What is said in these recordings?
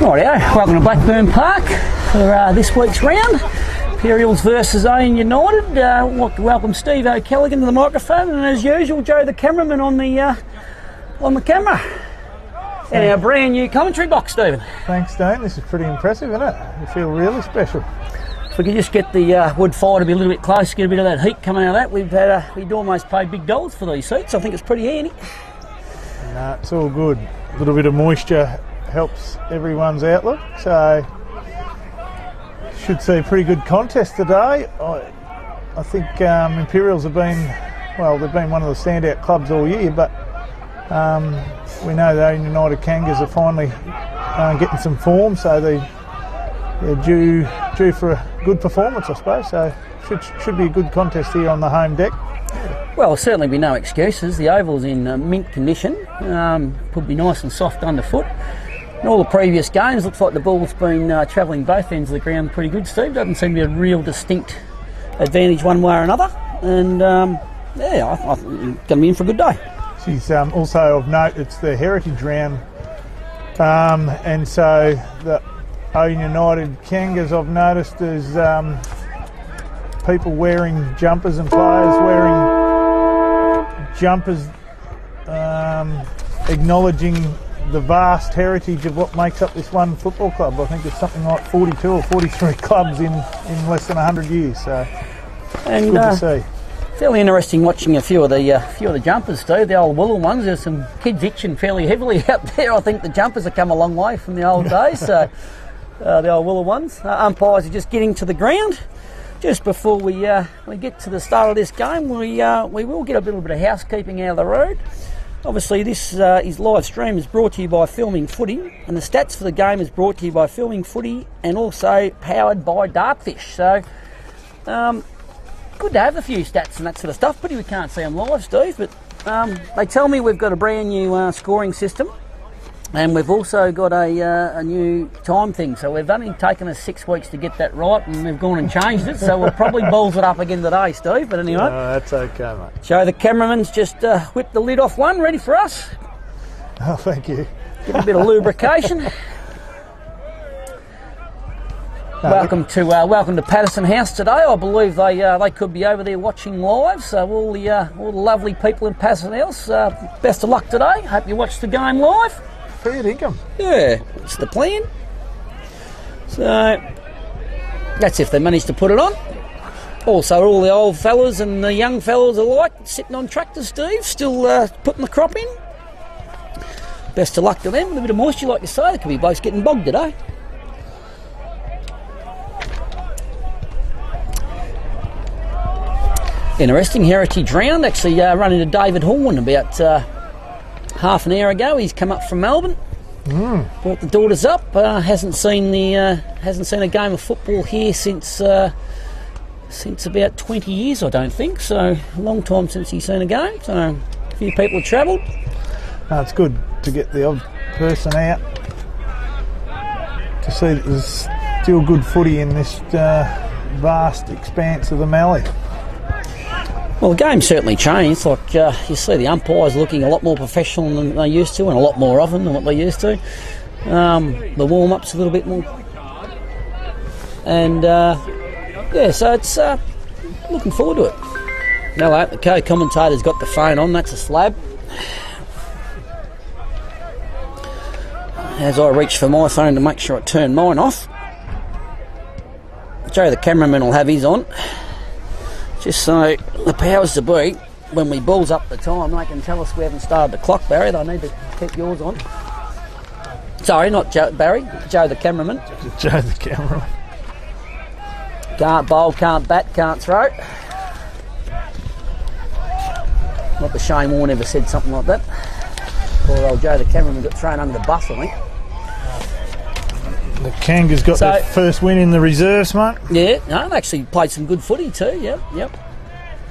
Rightio, welcome to Blackburn Park for this week's round. Imperials versus Ouyen United. Welcome Steve O'Callaghan to the microphone, and as usual, Joe the cameraman on the camera. And our brand new commentary box, Stephen. Thanks, Dane. This is pretty impressive, isn't it? You feel really special. If we could just get the wood fire to be a little bit close, get a bit of that heat coming out of that, we'd almost pay big dollars for these seats. I think it's pretty handy. No, it's all good. A little bit of moisture helps everyone's outlook, so should see a pretty good contest today. I think Imperials have been, well, they've been one of the standout clubs all year, but we know the Ouyen United Kangas are finally getting some form, so they're due for a good performance, I suppose. So should be a good contest here on the home deck. Well, there'll certainly be no excuses. The oval's in mint condition. Could be nice and soft underfoot. In all the previous games, looks like the ball's been travelling both ends of the ground pretty good, Steve. Doesn't seem to be a real distinct advantage one way or another. And I think going to be in for a good day. She's also of note, it's the Heritage Round, and so the Ouyen United Kangas, I've noticed there's people wearing jumpers and players wearing jumpers, acknowledging the vast heritage of what makes up this one football club. I think it's something like 42 or 43 clubs in less than 100 years, so it's good to see. Fairly interesting watching a few of the jumpers, Steve. The old woolen ones. There's some kids itching fairly heavily out there. I think the jumpers have come a long way from the old days. So the old woolen ones. Umpires are just getting to the ground. Just before we get to the start of this game, we will get a little bit of housekeeping out of the road. Obviously, this is live stream is brought to you by Filming Footy, and the stats for the game is brought to you by Filming Footy, and also powered by Dartfish. So. Good to have a few stats and that sort of stuff, but we can't see them live, Steve. But they tell me we've got a brand new scoring system, and we've also got a new time thing. So we've only taken us 6 weeks to get that right, and we've gone and changed it. So we'll probably balls it up again today, Steve. But anyway, that's okay, mate. Joe the cameraman's just whipped the lid off one, ready for us. Oh, thank you. Give a bit of lubrication. Welcome to Patterson House today. I believe they could be over there watching live. So all the lovely people in Patterson House, best of luck today. Hope you watch the game live. Fair dinkum. Yeah, it's the plan. So that's if they manage to put it on. Also, all the old fellas and the young fellas alike sitting on tractors, Steve, still putting the crop in. Best of luck to them. A bit of moisture, like you say. They could be both getting bogged today. Interesting heritage round. Actually run into David Horn about half an hour ago. He's come up from Melbourne. Brought the daughters up. Hasn't seen a game of football here since about 20 years, I don't think. So a long time since he's seen a game. So a few people have travelled. It's good to get the odd person out to see that there's still good footy in this vast expanse of the Mallee. Well, the game's certainly changed. Like you see, the umpires looking a lot more professional than they used to, and a lot more often than what they used to. The warm-up's a little bit more, and so it's looking forward to it. Hello, the co-commentator's got the phone on. That's a slab. As I reach for my phone to make sure I turn mine off, Joe the cameraman will have his on. Just so the powers to be, when we balls up the time, they can tell us we haven't started the clock, Barry. They need to keep yours on. Sorry, not Joe, Barry. Joe the cameraman. Joe the cameraman. Can't bowl, can't bat, can't throw. Not the Shane Warne ever said something like that. Poor old Joe the cameraman got thrown under the bus, I think. The Kangas got their first win in the reserves, mate. Yeah, no, they actually played some good footy too, yep.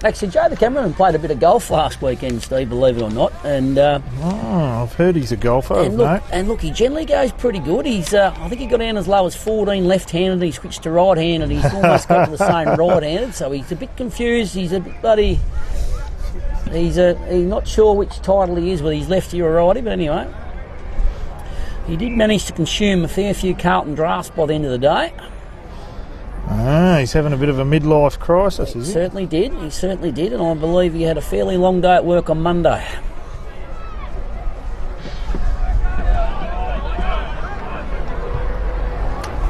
Actually, Joe the cameraman played a bit of golf last weekend, Steve, believe it or not. And I've heard he's a golfer, and look, he generally goes pretty good. He's, I think he got down as low as 14 left-handed. He switched to right-handed. He's almost got to the same right-handed. So he's a bit confused. He's a bit bloody. He's not sure which title he is, whether he's lefty or righty. But anyway, he did manage to consume a fair few Carlton drafts by the end of the day. He's having a bit of a midlife crisis, is he? He certainly did, and I believe he had a fairly long day at work on Monday.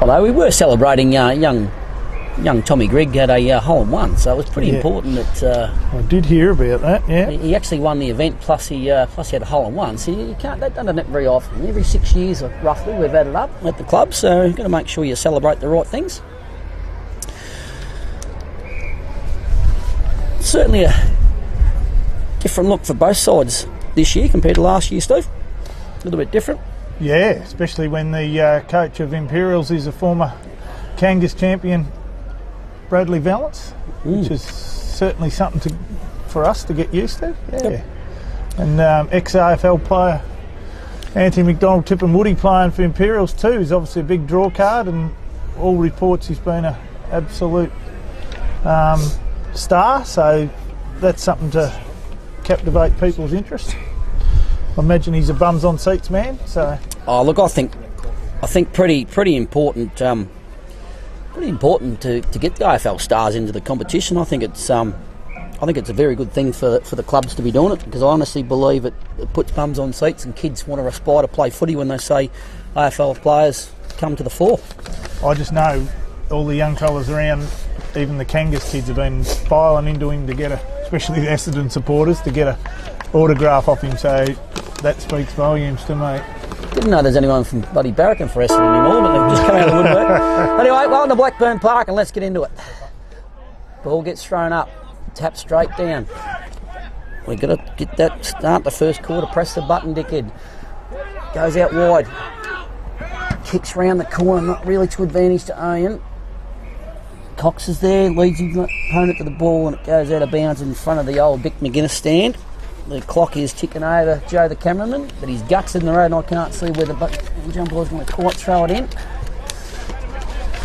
Although we were celebrating young Tommy Grigg had a hole-in-one, so it was pretty important that... I did hear about that, yeah. He actually won the event, plus he had a hole-in-one, so you can't... They've done it very often. Every 6 years, roughly, we've had it up at the club, so you've got to make sure you celebrate the right things. Certainly a different look for both sides this year compared to last year, Steve. A little bit different. Yeah, especially when the coach of Imperials is a former Kangas champion, Bradley Valance, which is certainly something for us to get used to. Yeah. Yep. And ex-AFL player Anthony McDonald, Tip and Woody playing for Imperials too. He's obviously a big draw card, and all reports he's been an absolute star, so that's something to captivate people's interest. I imagine he's a bums on seats man. So. Oh look, I think pretty important. Pretty important to get the AFL stars into the competition. I think it's a very good thing for the clubs to be doing it, because I honestly believe it puts bums on seats, and kids want to aspire to play footy when they say AFL players come to the fore. I just know all the young fellas around. Even the Kangas kids have been filing into him to get especially the Essendon supporters, to get a autograph off him, so that speaks volumes to me. Didn't know there's anyone from bloody Barracan for Essendon anymore, but they've just come out of the woodwork. Anyway, welcome to Blackburn Park, and let's get into it. Ball gets thrown up, tap straight down. We've got to get that start the first quarter, press the button, dickhead. Goes out wide. Kicks round the corner, not really to advantage to Ouyen. Cox is there, leads his opponent to the ball, and it goes out of bounds in front of the old Dick McGuinness stand. The clock is ticking over Joe the cameraman, but his gut's in the road and I can't see where the jumper's going to quite throw it in.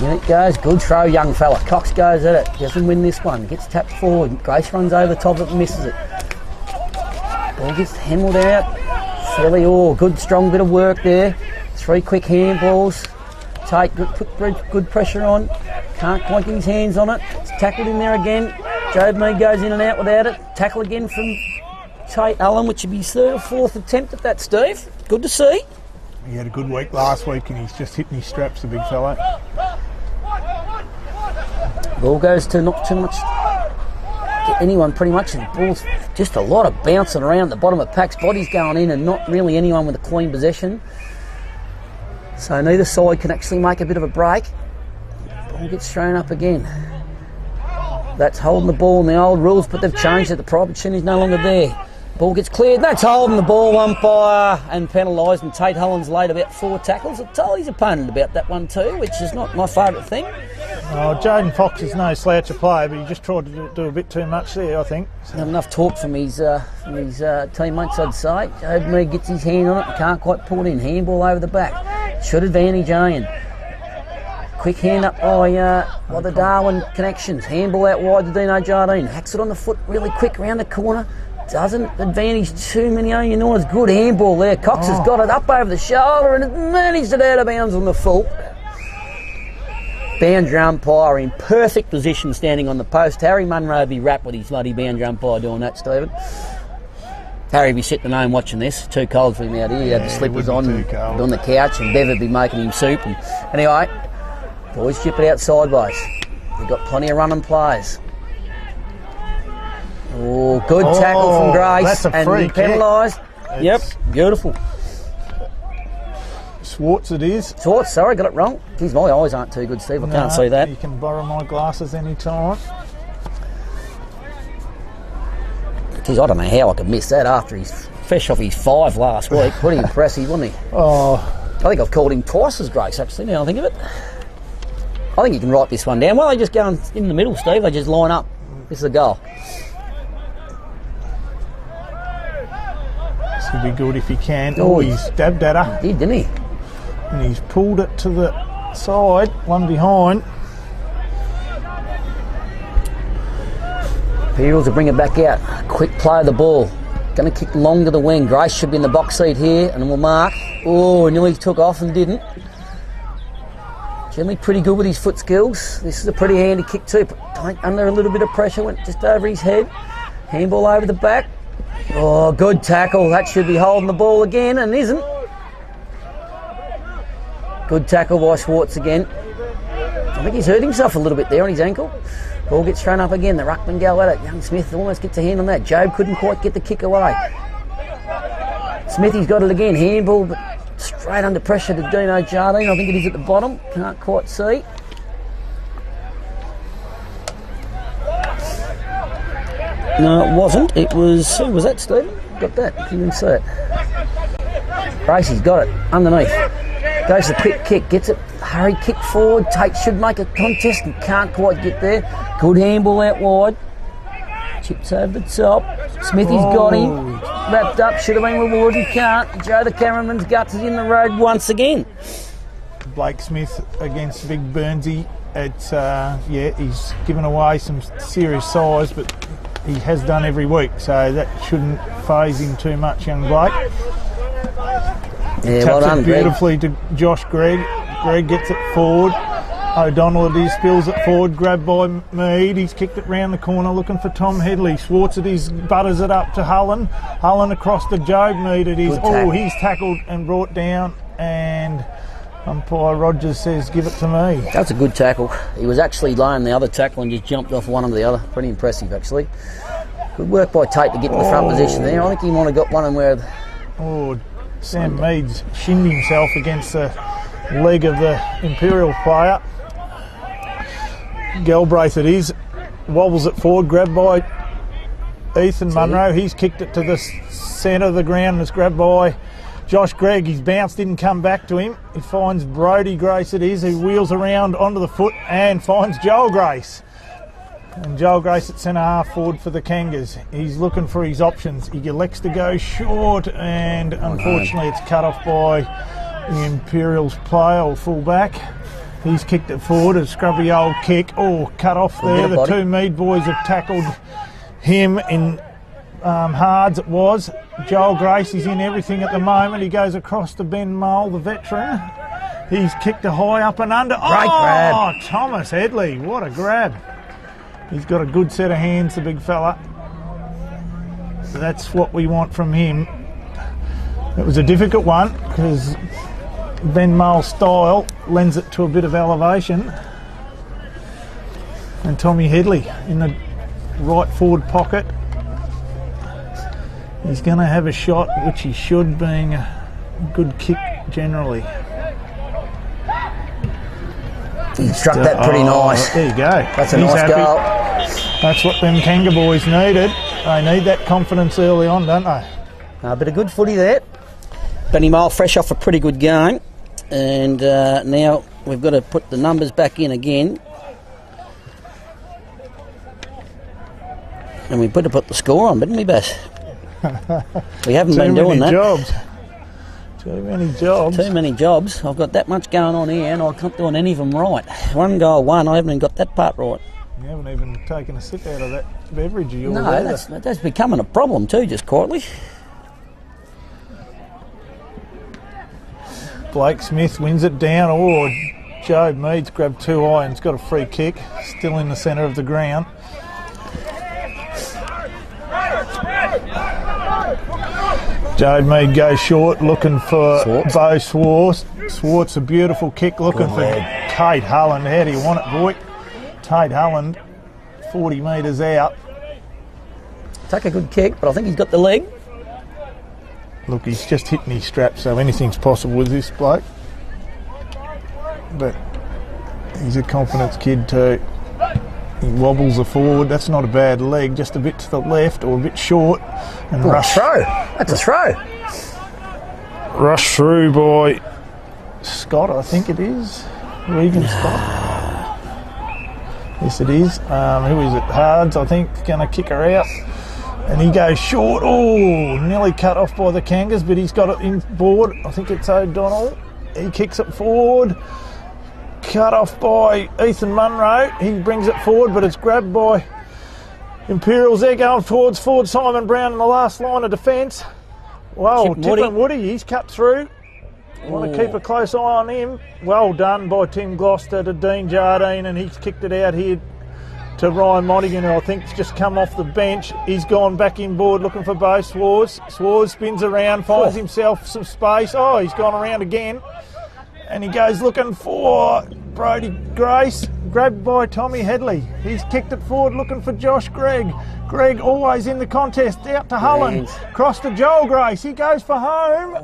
In it goes, good throw, young fella. Cox goes at it, doesn't win this one, gets tapped forward. Grace runs over the top of it and misses it. Ball gets hammered out. Fairly, good strong bit of work there. 3 quick handballs. Tate, good pressure on. Can't quite get his hands on it. It's tackled in there again. Joe Mead goes in and out without it. Tackle again from Tate Allen, which would be his 3rd or 4th attempt at that, Steve. Good to see. He had a good week last week and he's just hitting his straps, the big fella. Ball goes to not too much anyone pretty much, and ball's just a lot of bouncing around the bottom of Pack's body's going in, and not really anyone with a clean possession. So neither side can actually make a bit of a break. Ball gets thrown up again. That's holding the ball in the old rules, but they've changed it. The private chin is no longer there. Ball gets cleared. That's holding the ball, umpire, and penalised. And Tate Holland's laid about 4 tackles. I told his opponent about that one too, which is not my favourite thing. Oh, Jaden Fox is no slouch of player, but he just tried to do a bit too much there, I think. So. Not enough talk from his teammates, I'd say. Joe Mead gets his hand on it and can't quite pull it in. Handball over the back. Should advantage Ouyen. Quick hand up by the Darwin connections. Handball out wide to Dino Jardine. Hacks it on the foot really quick round the corner. Doesn't advantage too many Ouyen. Good handball there. Cox has got it up over the shoulder and has managed it out of bounds on the full. Boundary umpire in perfect position standing on the post. Harry Munro would be wrapped with his bloody boundary umpire doing that, Stephen. Harry would be sitting at home watching this. Too cold for him out here. He'd have the slippers on the couch, and Bev would be making him soup. And anyway, boys chip it out sideways. They've got plenty of running players. Oh, good tackle from Grace. That's a free and penalised. Yep, beautiful. Swartz it is. Swartz, sorry, got it wrong. Geez, my eyes aren't too good, Steve. I can't see that. You can borrow my glasses any time. Geez, I don't know how I could miss that after he's fresh off his 5 last week. Pretty impressive, wasn't he? Oh, I think I've called him twice as Grace, actually, now I think of it. I think you can write this one down. Well, they just go in the middle, Steve. They just line up. This is a goal. This will be good if he can. Oh, He's stabbed at her. He did, didn't he? And he's pulled it to the side, one behind. Imperials will bring it back out. Quick play of the ball. Going to kick long to the wing. Grace should be in the box seat here, and we'll mark. Oh, nearly took off and didn't. Generally pretty good with his foot skills. This is a pretty handy kick too. But under a little bit of pressure, went just over his head. Handball over the back. Oh, good tackle. That should be holding the ball again, and isn't. Good tackle by Schwartz again. I think he's hurt himself a little bit there on his ankle. Ball gets thrown up again. The ruckman go at it. Young Smith almost gets a hand on that. Job couldn't quite get the kick away. Smithy's got it again. Handball, but straight under pressure to Dino Jardine. I think it is at the bottom. Can't quite see. No, it wasn't. It was... Who was that, Stephen? Got that. Couldn't even see it. Gracie's got it. Underneath. Goes the quick kick. Gets it. Hurry kick forward. Tate should make a contest and can't quite get there. Good handball out wide. Chips over the top. Smithy's got him. Wrapped up. Should have been rewarded. Can't. Joe the cameraman's guts is in the road once again. Blake Smith against Big Burnsy. It's, he's given away some serious size, but he has done every week, so that shouldn't faze him too much, young Blake. Yeah, well done, it beautifully to Josh Gregg. Gregg gets it forward. O'Donnell it is, spills it forward, grabbed by Mead. He's kicked it round the corner looking for Tom Headley. Schwartz it is, butters it up to Hullen. Hullen across to Job Mead it is. Oh, he's tackled and brought down, and umpire Rogers says, give it to me. That's a good tackle. He was actually laying the other tackle and just jumped off one of the other. Pretty impressive, actually. Good work by Tate to get to the front position there. I think he might have got one and where... Oh, Sam Mead's shinned himself against the leg of the Imperial player. Galbraith it is. Wobbles it forward, grabbed by Ethan Munro. He's kicked it to the centre of the ground and it's grabbed by Josh Gregg. His bounce didn't come back to him. He finds Brodie Grace it is, who wheels around onto the foot and finds Joel Grace. And Joel Grace at centre half forward for the Kangas. He's looking for his options. He elects to go short and unfortunately it's cut off by the Imperials player or full-back. He's kicked it forward, a scrubby old kick. Oh, cut off there. The two Mead boys have tackled him in hards it was. Joel Grace is in everything at the moment. He goes across to Ben Mole, the veteran. He's kicked a high up and under. Great grab. Thomas Headley, what a grab. He's got a good set of hands, the big fella. That's what we want from him. It was a difficult one because Ben Mole's style lends it to a bit of elevation. And Tommy Headley in the right forward pocket. He's going to have a shot, which he should, being a good kick generally. He struck that pretty nice. There you go. That's a nice goal. That's what them Kanga boys needed. They need that confidence early on, don't they? A bit of good footy there. Benny Mole fresh off a pretty good game. And now we've got to put the numbers back in again. And we better put the score on, didn't we, Bass? We haven't been doing that. Too many jobs. Too many jobs. I've got that much going on here and I can't do any of them right. 1 goal, 1. I haven't even got that part right. You haven't even taken a sip out of that beverage of yours. No, that's becoming a problem too, just quietly. Blake Smith wins it down. Oh, Joe Mead's grabbed too high and it's got a free kick. Still in the centre of the ground. Joe Mead goes short, looking for Bo Schwartz. Schwartz, a beautiful kick, looking for Tate Hulland. How do you want it, boy? Tate Hulland, 40 metres out. Take a good kick, but I think he's got the leg. Look, he's just hitting his strap, so anything's possible with this bloke. But he's a confidence kid too. He wobbles the forward. That's not a bad leg, just a bit to the left or a bit short. And rush through. That's a throw. Rush through by Scott, I think it is. Regan Scott. Yes, it is. Who is it? Hards, I think, going to kick her out. And he goes short. Oh, nearly cut off by the Kangas, but he's got it in board. I think it's O'Donnell. He kicks it forward. Cut off by Ethan Munro. He brings it forward, but it's grabbed by Imperials. They're going forward Simon Brown in the last line of defence. Wow, Tip Woody, he's cut through. Want to keep a close eye on him. Well done by Tim Gloucester to Dean Jardine, and he's kicked it out here to Ryan Monaghan, who I think's just come off the bench. He's gone back inboard looking for Bo Swartz. Swartz spins around, finds himself some space. Oh, he's gone around again. And he goes looking for Brodie Grace, grabbed by Tommy Headley. He's kicked it forward looking for Josh Gregg. Gregg always in the contest, out to Hullen, cross to Joel Grace. He goes for home.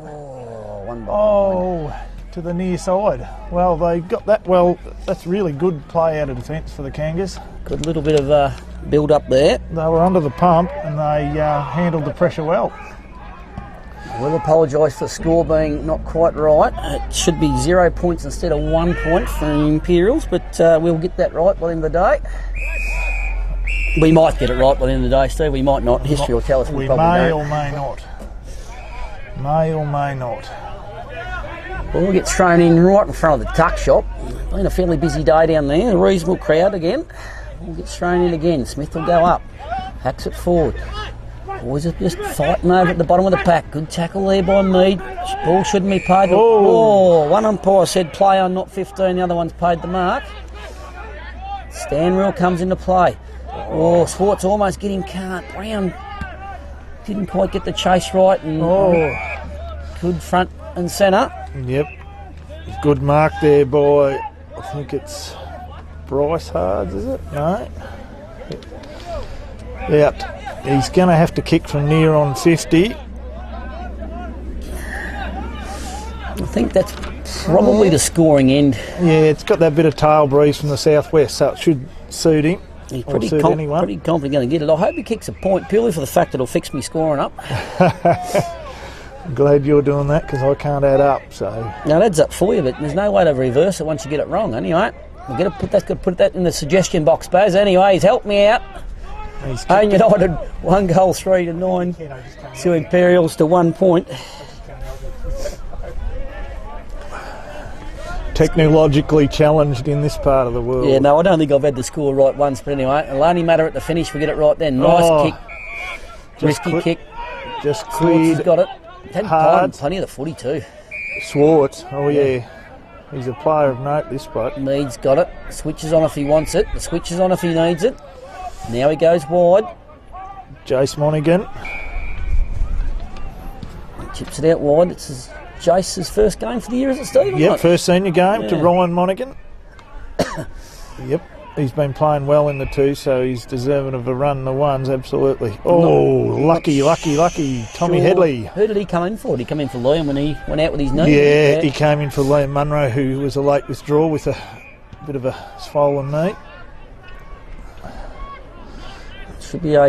To the near side. Well, they got that. Well, that's really good play out of defence for the Kangas. Good little bit of build up there. They were under the pump and they handled the pressure well. We'll apologise for the score being not quite right. It should be 0 points instead of 1 point for the Imperials, but we'll get that right by the end of the day. We might get it right by the end of the day, Steve. We might not. History will tell us we probably may don't. or may not. May or may not. Ball gets thrown in right in front of the tuck shop. Been a fairly busy day down there. A reasonable crowd again. Ball gets thrown in again. Smith will go up. Hacks it forward. Boys are just fighting over at the bottom of the pack. Good tackle there by Mead. Ball shouldn't be paid. Oh, one umpire said play on, not 15. The other one's paid the mark. Stand rule comes into play. Oh, Swartz almost getting caught. Brown didn't quite get the chase right. And good front and centre. Yep. Good mark there by, I think it's Bryce Hards, is it? No. Out. He's going to have to kick from near on 50. I think that's probably the scoring end. Yeah, it's got that bit of tail breeze from the southwest, so it should suit him. He's pretty confident going to get it. I hope he kicks a point purely for the fact that it'll fix me scoring up. I'm glad you're doing that because I can't add up. So now it adds up for you, but there's no way to reverse it once you get it wrong. Anyway, we've got to put that in the suggestion box, Baz. Anyway, he's helped me out. Ouyen United 1 goal 3-9 to Imperials to 1 point. Technologically challenged in this part of the world. Yeah, no, I don't think I've had the score right once, but anyway, it'll only matter at the finish we get it right then. Nice kick, risky kick. Just cleared. He's got it. Had plenty of the footy too. Swartz, yeah. He's a player of note, this bloke. Mead's got it. Switches on if he wants it. Switches on if he needs it. Now he goes wide. Jace Monaghan. Chips it out wide. It's Jace's first game for the year, is it, Steve? Yep, first senior game to Ryan Monaghan. Yep, he's been playing well in the 2, so he's deserving of a run in the 1s, absolutely. Oh, lucky Tommy Headley. Who did he come in for? Did he come in for Liam when he went out with his knee? Yeah, he came in for Liam Munro, who was a late withdrawal with a bit of a swollen knee. Should be a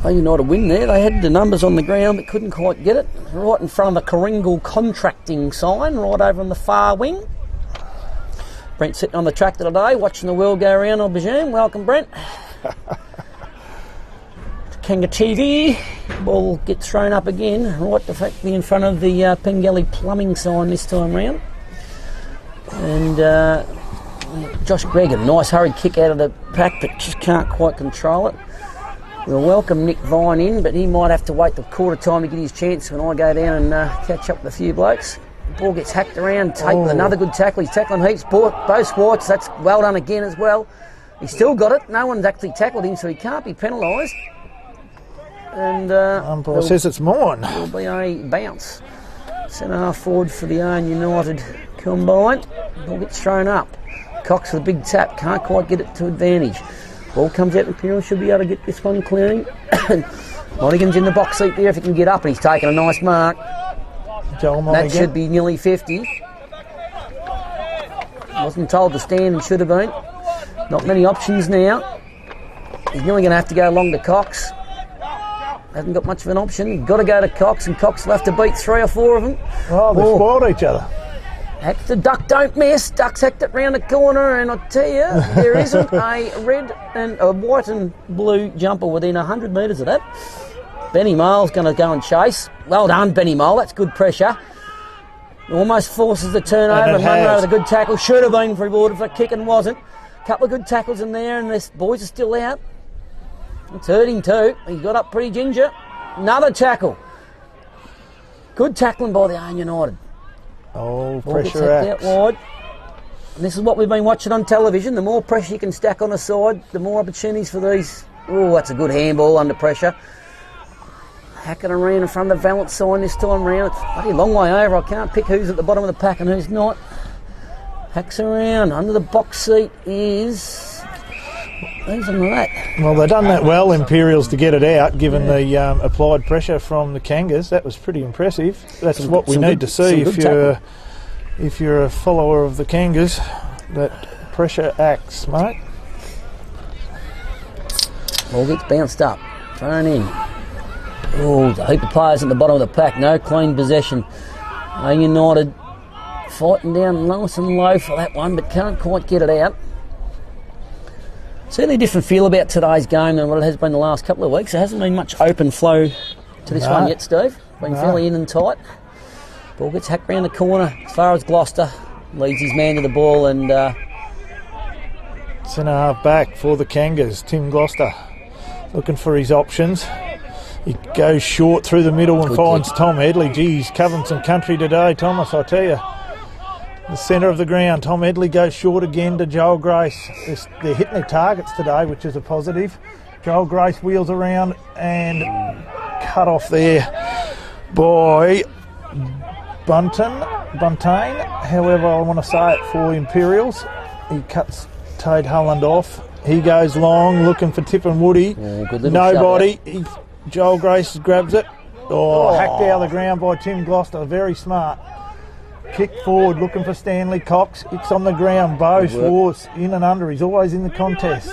United win there. They had the numbers on the ground but couldn't quite get it. Right in front of the Coringal contracting sign, right over on the far wing. Brent sitting on the tractor today, watching the world go around, I presume. Welcome, Brent. Kanga TV. Ball gets thrown up again, right directly in front of the Pengelly plumbing sign this time round. And Josh Gregg, a nice hurried kick out of the pack, but just can't quite control it. We'll welcome Nick Vine in, but he might have to wait till quarter time to get his chance when I go down and catch up with a few blokes. The ball gets hacked around, with another good tackle. He's tackling heaps. Bo Swartz, that's well done again as well. He's still got it. No one's actually tackled him, so he can't be penalised. And umpire says it's mine. There'll be a bounce. Centre half forward for the Ouyen United combine. Ball gets thrown up. Cox with a big tap, can't quite get it to advantage. Ball comes out, Imperial should be able to get this one clearing. Monaghan's in the box seat there if he can get up, and he's taken a nice mark. That should be nearly 50. Wasn't told to stand and should have been. Not many options now. He's nearly going to have to go along to Cox. Hasn't got much of an option. Got to go to Cox, and Cox will have to beat 3 or 4 of them. Oh, they've spoiled each other. Heck, the duck don't miss. Duck's hecked it round the corner, and I tell you, there isn't a red and a white and blue jumper within 100 metres of that. Benny Mole's going to go and chase. Well done, Benny Mole. That's good pressure. Almost forces the turnover, and Munro with a good tackle. Should have been rewarded for a kick and wasn't. Couple of good tackles in there, and this boys are still out. It's hurting too. He got up pretty ginger. Another tackle. Good tackling by the Ouyen United. Oh, Ball pressure gets out wide. And this is what we've been watching on television. The more pressure you can stack on the side, the more opportunities for these. Oh, that's a good handball under pressure. Hacking around in front of the Valence sign this time round. It's a bloody long way over. I can't pick who's at the bottom of the pack and who's not. Hacks around. Under the box seat is... Who's on that? Well, they've done that well, Imperials, to get it out, given the applied pressure from the Kangas. That was pretty impressive. That's what we need to see if you're a follower of the Kangas. That pressure acts, mate. Ball gets bounced up. Thrown in. Oh, a heap of players at the bottom of the pack. No clean possession. United fighting down nice and low for that one, but can't quite get it out. Certainly a different feel about today's game than what it has been the last couple of weeks. There hasn't been much open flow to this one yet, Steve. Been fairly in and tight. Ball gets hacked round the corner as far as Gloucester. Leads his man to the ball, and centre half back for the Kangas, Tim Gloucester, looking for his options. He goes short through the middle and finds Tom Headley. Gee, he's covering some country today, Thomas, I tell you. The centre of the ground, Tom Headley goes short again to Joel Grace. They're hitting their targets today, which is a positive. Joel Grace wheels around and cut off there by Buntain. However, I want to say it for Imperials. He cuts Tate Hulland off. He goes long, looking for Tip and Woody. Nobody. Joel Grace grabs it. Hacked out of the ground by Tim Gloucester. Very smart. Kick forward, looking for Stanley Cox. It's on the ground. Bo Swartz in and under. He's always in the contest.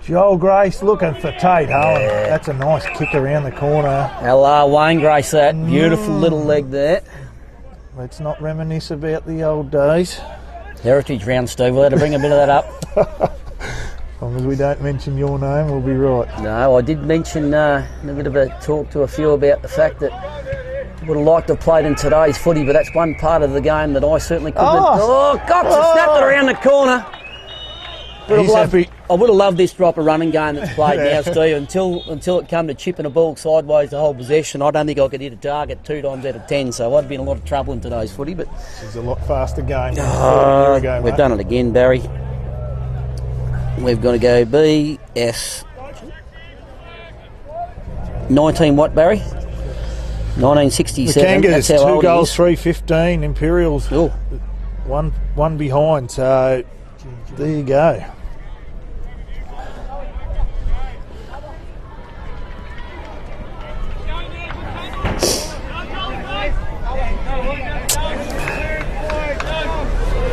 Joel Grace looking for Tate Hulland. That's a nice kick around the corner. Hello, Wayne Grace, that beautiful little leg there. Let's not reminisce about the old days. Heritage round, Steve. We'll have to bring a bit of that up. As long as we don't mention your name, we'll be right. No, I did mention a bit of a talk to a few about the fact that would have liked to have played in today's footy, but that's one part of the game that I certainly couldn't. Cox has snapped it around the corner. I would have loved this drop of running game that's played now, Steve, until it come to chipping a ball sideways the whole possession. I don't think I could hit a target 2 times out of 10, so I'd been in a lot of trouble in today's footy. But this is a lot faster game. We've done it again, Barry. We've got to go BS 19 what, Barry? 1967. The Kangas, 2 goals, 3-15. Imperials, one behind. So there you go.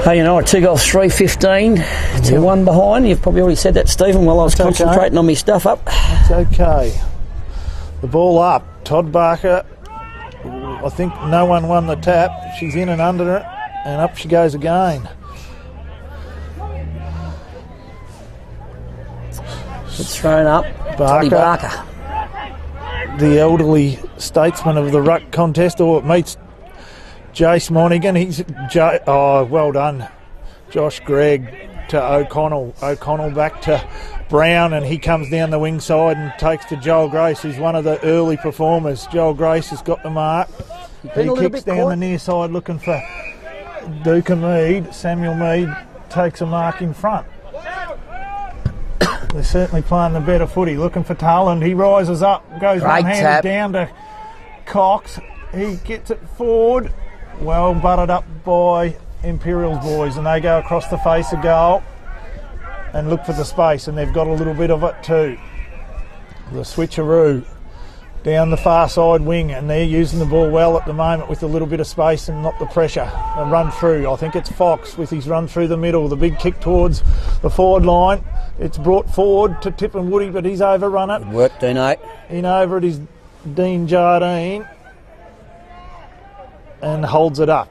Hey, 2 goals, 3-15 to 1 behind. You've probably already said that, Stephen, while I was concentrating on my stuff up. It's okay. The ball up. Todd Barker. I think no one won the tap. She's in and under it, and up she goes again. It's thrown up. Barker. The elderly statesman of the ruck contest, or it meets Jace Monaghan. Well done, Josh Gregg to O'Connell. O'Connell back to Brown, and he comes down the wing side and takes to Joel Grace, who's one of the early performers. Joel Grace has got the mark. He kicks down the near side looking for Duca Mead. Samuel Mead takes a mark in front. They're certainly playing the better footy. Looking for Talland. He rises up, goes one-handed down to Cox. He gets it forward. Well butted up by Imperials boys, and they go across the face of goal and look for the space, and they've got a little bit of it too. The switcheroo down the far side wing, and they're using the ball well at the moment with a little bit of space and not the pressure. A run through, I think it's Fox with his run through the middle, the big kick towards the forward line. It's brought forward to Tip and Woody, but he's overrun it. Good work, Dino. In over it is Dean Jardine and holds it up.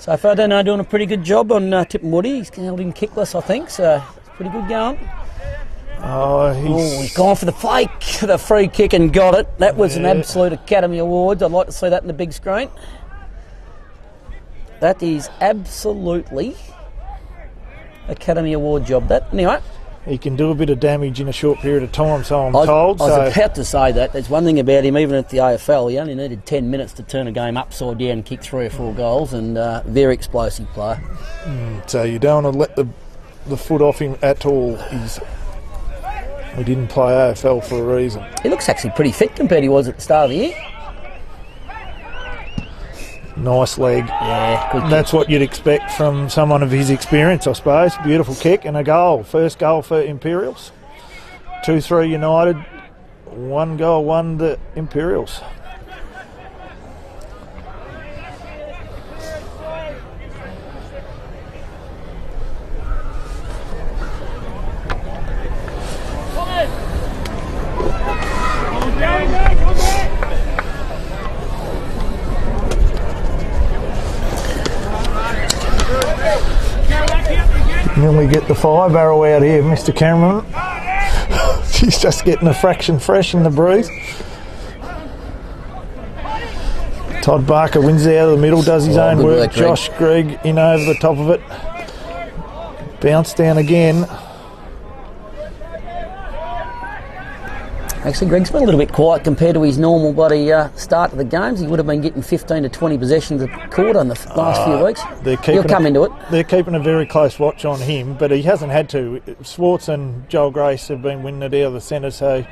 So far, Dano doing a pretty good job on Tip and Woody. He's held him kickless, I think, so it's pretty good going. Oh, he's gone for the the free kick and got it. That was an absolute Academy Awards. I'd like to see that in the big screen. That is absolutely Academy Award job, that. Anyway. He can do a bit of damage in a short period of time, so I'm told. I was about to say that. There's one thing about him, even at the AFL, he only needed 10 minutes to turn a game upside down and kick 3 or 4 goals, and very explosive player. So you don't want to let the foot off him at all. He didn't play AFL for a reason. He looks actually pretty fit compared to he was at the start of the year. Nice leg. Yeah, good kick. That's what you'd expect from someone of his experience, I suppose. Beautiful kick and a goal. First goal for Imperials. 2-3 United. 1 goal won the Imperials. And then we get the 5-barrel out here, Mr. Cameron. She's just getting a fraction fresh in the breeze. Todd Barker wins it out of the middle, does his own work. Josh Gregg in over the top of it. Bounce down again. Actually, Greg's been a little bit quiet compared to his normal start of the games. He would have been getting 15 to 20 possessions a quarter in the last few weeks. He'll come into it. They're keeping a very close watch on him, but he hasn't had to. Swartz and Joel Grace have been winning it out of the centre, so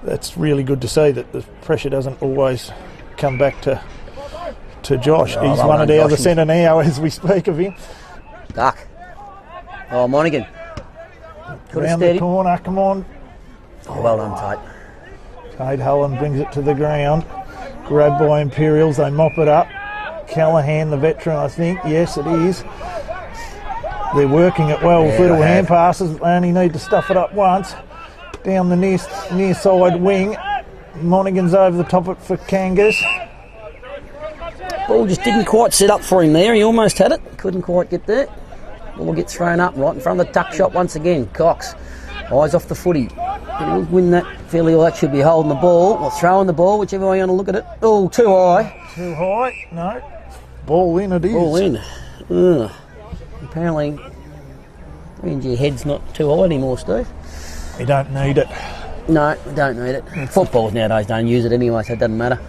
that's really good to see that the pressure doesn't always come back to Josh. He's won it out of the centre now as we speak of him. Duck. Oh, Monaghan. Round the corner, come on. Oh, well done, Tate. Cade Hullen brings it to the ground. Grabbed by Imperials, they mop it up. Callahan, the veteran, I think. Yes, it is. They're working it well with little hand passes. They only need to stuff it up once. Down the near side wing. Monaghan's over the top of it for Kangas. Ball just didn't quite set up for him there. He almost had it. Couldn't quite get there. Ball gets thrown up right in front of the tuck shot once again. Cox. Eyes off the footy. He'll win that fairly well. That should be holding the ball or throwing the ball, whichever way you want to look at it. Oh, too high. Too high? No. Ball in it is. Ball in. Apparently, means your head's not too high anymore, Steve. You don't need it. No, you don't need it. Footballers nowadays don't use it anyway, so it doesn't matter.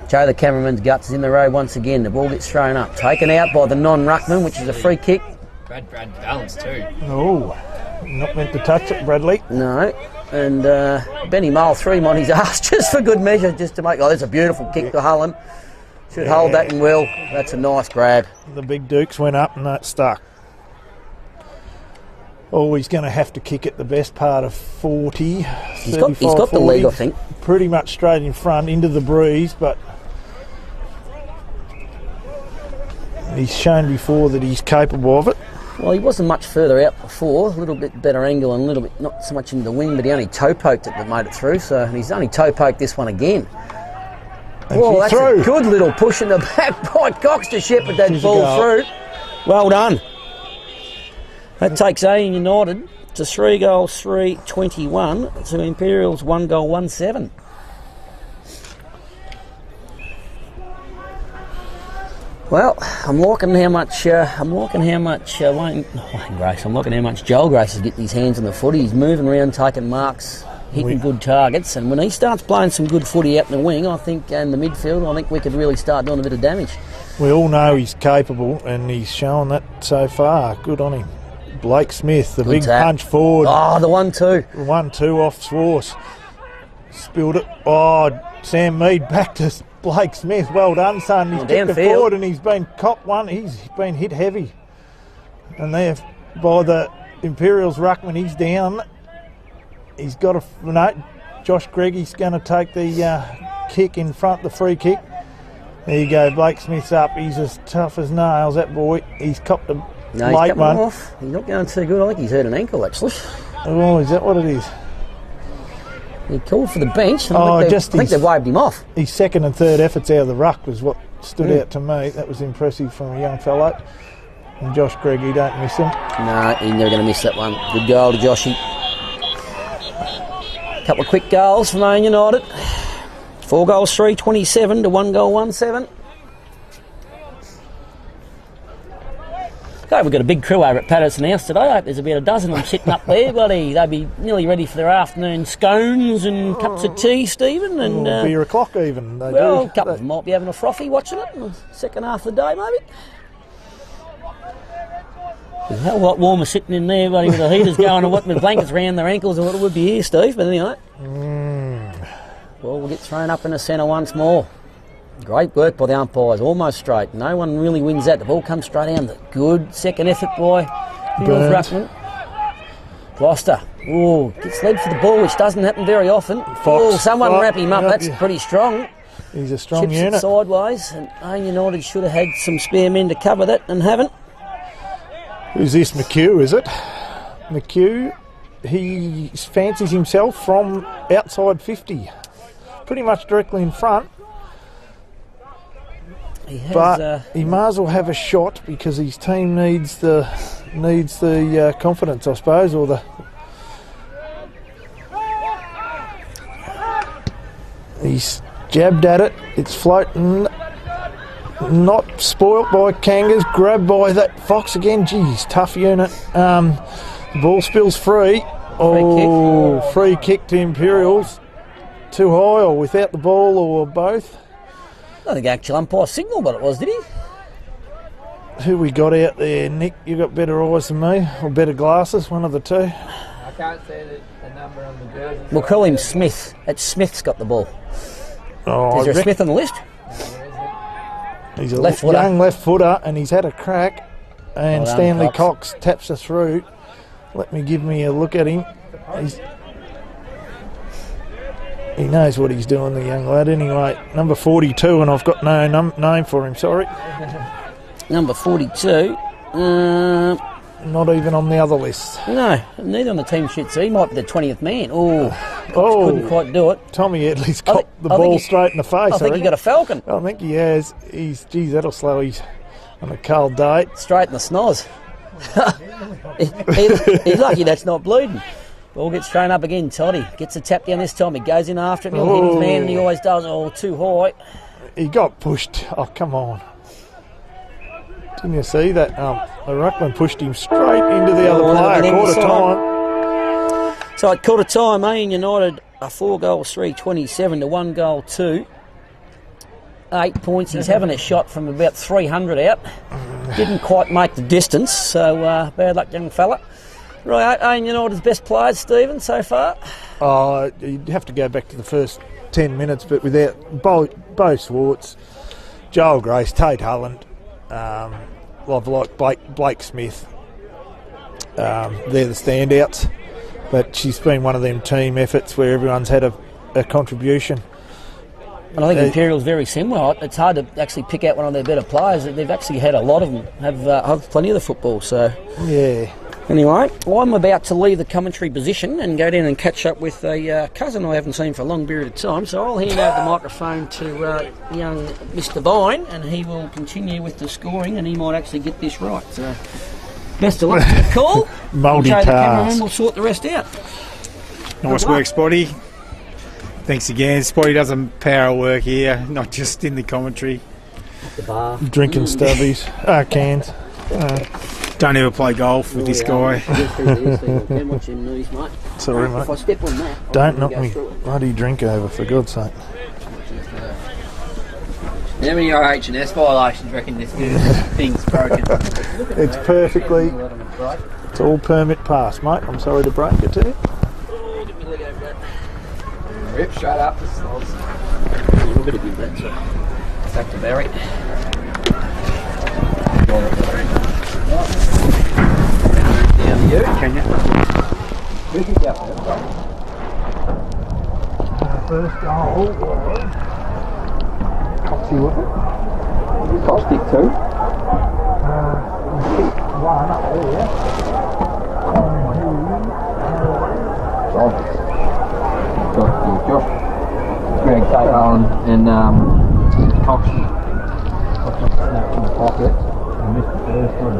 Joe the cameraman's guts is in the road once again. The ball gets thrown up. Taken out by the non-ruckman, which is a free kick. Brad balanced too. Oh, not meant to touch it, Bradley. No. And Benny Mull threw him on his arse just for good measure, just to make... Oh, that's a beautiful kick to Hullen. Should hold that and will. That's a nice grab. The big Dukes went up and that stuck. Oh, he's going to have to kick it the best part of 40. He's got the leg, I think. Pretty much straight in front into the breeze, but he's shown before that he's capable of it. Well, he wasn't much further out before. A little bit better angle and a little bit, not so much into the wing, but he only toe poked it that made it through. So he's only toe poked this one again. Oh, that's a good little push in the back by Cox to shepherd that ball through. Well done. That takes Ouyen United to 3 goals, 3-21 to Imperials 1 goal, 1-7. Well, I'm liking how much Joel Grace is getting his hands on the footy. He's moving around, taking marks, hitting good targets, and when he starts playing some good footy out in the wing, I think, and the midfield, I think we could really start doing a bit of damage. We all know he's capable, and he's shown that so far. Good on him. Blake Smith, the good big tap. Punch forward. Oh, the 1-2. 1-2 off Swartz. Spilled it. Oh, Sam Mead back to Blake Smith. Well done, son. He's kicked it forward and he's been copped one. He's been hit heavy. And there by the Imperials ruckman, he's down. He's got Josh Greggy's going to take the kick in front, the free kick. There you go, Blake Smith's up. He's as tough as nails, that boy. He's copped a late one. Off. He's not going too good. I think he's hurt an ankle, actually. Oh, is that what it is? He called for the bench. I think they've waved him off. His second and third efforts out of the ruck was what stood out to me. That was impressive from a young fellow. And Josh Greggy, don't miss him. No, he's never going to miss that one. Good goal to Joshy. Couple of quick goals from Ouyen United. 4 goals 3-27 to 1 goal 1-7. Okay, we've got a big crew over at Patterson House today. I hope there's about a dozen of them sitting up there. Buddy, they'll be nearly ready for their afternoon scones and cups of tea, Stephen. And beer o'clock even. They well, do. a couple of them might be having a frothy watching it in the second half of the day, maybe. There's a hell of a lot warmer sitting in there, buddy, with the heaters going and what, with blankets around their ankles and what it would be here, Steve. But anyway, well, we'll get thrown up in the centre once more. Great work by the umpires, almost straight. No one really wins that. The ball comes straight down. Good second effort by Ruckman. Gloucester. Oh, gets led for the ball, which doesn't happen very often. Oh, someone wrap him up. That's pretty strong. He's a strong Chips unit. it sideways, and Ouyen United should have had some spare men to cover that and haven't. Who's this? McHugh, is it? McHugh, he fancies himself from outside 50. Pretty much directly in front. He has, but he might as well have a shot because his team needs the confidence, I suppose, or the. He's jabbed at it. It's floating. Not spoilt by Kangas. Grabbed by that Fox again. Geez, tough unit. The ball spills free. Oh, free kick to Imperials. Too high or without the ball or both. I think actual umpire signalled what it was, did he? Who we got out there, Nick? You got better eyes than me, or better glasses, one of the two. I can't see the number on the jersey. We'll call him Smith. It's Smith's got the ball. Oh, Is there a Smith on the list? He's a young left footer, and he's had a crack. And Well done, Stanley Cox. Cox taps us through. Give me a look at him. He knows what he's doing, the young lad. Anyway, number 42, and I've got no name for him, sorry. Number 42. Not even on the other list. No, neither on the team sheet. So he might be the 20th man. Couldn't quite do it. Tommy Edley's got the ball straight in the face. I think he got a falcon. I think he has. Geez, that'll slow he's on a cold day. Straight in the snoz. He's lucky that's not bleeding. Ball gets thrown up again. Toddy gets a tap down this time. He goes in after it. He'll hit his man, and he always does. Oh, too high. He got pushed. Oh, come on. Didn't you see that? The ruckman pushed him straight into the other player. Quarter time. So at quarter time, Ouyen United are 4 goals 3-27 to 1 goal 2. 8 points. He's having a shot from about 300 out. Didn't quite make the distance. So bad luck, young fella. Right, Ouyen United's best players, Stephen, so far? You'd have to go back to the first 10 minutes, but without Bo Swartz, Joel Grace, Tate Hulland, Blake Smith. They're the standouts, but she's been one of them team efforts where everyone's had a contribution. And I think Imperials very similar. It's hard to actually pick out one of their better players. They've actually had a lot of them have plenty of the football. So yeah. Anyway, I'm about to leave the commentary position and go down and catch up with a cousin I haven't seen for a long period of time. So I'll hand over the microphone to young Mr. Vine, and he will continue with the scoring, and he might actually get this right. So best of luck to the call. Multitask. The cameraman will sort the rest out. Nice work, Spotty. Thanks again. Spotty does a power of work here, not just in the commentary. The bar. Drinking stubbies, cans. Don't ever play golf with this guy. Sorry, mate. If I step on that, Don't knock me bloody drink over, for God's sake. How many RH&S violations reckon this thing's broken? It's perfectly. It's all permit pass, mate. I'm sorry to break it to you. Rip straight up the slots. A little bit of good that, so. Back to Barry. Down to you. Can you? Who can go first? First goal was Coxie, wasn't it? Cox kick 2. He kicked one up there. Josh. Greg Tate Owen and Cox. Snapped in the pocket and missed the first one.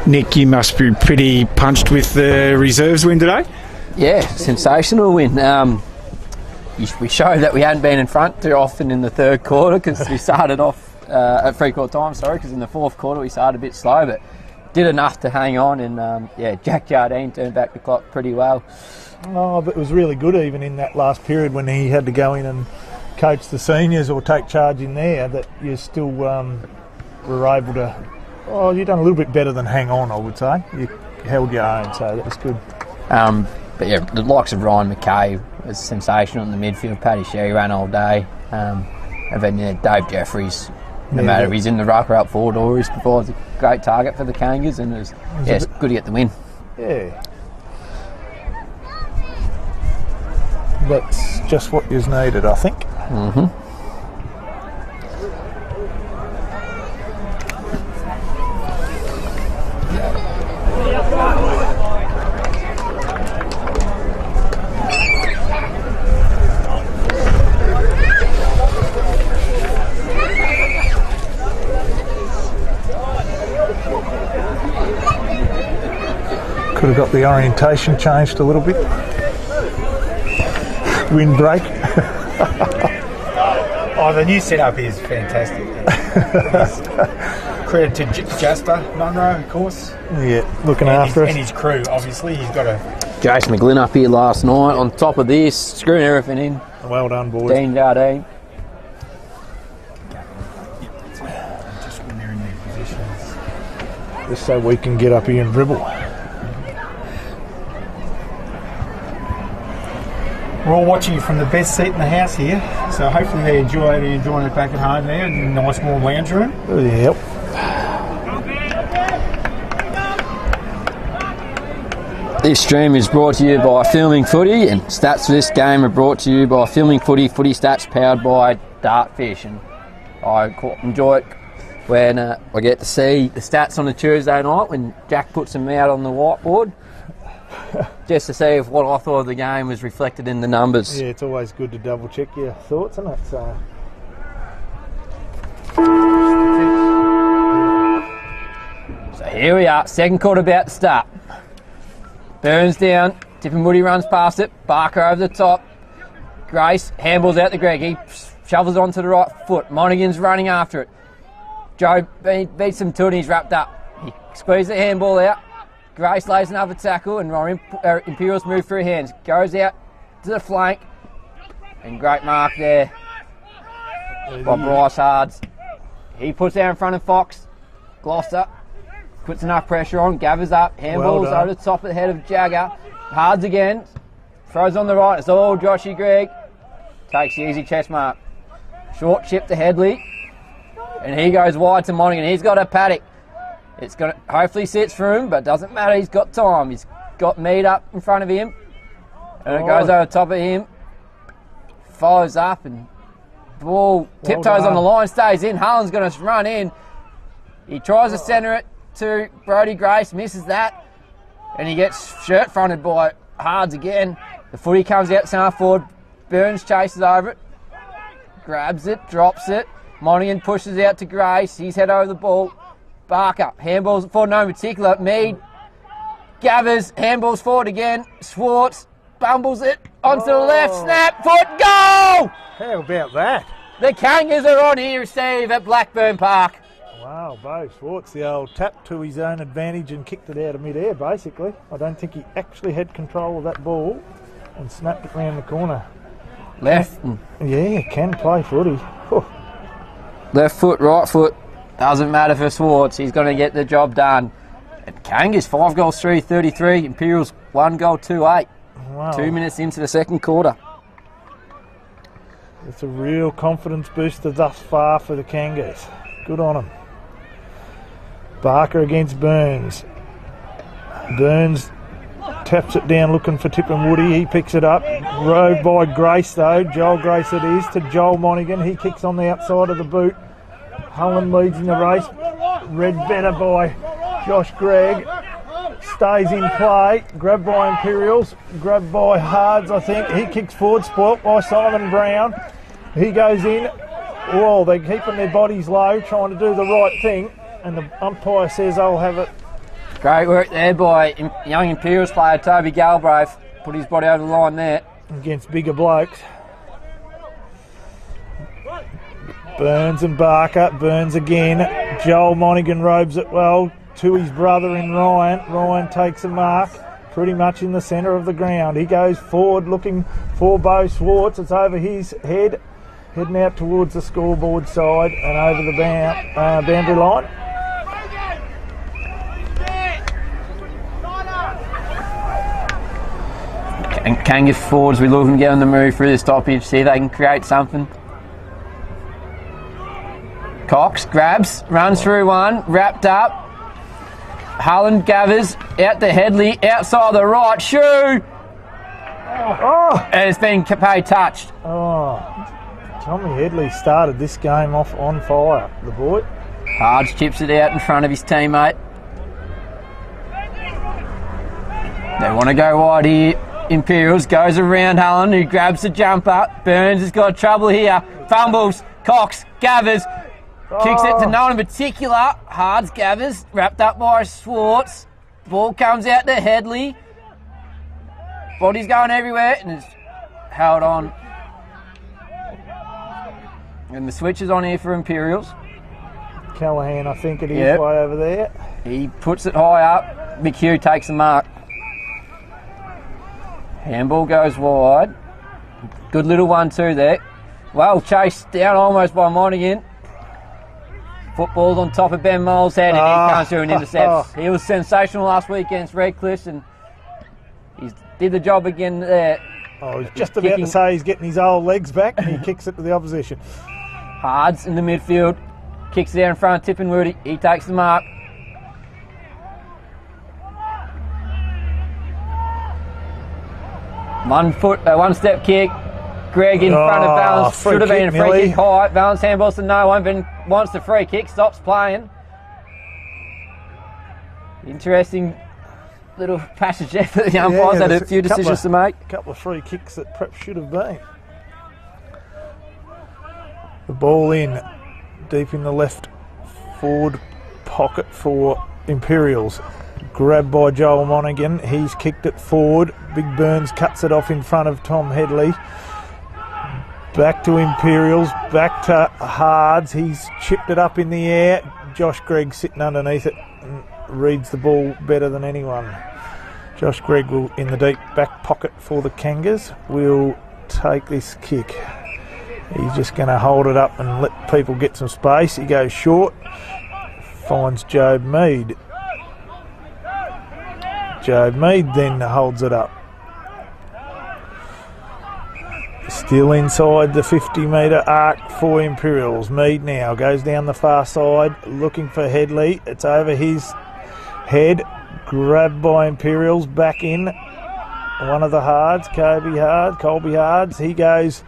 Nick, you must be pretty punched with the reserves win today. Yeah, sensational win. We showed that we hadn't been in front too often in the third quarter because we started off at three-quarter time, because in the fourth quarter we started a bit slow, but did enough to hang on, and Jack Jardine turned back the clock pretty well. Oh, but it was really good even in that last period when he had to go in and coach the seniors or take charge in there, that you still were able to... Oh, you've done a little bit better than hang on, I would say. You held your own, so that was good. But yeah, the likes of Ryan McKay was sensational in the midfield. Paddy Sherry ran all day. And then Dave Jeffries, no matter if he's in the ruck or up forward or he's provides a great target for the Kangas, and it's good to get the win. Yeah. That's just what is needed, I think. Mm-hmm. Could have got the orientation changed a little bit. Windbreak. Oh, the new setup is fantastic. Credit to Jasper Munro, of course. Yeah, looking after us. And his crew, obviously. He's got a... Jason McGlynn up here last night on top of this, screwing everything in. Well done, boys. Dean Jardine. Just when they're in their positions. Just so we can get up here and dribble. We're all watching you from the best seat in the house here, so hopefully they're enjoying it back at home there in a nice warm lounge room. Yep. This stream is brought to you by Filming Footy, and stats for this game are brought to you by Filming Footy, footy stats powered by Dartfish. And I enjoy it when I get to see the stats on a Tuesday night when Jack puts them out on the whiteboard. Just to see if what I thought of the game was reflected in the numbers. Yeah, it's always good to double check your thoughts, isn't it? So here we are, second quarter about to start. Burns down, Tippenwoody runs past it, Barker over the top. Grace handballs out to Greg, he shovels it onto the right foot. Monaghan's running after it. Joe beats him to it, he's wrapped up. He squeezes the handball out. Grace lays another tackle, and our Imperials move through hands. Goes out to the flank, and great mark there by Bryce Hards. He puts out in front of Fox. Gloucester puts enough pressure on, gathers up, handballs Well over the top of the head of Jagger. Hards again, throws on the right, it's all Joshy Gregg. Takes the easy chest mark. Short chip to Headley. And he goes wide to Monaghan. He's got a paddock. It's going to hopefully sits for him, but doesn't matter. He's got time. He's got Mead up in front of him. And it goes over the top of him. Follows up and ball tiptoes on the line, stays in. Harlan's going to run in. He tries to centre it to Brodie Grace, misses that. And he gets shirt fronted by Hards again. The footy comes out centre forward. Burns chases over it. Grabs it, drops it. Monaghan pushes out to Grace. He's head over the ball. Barker, handballs forward, no particular. Mead gathers, handballs forward again. Schwartz bumbles it onto the left, snap, foot, goal! How about that? The Kangas are on here, Steve, at Blackburn Park. Wow, Bo Schwartz, the old tap to his own advantage and kicked it out of mid-air, basically. I don't think he actually had control of that ball and snapped it round the corner. Left. Yeah, can play footy. Oh. Left foot, right foot. Doesn't matter for Schwartz. He's going to get the job done. And Kangas, 5 goals, 3-33. Imperials, 1 goal, 2-8. Wow. 2 minutes into the second quarter. It's a real confidence booster thus far for the Kangas. Good on them. Barker against Burns. Burns taps it down looking for Tip and Woody. He picks it up. Rove by Grace though. Joel Grace it is to Joel Monaghan. He kicks on the outside of the boot. Hullen leads in the race. Read better by Josh Gregg. Stays in play. Grabbed by Imperials. Grabbed by Hards, I think. He kicks forward. Spoilt by Simon Brown. He goes in. Well, they're keeping their bodies low, trying to do the right thing. And the umpire says I'll have it. Great work there by young Imperials player Toby Galbraith. Put his body over the line there. Against bigger blokes. Burns and Barker. Burns again. Joel Monaghan robes it well to his brother in Ryan. Ryan takes a mark pretty much in the centre of the ground. He goes forward looking for Bo Schwartz. It's over his head. Heading out towards the scoreboard side and over the boundary line. And Kangas forwards, we're looking to get on the move through the stoppage, see if they can create something. Cox grabs, runs through one, wrapped up. Harlan gathers out to Headley, outside the right, shoe! And it's been touched. Tommy Headley started this game off on fire, the boy. Hards chips it out in front of his teammate. They want to go wide here. Imperials goes around Hullen, who grabs the jumper. Burns has got trouble here. Fumbles. Cox gathers. Kicks it to no one in particular. Hards gathers. Wrapped up by Schwartz. Ball comes out to Headley. Body's going everywhere and it's held on. And the switch is on here for Imperials. Callahan, I think it is, way over there. He puts it high up. McHugh takes the mark. Handball goes wide. Good little 1-2 there. Well chased down almost by Monaghan. Football's on top of Ben Mole's head and he comes through and intercepts. He was sensational last week against Redcliffe and he did the job again there. I was just about to say he's getting his old legs back and he kicks it to the opposition. Hards in the midfield. Kicks it out in front of Tip and Woody. He takes the mark. One step kick. Greg in front of Valance. Should have been a free kick high. Valance handballs to no one, but wants the free kick. Stops playing. Interesting little passage there for the umpires. Had a few decisions to make. A couple of free kicks that perhaps should have been. The ball in, deep in the left forward pocket for Imperials. Grabbed by Joel Monaghan. He's kicked it forward. Big Burns cuts it off in front of Tom Headley. Back to Imperials. Back to Hards. He's chipped it up in the air. Josh Gregg sitting underneath it and reads the ball better than anyone. Josh Gregg will, in the deep back pocket for the Kangas, will take this kick. He's just going to hold it up and let people get some space. He goes short, finds Job Mead. Job Mead then holds it up. Still inside the 50-metre arc for Imperials. Mead now goes down the far side, looking for Headley. It's over his head, grabbed by Imperials, back in. One of the Hards, Colby Hards. He goes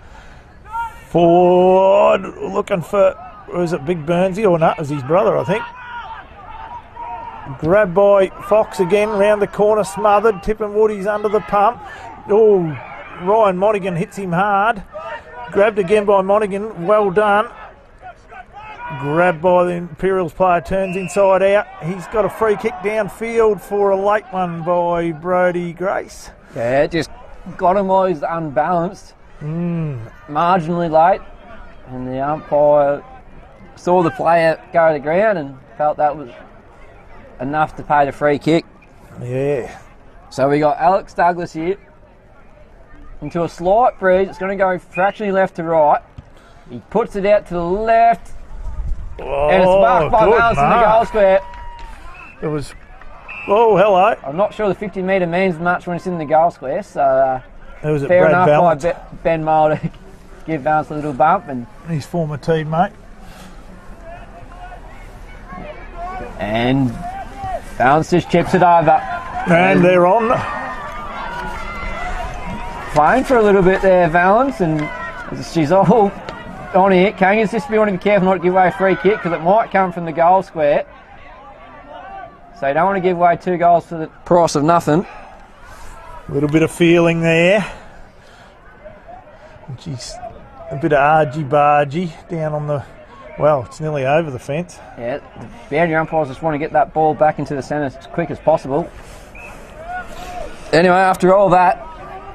forward, looking for, was it Big Burnsy or not? It was his brother, I think. Grabbed by Fox again, round the corner, smothered. Tipping Woody's under the pump. Oh, Ryan Monaghan hits him hard. Grabbed again by Monaghan, well done. Grabbed by the Imperials player, turns inside out. He's got a free kick downfield for a late one by Brodie Grace. Yeah, just got him while he's unbalanced. Marginally late, and the umpire saw the player go to the ground and felt that was enough to pay the free kick. Yeah. So we got Alex Douglas here into a slight breeze. It's going to go fractionally left to right. He puts it out to the left, and it's marked by Valence in the goal square. It was. Oh, hello. I'm not sure the 50 metre means much when it's in the goal square, so It was fair Brad enough Valance. by Ben Mole to give Valence a little bump. And His former teammate. Valence just chips it over. And they're on. Playing for a little bit there, Valence, and she's all on here. Kangas just be wanting to be careful not to give away a free kick because it might come from the goal square. So you don't want to give away 2 goals for the price of nothing. A little bit of feeling there. She's a bit of argy-bargy down on the... Well, it's nearly over the fence. Yeah, the boundary umpires just want to get that ball back into the centre as quick as possible. Anyway, after all that,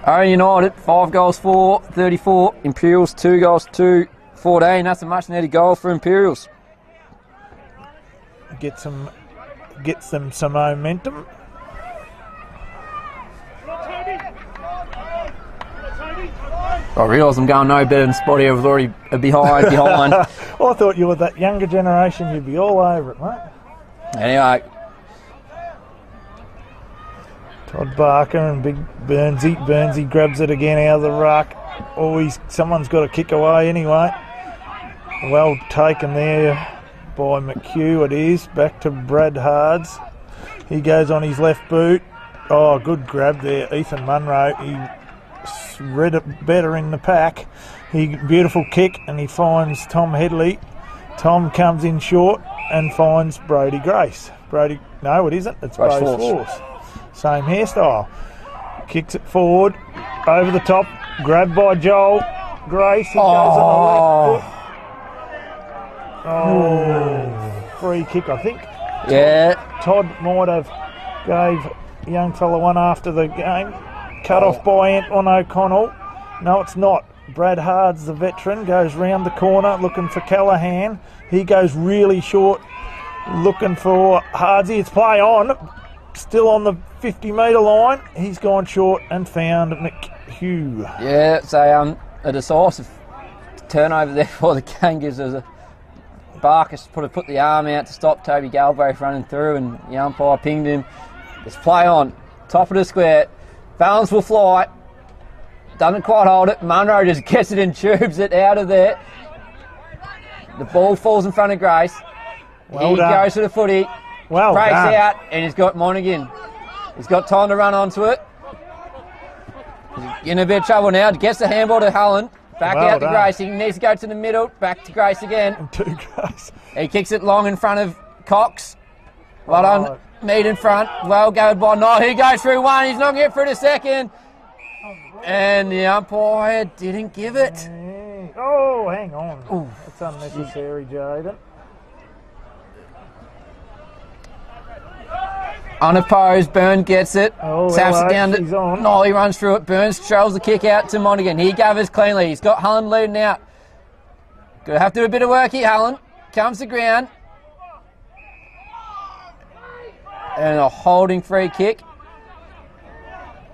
Ouyen United, 5 goals 4, 34. Imperials, 2 goals 2, 14. That's a much needed goal for Imperials. Gets them some momentum. I realise I'm going no better than Spotty. I was already behind. I thought you were that younger generation. You'd be all over it, mate. Anyway, Todd Barker and Big Burnsy. Burnsy grabs it again out of the ruck. Someone's got to kick away anyway. Well taken there by McHugh, it is. Back to Brad Hards. He goes on his left boot. Oh, good grab there. Ethan Munro, he read it better in the pack. Beautiful kick, and he finds Tom Headley. Tom comes in short and finds Brodie Grace. No, it isn't. It's Brodie Force. Same hairstyle. Kicks it forward, over the top, grabbed by Joel Grace. He goes on the left foot. Oh, free kick, I think. yeah, Todd might have gave a young fella one after the game. Cut off by Anton O'Connell. No, it's not. Brad Hards, the veteran, goes round the corner looking for Callahan. He goes really short looking for Hardsy. It's play on. Still on the 50-metre line. He's gone short and found McHugh. yeah. It's a decisive turnover there for the Kangas. There's a Barkus put the arm out to stop Toby Galbraith running through, and the umpire pinged him. It's play on. Top of the square. Valence will fly. Doesn't quite hold it. Munro just gets it and tubes it out of there. The ball falls in front of Grace. He goes to the footy. Well breaks done. out, and he's got Monaghan. He's got time to run onto it. He's in a bit of trouble now. Gets the handball to Hullen. Back out to Grace. He needs to go to the middle. Back to Grace again. To Grace. He kicks it long in front of Cox. Well done. Mead in front. Well going by Knight. He goes through one. He's not getting through the second. And the umpire didn't give it. Oh, hang on. Ooh. That's unnecessary, Jaden. Unopposed, Burn gets it. Taps it down to on. He runs through it. Burns throws the kick out to Monaghan. He gathers cleanly. He's got Hullen leading out. Gonna have to do a bit of work here, Hullen. Comes to ground. And a holding free kick.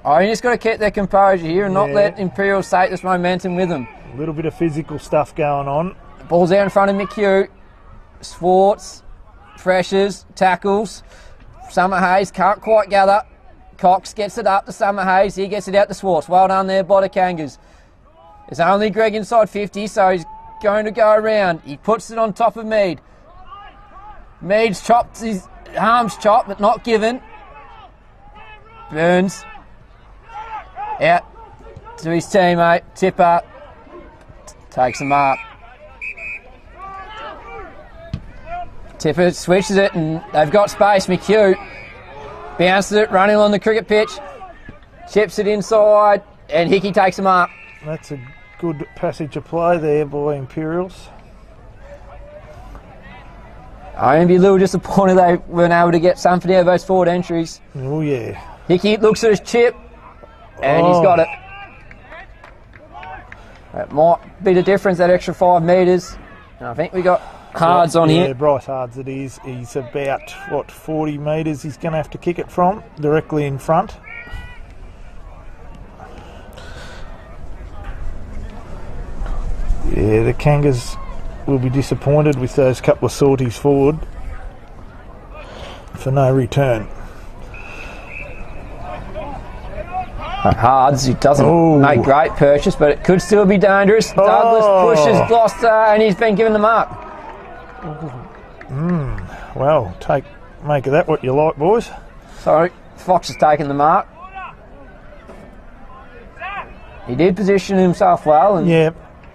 Oh, you just got to keep their composure here and not let Imperials take this momentum with them. A little bit of physical stuff going on. The ball's out in front of McHugh. Swartz, pressures, tackles. Summer Hayes can't quite gather. Cox gets it up to Summer Hayes. He gets it out to Swartz. Well done there by the Kangas. There's only Greg inside 50, so he's going to go around. He puts it on top of Mead. Mead's chopped, his arms chopped, but not given. Burns out to his teammate. Tipper takes the mark. Tipper switches it and they've got space. McHugh bounces it, running on the cricket pitch. Chips it inside and Hickey takes the mark. That's a good passage of play there by Imperials. I'm be a little disappointed they weren't able to get something out of those forward entries. Oh yeah. Hickey looks at his chip and he's got it. That might be the difference, that extra 5 metres. And I think we got Hards on here. Yeah, Bryce Hards it is. He's about, 40 metres he's going to have to kick it from, directly in front. Yeah, the Kangas will be disappointed with those couple of sorties forward for no return. Hards, he doesn't make great purchase, but it could still be dangerous. Douglas pushes Gloucester and he's been given the mark. Well, make of that what you like, boys. So, Fox has taken the mark. He did position himself well. And yeah,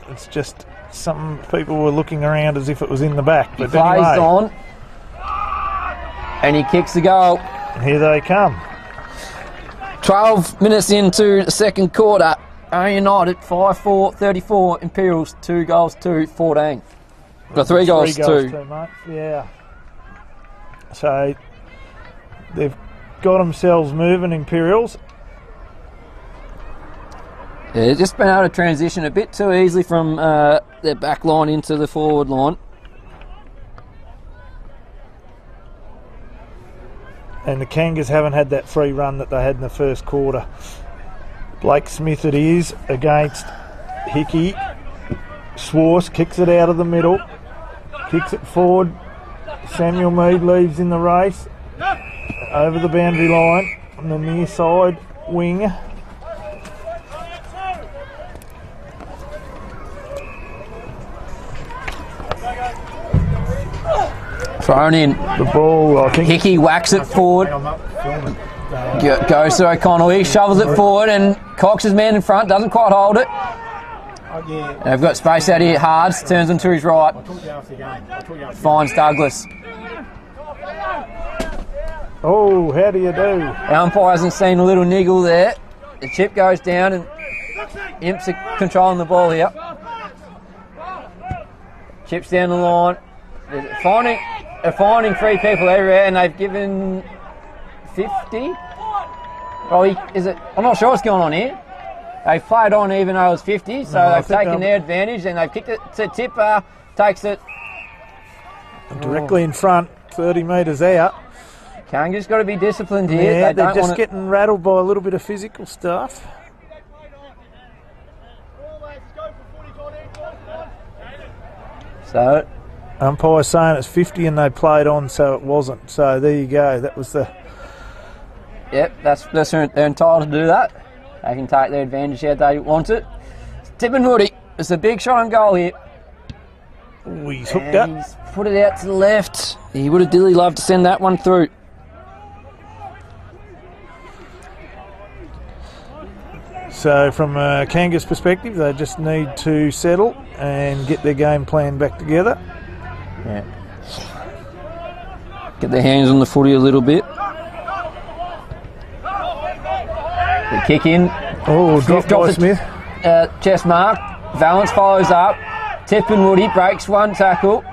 it's just something people were looking around as if it was in the back. He but plays anyway, on and he kicks the goal. And here they come. 12 minutes into the second quarter. Ouyen United 5-4-34. Imperials 2 goals to 14. Got 3 goals to. Mate. Yeah. So they've got themselves moving, Imperials. Yeah, just been able to transition a bit too easily from their back line into the forward line. And the Kangas haven't had that free run that they had in the first quarter. Blake Smith it is against Hickey. Swartz kicks it out of the middle. Kicks it forward. Samuel Mead leaves in the race. Over the boundary line on the near side wing. Thrown in. The ball, I think. Hickey whacks it forward. Goes to O'Connell. He shovels it forward and Cox's man in front doesn't quite hold it. And they've got space out here. Hards turns him to his right. Finds Douglas. Oh, how do you do? The umpire hasn't seen a little niggle there. The chip goes down and Imps are controlling the ball here. Chips down the line. They're finding 3 people everywhere and they've given 50. Probably, is it? I'm not sure what's going on here. They've played on even though it was 50, so they've taken their advantage and they've kicked it to Tipper, takes it. Directly in front, 30 metres out. Kanga's got to be disciplined here. Yeah, they're just getting rattled by a little bit of physical stuff. So, umpire's saying it's 50 and they played on, so it wasn't. So there you go. That was the. Yep, they're entitled to do that. They can take their advantage how they want it. Tippin Woody, it's a big shot on goal here. Ooh, he's hooked up. He's put it out to the left. He would have dearly loved to send that one through. So from Kanga's perspective, they just need to settle and get their game plan back together. Yeah. Get their hands on the footy a little bit. The kick in. Oh, dropped by Smith. Chest mark. Valance follows up. Tippin Woody breaks one tackle.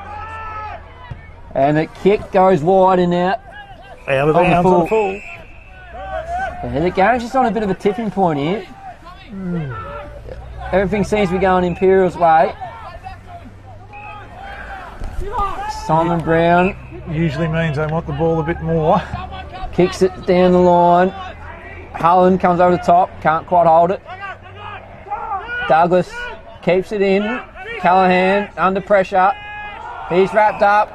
And the kick goes wide and out. Out of bounds on the full. Yeah, the game's just on a bit of a tipping point here. Everything seems to be going Imperials' way. Simon Brown usually means they want the ball a bit more. kicks it down the line. Cullen comes over the top, can't quite hold it. Douglas keeps it in. Callahan under pressure. He's wrapped up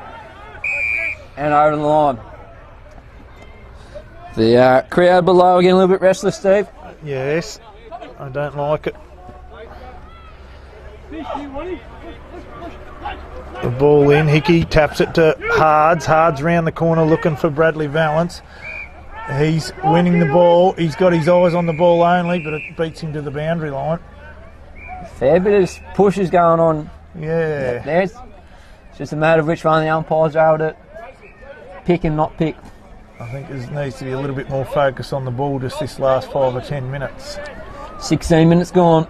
and over the line. The crowd below again a little bit restless, Steve. Yes, I don't like it. The ball in, Hickey taps it to Hards. Hards round the corner looking for Bradley Valance. He's winning the ball. He's got his eyes on the ball only, but it beats him to the boundary line. Fair bit of pushes going on. Yeah. There's it's just a matter of which one the umpires are able to pick and not pick. I think there needs to be a little bit more focus on the ball just this last 5 or 10 minutes. 16 minutes gone.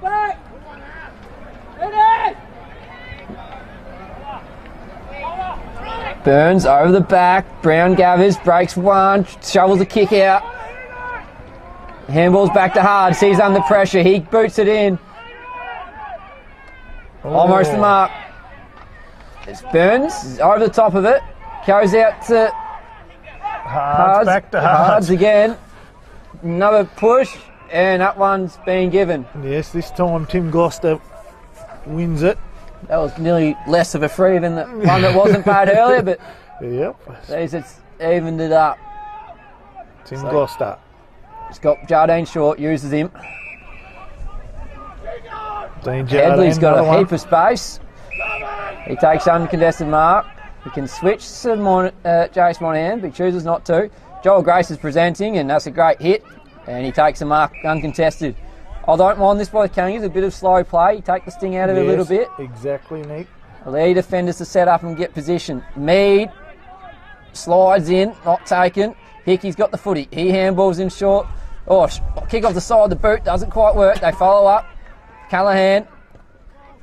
Burns over the back. Brown gathers, breaks one, shovels the kick out. Handball's back to Hard. He's under pressure. He boots it in. Almost the mark. It's Burns over the top of it. Goes out to Hards. Back to Hards. Hards again. Another push, and that one's been given. Yes, this time Tim Gloucester wins it. That was nearly less of a free than the one that wasn't paid earlier, but Yep. it's evened it up. Tim Gloucester. It's got Jardine short, uses him. Dean Headley's Jardine, got a another heap of space. He takes uncontested mark. He can switch to Jace Monahan, but he chooses not to. Joel Grace is presenting, and that's a great hit. And he takes a mark uncontested. I don't mind this by the Kangas, a bit of slow play. Take the sting out of it a little bit. Exactly, Nick. Allow defenders to set up and get position. Mead slides in, not taken. Hickey's got the footy. He handballs in short. Oh, kick off the side, the boot doesn't quite work. They follow up. Callahan.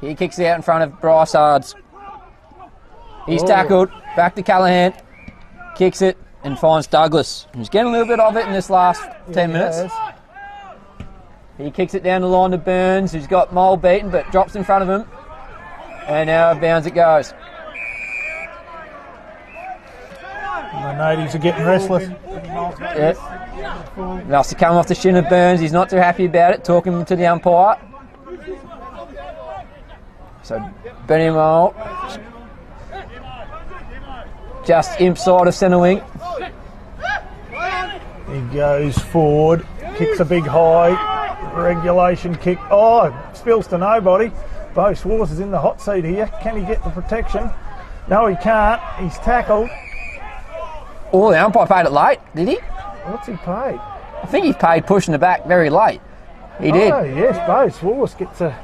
He kicks it out in front of Bryce Hards. He's tackled. Back to Callahan. Kicks it and finds Douglas. He's getting a little bit of it in this last 10 minutes. Yes. He kicks it down the line to Burns, who's got Mole beaten, but drops in front of him. And now out of bounds it goes. The natives are getting restless. Yep. Must have come off the shin of Burns. He's not too happy about it, talking to the umpire. So Benny Mole just inside of centre wing. He goes forward, kicks a big high, regulation kick. Oh, spills to nobody. Bo Swartz is in the hot seat here. Can he get the protection? No, he can't. He's tackled. Oh, the umpire paid it late, did he? What's he paid? I think he paid pushing the back very late. He did. Oh, yes, Bo Swartz gets a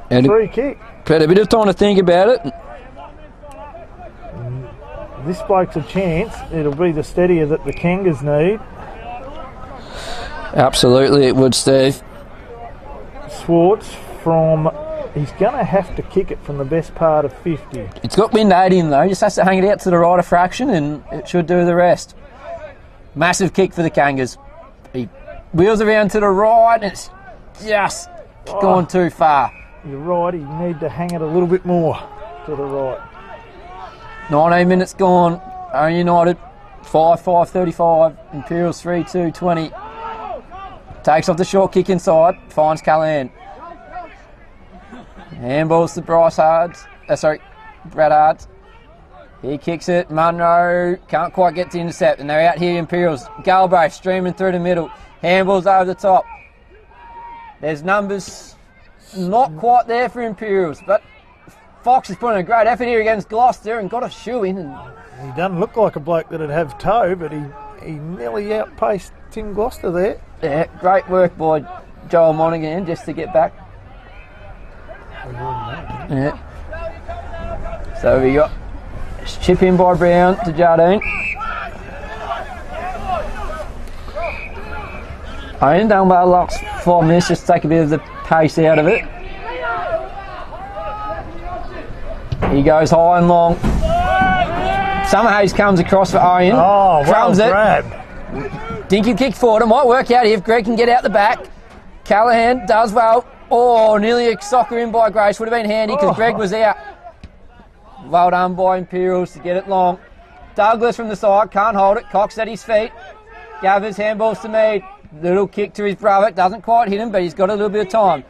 And free kick. had a bit of time to think about it. This bloke's a chance. It'll be the steadier that the Kangas need. Absolutely, it would, Steve. Swartz he's going to have to kick it from the best part of 50. It's got wind at him though. He just has to hang it out to the right a fraction, and it should do the rest. Massive kick for the Kangas. He wheels around to the right, and it's just gone too far. You're right. You need to hang it a little bit more to the right. 19 minutes gone. Ouyen United 5-5-35. Imperials 3-2-20. Takes off the short kick inside. Finds Callahan. Handballs to Bryce Hards. Brad Hards. He kicks it. Munro can't quite get to intercept, and they're out here. Imperials. Galbraith streaming through the middle. Handballs over the top. There's numbers not quite there for Imperials, but Fox is putting a great effort here against Gloucester and got a shoe in. And he doesn't look like a bloke that'd have toe, but he nearly outpaced Tim Gloucester there. Yeah, great work by Joel Monaghan just to get back. Yeah. So we got chip in by Brown to Jardine. Ouyen down by locks 4 minutes, just take a bit of the pace out of it. He goes high and long. Summerhays comes across for Ouyen. Oh, well it. grabbed. Dinky kick forward. It might work out if Greg can get out the back. Callahan does well. Oh, nearly a soccer in by Grace. Would have been handy because Greg was out. Well done by Imperials to get it long. Douglas from the side. Can't hold it. Cox at his feet. Gathers handballs to Mead. Little kick to his brother. Doesn't quite hit him, but he's got a little bit of time.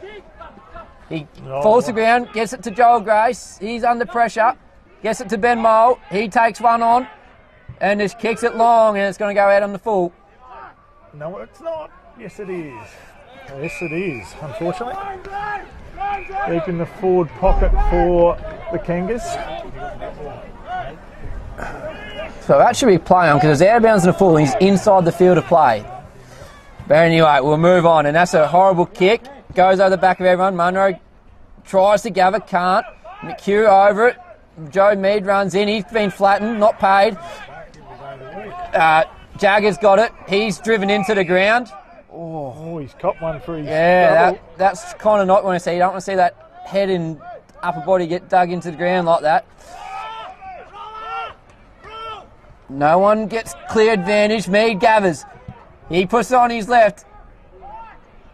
He falls to the ground, gets it to Joel Grace. He's under pressure. Gets it to Ben Mole. He takes one on and just kicks it long, and it's going to go out on the full. No, it's not. Yes, it is. Yes, it is, unfortunately. Deep in the forward pocket for the Kangas. So that should be play on because it's out of bounds in the full and he's inside the field of play. But anyway, we'll move on, and that's a horrible kick. Goes over the back of everyone. Munro tries to gather, can't. McHugh over it. Joe Mead runs in. He's been flattened, not paid. Jagger's got it. He's driven into the ground. Oh, he's copped one for his that's kind of not what I see. You don't want to see that head and upper body get dug into the ground like that. No one gets clear advantage. Mead gathers. He puts it on his left.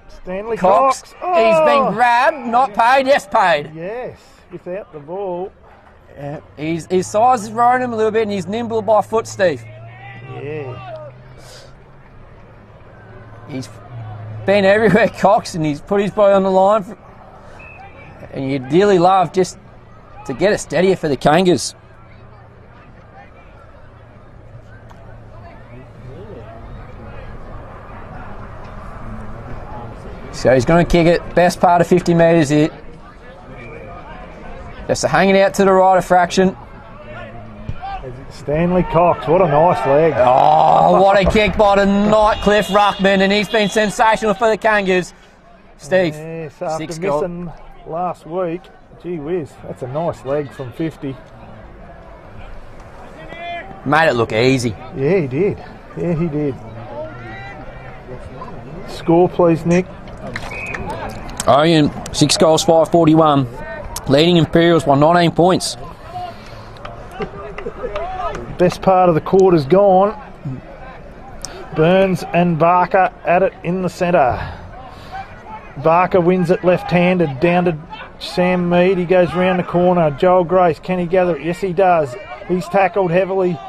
Stanley Cox. Oh. He's been grabbed, not paid. Yes, paid. Yes, without the ball. Yeah. His size is worrying him a little bit, and he's nimble by foot, Steve. Yeah. He's been everywhere, Cox, and he's put his body on the line. And you'd dearly love just to get it steadier for the Kangas. So he's going to kick it. Best part of 50 metres here. Just hanging out to the right a fraction. Stanley Cox, what a nice leg. Oh, what a kick by the Nightcliff Ruckman, and he's been sensational for the Kangas. Steve, yes, after 6 goals. Missing last week, gee whiz, that's a nice leg from 50. Made it look easy. Yeah, he did. Yeah, he did. Score, please, Nick. Ouyen, 6 goals, 541. Leading Imperials by 19 points. Best part of the quarter's gone. Burns and Barker at it in the centre. Barker wins it left-handed down to Sam Mead. He goes round the corner. Joel Grace, can he gather it? Yes, he does. He's tackled heavily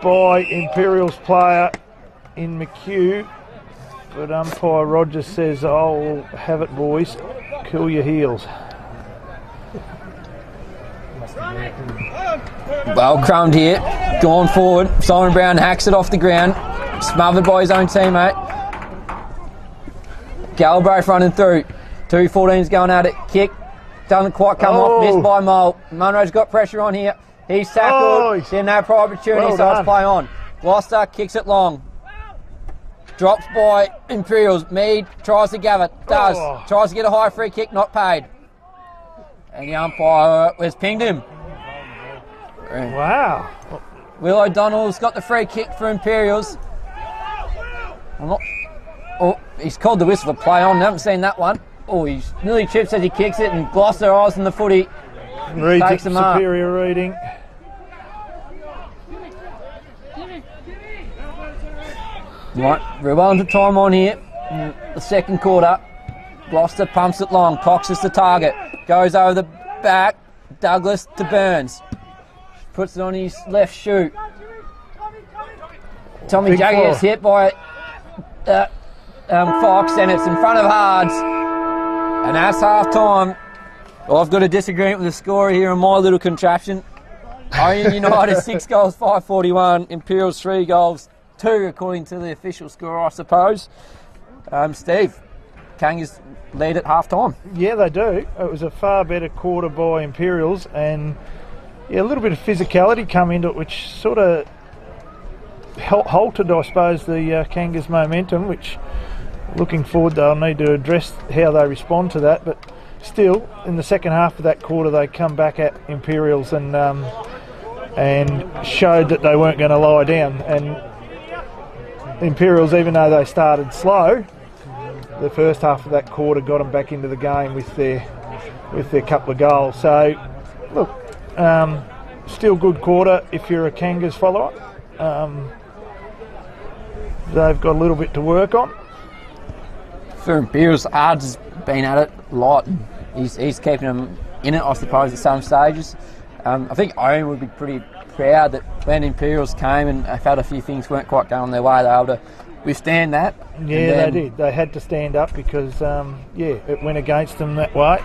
by Imperials player in McHugh. But umpire Rogers says, "I'll have it, boys. Cool your heels." Well crumbed here, gone forward. Simon Brown hacks it off the ground, smothered by his own teammate. Galbraith running through. 2-14's going at it. Kick doesn't quite come off. Missed by Mole. Munro's got pressure on here. He's tackled. Then no opportunity, well so done. it's play on. Gloucester kicks it long. Drops by Imperials. Mead tries to gather. Does. Tries to get a high free kick, not paid. And the umpire has pinged him. Wow. Will O'Donnell's got the free kick for Imperials. He's called the whistle for play on. I haven't seen that one. Oh, he's nearly chips as he kicks it, and Gloucester eyes on the footy. Reads Takes it, him up. superior reading. Right, we're well into time on here. In the second quarter. Gloucester pumps it long. Cox is the target. Goes over the back. Douglas to Burns. Puts it on his left shoe. Tommy Jagger gets hit by Fox, and it's in front of Hards. And that's half time. Well, I've got a disagreement with the scorer here on my little contraption. Ouyen United 6 goals, 541. Imperials 3 goals, 2 according to the official score, I suppose. Steve, Kangas lead at half time. Yeah, they do. It was a far better quarter by Imperials, and a little bit of physicality come into it, which sort of halted, I suppose, the Kangas' momentum, which looking forward they'll need to address how they respond to that. But still, in the second half of that quarter, they come back at Imperials and showed that they weren't going to lie down. And Imperials, even though they started slow, the first half of that quarter got them back into the game with their couple of goals. So, look, still good quarter if you're a Kangas follower. They've got a little bit to work on. For Imperials, Ards has been at it a lot. He's keeping them in it, I suppose, at some stages. I think Ouyen would be pretty proud that when Imperials came and felt a few things weren't quite going their way, they were able to withstand that. Yeah, they did. They had to stand up because, it went against them that way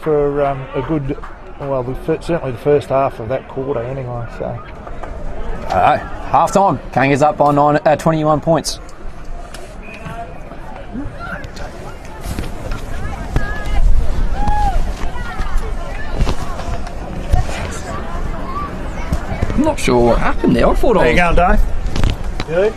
for a good, certainly the first half of that quarter anyway. So half time, Kangas up by 21 points. I'm not sure what happened there. I thought there you go, Dave. Good.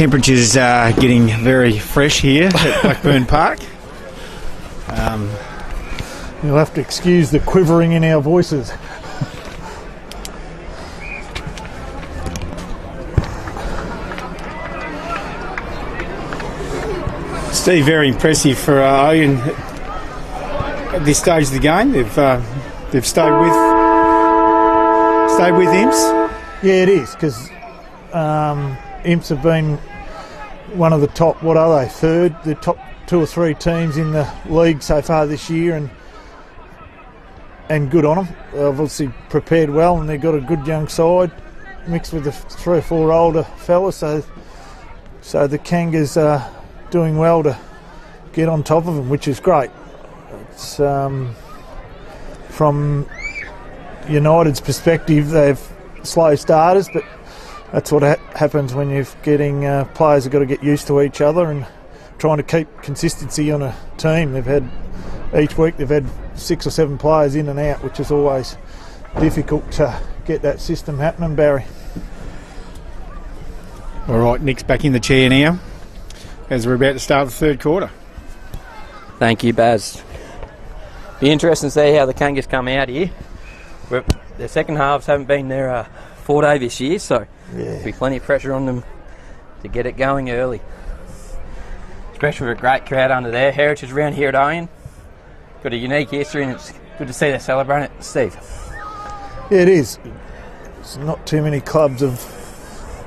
temperatures are getting very fresh here at Blackburn Park. You'll have to excuse the quivering in our voices. Steve, very impressive for Ouyen at this stage of the game. They've stayed with Imps. Yeah, it is, because Imps have been one of the top, what are they, third, the top 2 or 3 teams in the league so far this year, and good on them. They've obviously prepared well, and they've got a good young side mixed with the 3 or 4 older fellas, so the Kangas are doing well to get on top of them, which is great. It's from United's perspective, they've slow starters, but that's what happens when you're getting players have got to get used to each other and trying to keep consistency on a team. Each week they've had 6 or 7 players in and out, which is always difficult to get that system happening, Barry. All right, Nick's back in the chair now as we're about to start the third quarter. Thank you, Baz. Be interesting to see how the Kangas come out here. Their second halves haven't been their forte this year, so there'll be plenty of pressure on them to get it going early. Especially with a great crowd under there. Heritage around here at Ouyen. Got a unique history, and it's good to see they're celebrating it. Steve? Yeah, it is. It's not too many clubs have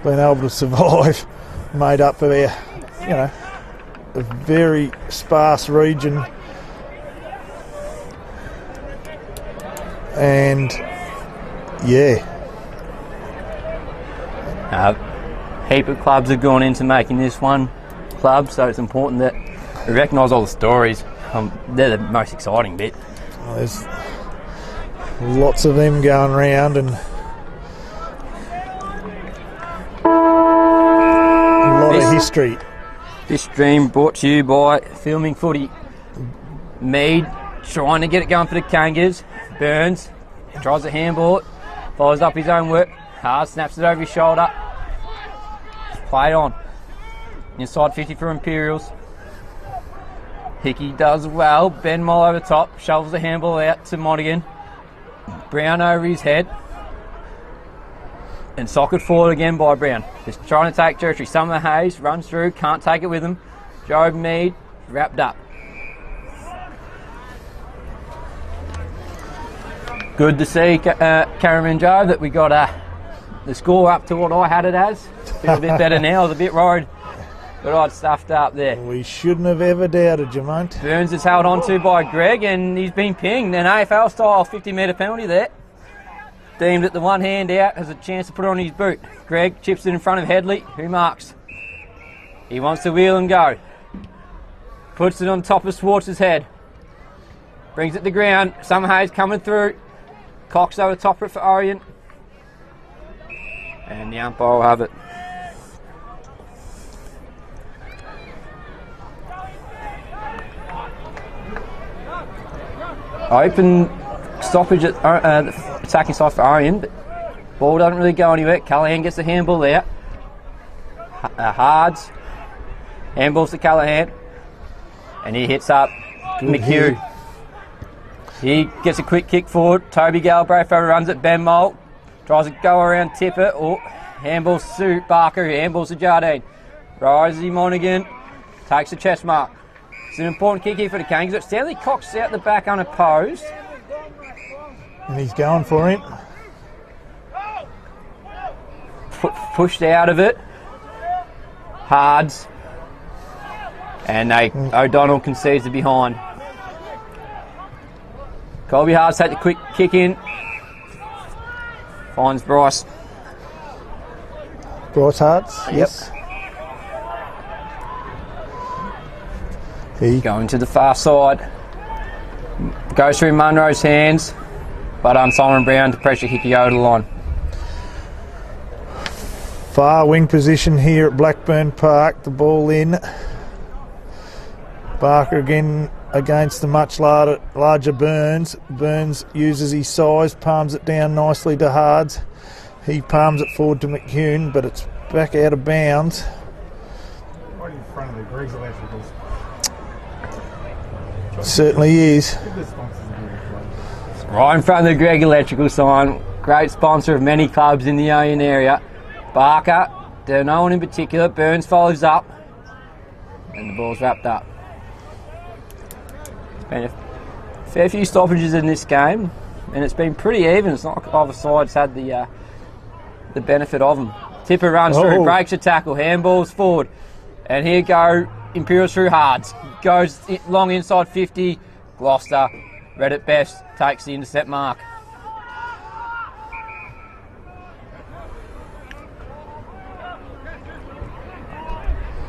been able to survive made up of a very sparse region, and heap of clubs have gone into making this one club, so it's important that we recognise all the stories. They're the most exciting bit. There's lots of them going around, and a lot of history. This stream brought to you by Filming Footy. Mead trying to get it going for the Kangas. Burns tries to handball it, follows up his own work. Hard snaps it over his shoulder. Played on. Inside 50 for Imperials. Hickey does well. Ben Moll over the top. Shovels the handball out to Monaghan. Brown over his head. And socket forward again by Brown. Just trying to take territory. Summer Hayes runs through. Can't take it with him. Joe Mead wrapped up. Good to see, Cameron Joe, that we got the score up to what I had it as. Feel a bit better now. I was a bit worried, but I'd stuffed up there. We shouldn't have ever doubted you, mate. Burns is held on to by Greg, and he's been pinged. An AFL-style 50-metre penalty there. Deemed that the one hand out has a chance to put it on his boot. Greg chips it in front of Headley, who marks. He wants to wheel and go. Puts it on top of Swartz's head. Brings it to the ground. Summer Hayes coming through. Cox over the top of it for Ouyen. And the umpire will have it. Open stoppage at the attacking side for Ouyen, but ball doesn't really go anywhere. Callaghan gets the handball out. Hards. Handballs to Callaghan. And he hits up McHugh. He gets a quick kick forward. Toby Galbraith overruns it. Ben Moult tries to go around, tip it. Oh, handballs to Barker. Handballs to Jardine. Rises Monaghan. Takes the chest mark. It's an important kick here for the Kangas. Stanley Cox out the back unopposed. And he's going for him. Pushed out of it. Hards. And O'Donnell concedes the behind. Colby Hards take the quick kick in. Finds Bryce. Bryce Hards? Yes. Yep. Going to the far side. Goes through Munro's hands. But Simon Brown to pressure Hickey over the line. Far wing position here at Blackburn Park. The ball in. Barker again against the much larger Burns. Burns uses his size, palms it down nicely to Hards. He palms it forward to McHugh, but it's back out of bounds. Greg's Electricals. Certainly is. Right in front of the Greg Electrical sign. Great sponsor of many clubs in the Ouyen area. Barker, no one in particular. Burns follows up. And the ball's wrapped up. It's been a fair few stoppages in this game. And it's been pretty even. It's not like either side's had the benefit of them. Tipper runs through, breaks a tackle, handballs forward. And here go Imperials through hards. Goes long inside 50. Gloucester, read it best, takes the intercept mark.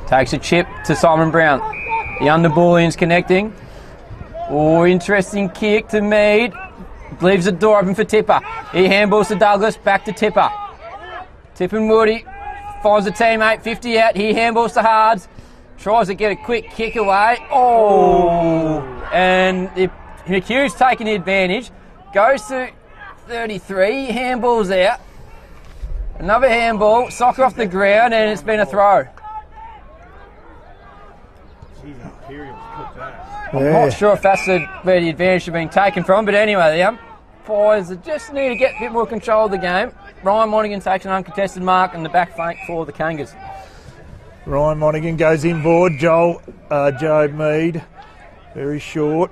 Takes a chip to Simon Brown. The under-Boolean's connecting. Oh, interesting kick to Mead. Leaves the door open for Tipper. He handballs to Douglas, back to Tipper. Tipper and Woody finds a teammate, 50 out. He handballs to Hards. Tries to get a quick kick away. Oh! And the McHugh's taking the advantage. Goes to 33. Handballs out. Another handball. Soccer off the ground, and it's been a throw. I'm not sure if that's where the advantage has been taken from, but anyway, the umpires just need to get a bit more control of the game. Ryan Monaghan takes an uncontested mark and the back flank for the Kangas. Ryan Monaghan goes inboard. Joe Mead, very short.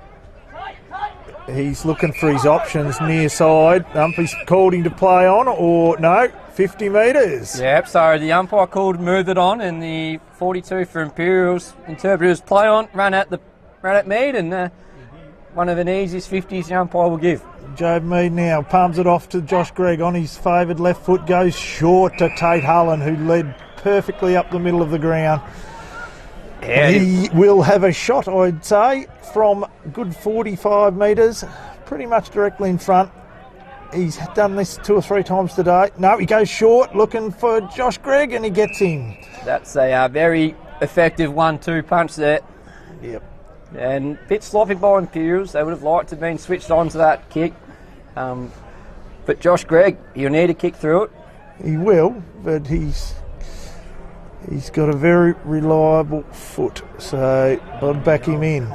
He's looking for his options near side. Umpy's called him to play on, or no, 50 metres. Yep, so the umpire called move it on, and the 42 for Imperials interpreters play on, run at Mead, and one of the easiest 50s the umpire will give. Joe Mead now palms it off to Josh Gregg on his favoured left foot, goes short to Tate Hullen, who led perfectly up the middle of the ground. Yeah, he will have a shot, I'd say, from good 45 metres, pretty much directly in front. He's done this 2 or 3 times today. No, he goes short, looking for Josh Gregg, and he gets him. That's a very effective 1-2 punch there. Yep. And a bit sloppy by Imperials. They would have liked to have been switched on to that kick. But Josh Gregg, he'll need to kick through it. He will, but he's got a very reliable foot, so I'd back him in.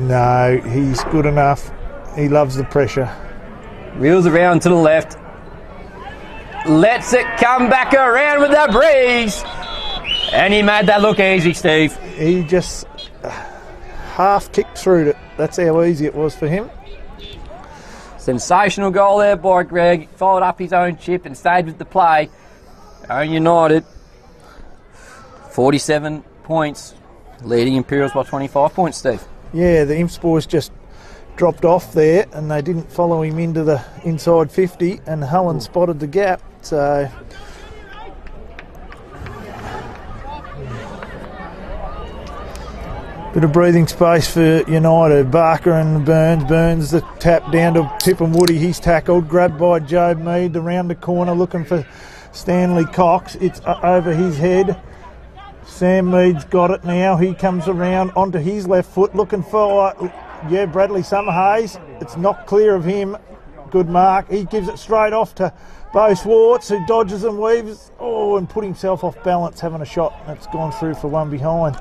No, he's good enough. He loves the pressure. Wheels around to the left. Lets it come back around with the breeze. And he made that look easy, Steve. He just half kicked through it. That's how easy it was for him. Sensational goal there by Greg. Followed up his own chip and stayed with the play. Ouyen United, 47 points, leading Imperials by 25 points, Steve. Yeah, the Imps boys just dropped off there and they didn't follow him into the inside 50, and Hullen spotted the gap, so bit of breathing space for United. Barker and Burns the tap down to Tip and Woody. He's tackled, grabbed by Joe Mead around the corner looking for Stanley Cox. It's over his head. Sam Mead's got it now. He comes around onto his left foot looking for Bradley Summerhays. It's not clear of him. Good mark. He gives it straight off to Bo Swartz, who dodges and weaves. Oh, and put himself off balance having a shot. That's gone through for one behind.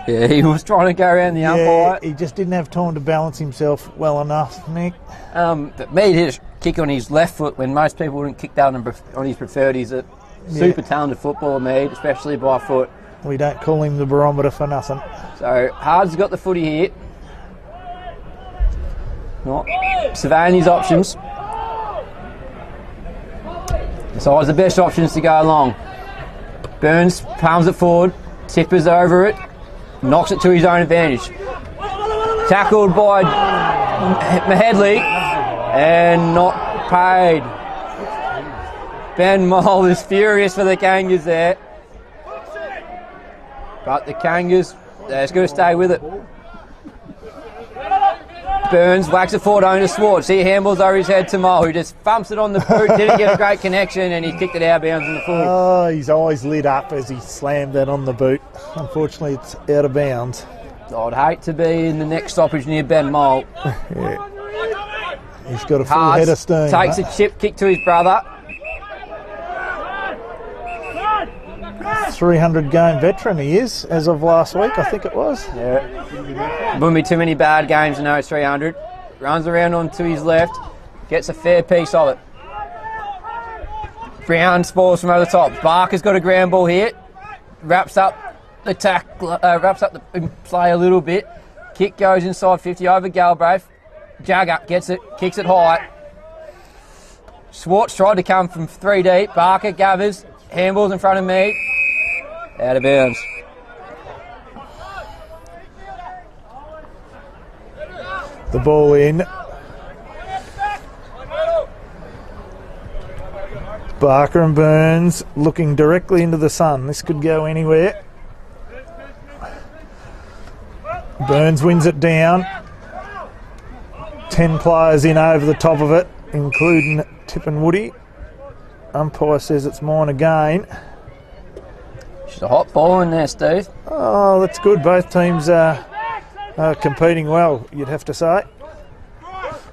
Yeah, he was trying to go around the umpire. He just didn't have time to balance himself well enough, Nick. But Mead hit a kick on his left foot when most people wouldn't kick down on his preferred. He's a super talented footballer, Mead, especially by foot. We don't call him the barometer for nothing. So Hard's got the footy here. Not surveying his options. Decides the best options to go along. Burns palms it forward, Tipper's over it, knocks it to his own advantage. Tackled by Mahedley and not paid. Ben Mole is furious for the Kangas there. But the Kangas, they're just going to stay with it. Burns whacks it forward on to Swartz. He handballs over his head to Mo, who just thumps it on the boot, didn't get a great connection, and he kicked it out of bounds in the foot. Oh, his eyes lit up as he slammed that on the boot. Unfortunately, it's out of bounds. I'd hate to be in the next stoppage near Ben Mole. Yeah. He's got a full head of steam. Takes a chip kick to his brother. 300 game veteran he is, as of last week, I think it was. Yeah. Wouldn't be too many bad games in those 300. Runs around onto his left, gets a fair piece of it. Brown spoils from over the top. Barker's got a ground ball here. Wraps up the play a little bit. Kick goes inside 50 over Galbraith. Jagger gets it, kicks it high. Schwartz tried to come from 3 deep. Barker gathers, handballs in front of me. Out of bounds. The ball in. Barker and Burns looking directly into the sun. This could go anywhere. Burns wins it down. 10 players in over the top of it, including Tip and Woody. Umpire says it's mine again. She's a hot ball in there, Steve. Oh, that's good. Both teams are competing well, you'd have to say.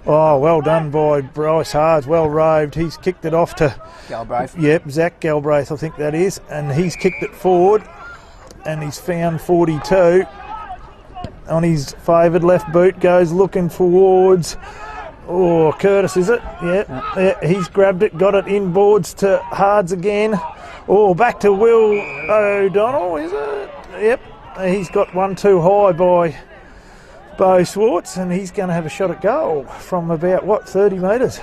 Oh, well done by Bryce Hards. Well roved. He's kicked it off to Galbraith. Yep, Zach Galbraith, I think that is. And he's kicked it forward. And he's found 42. On his favoured left boot, goes looking forwards. Oh, Curtis, is it? Yeah, he's grabbed it, got it inboards to Hards again. Oh, back to Will O'Donnell, is it? Yep, he's got one too high by Bo Schwartz, and he's going to have a shot at goal from about, 30 metres?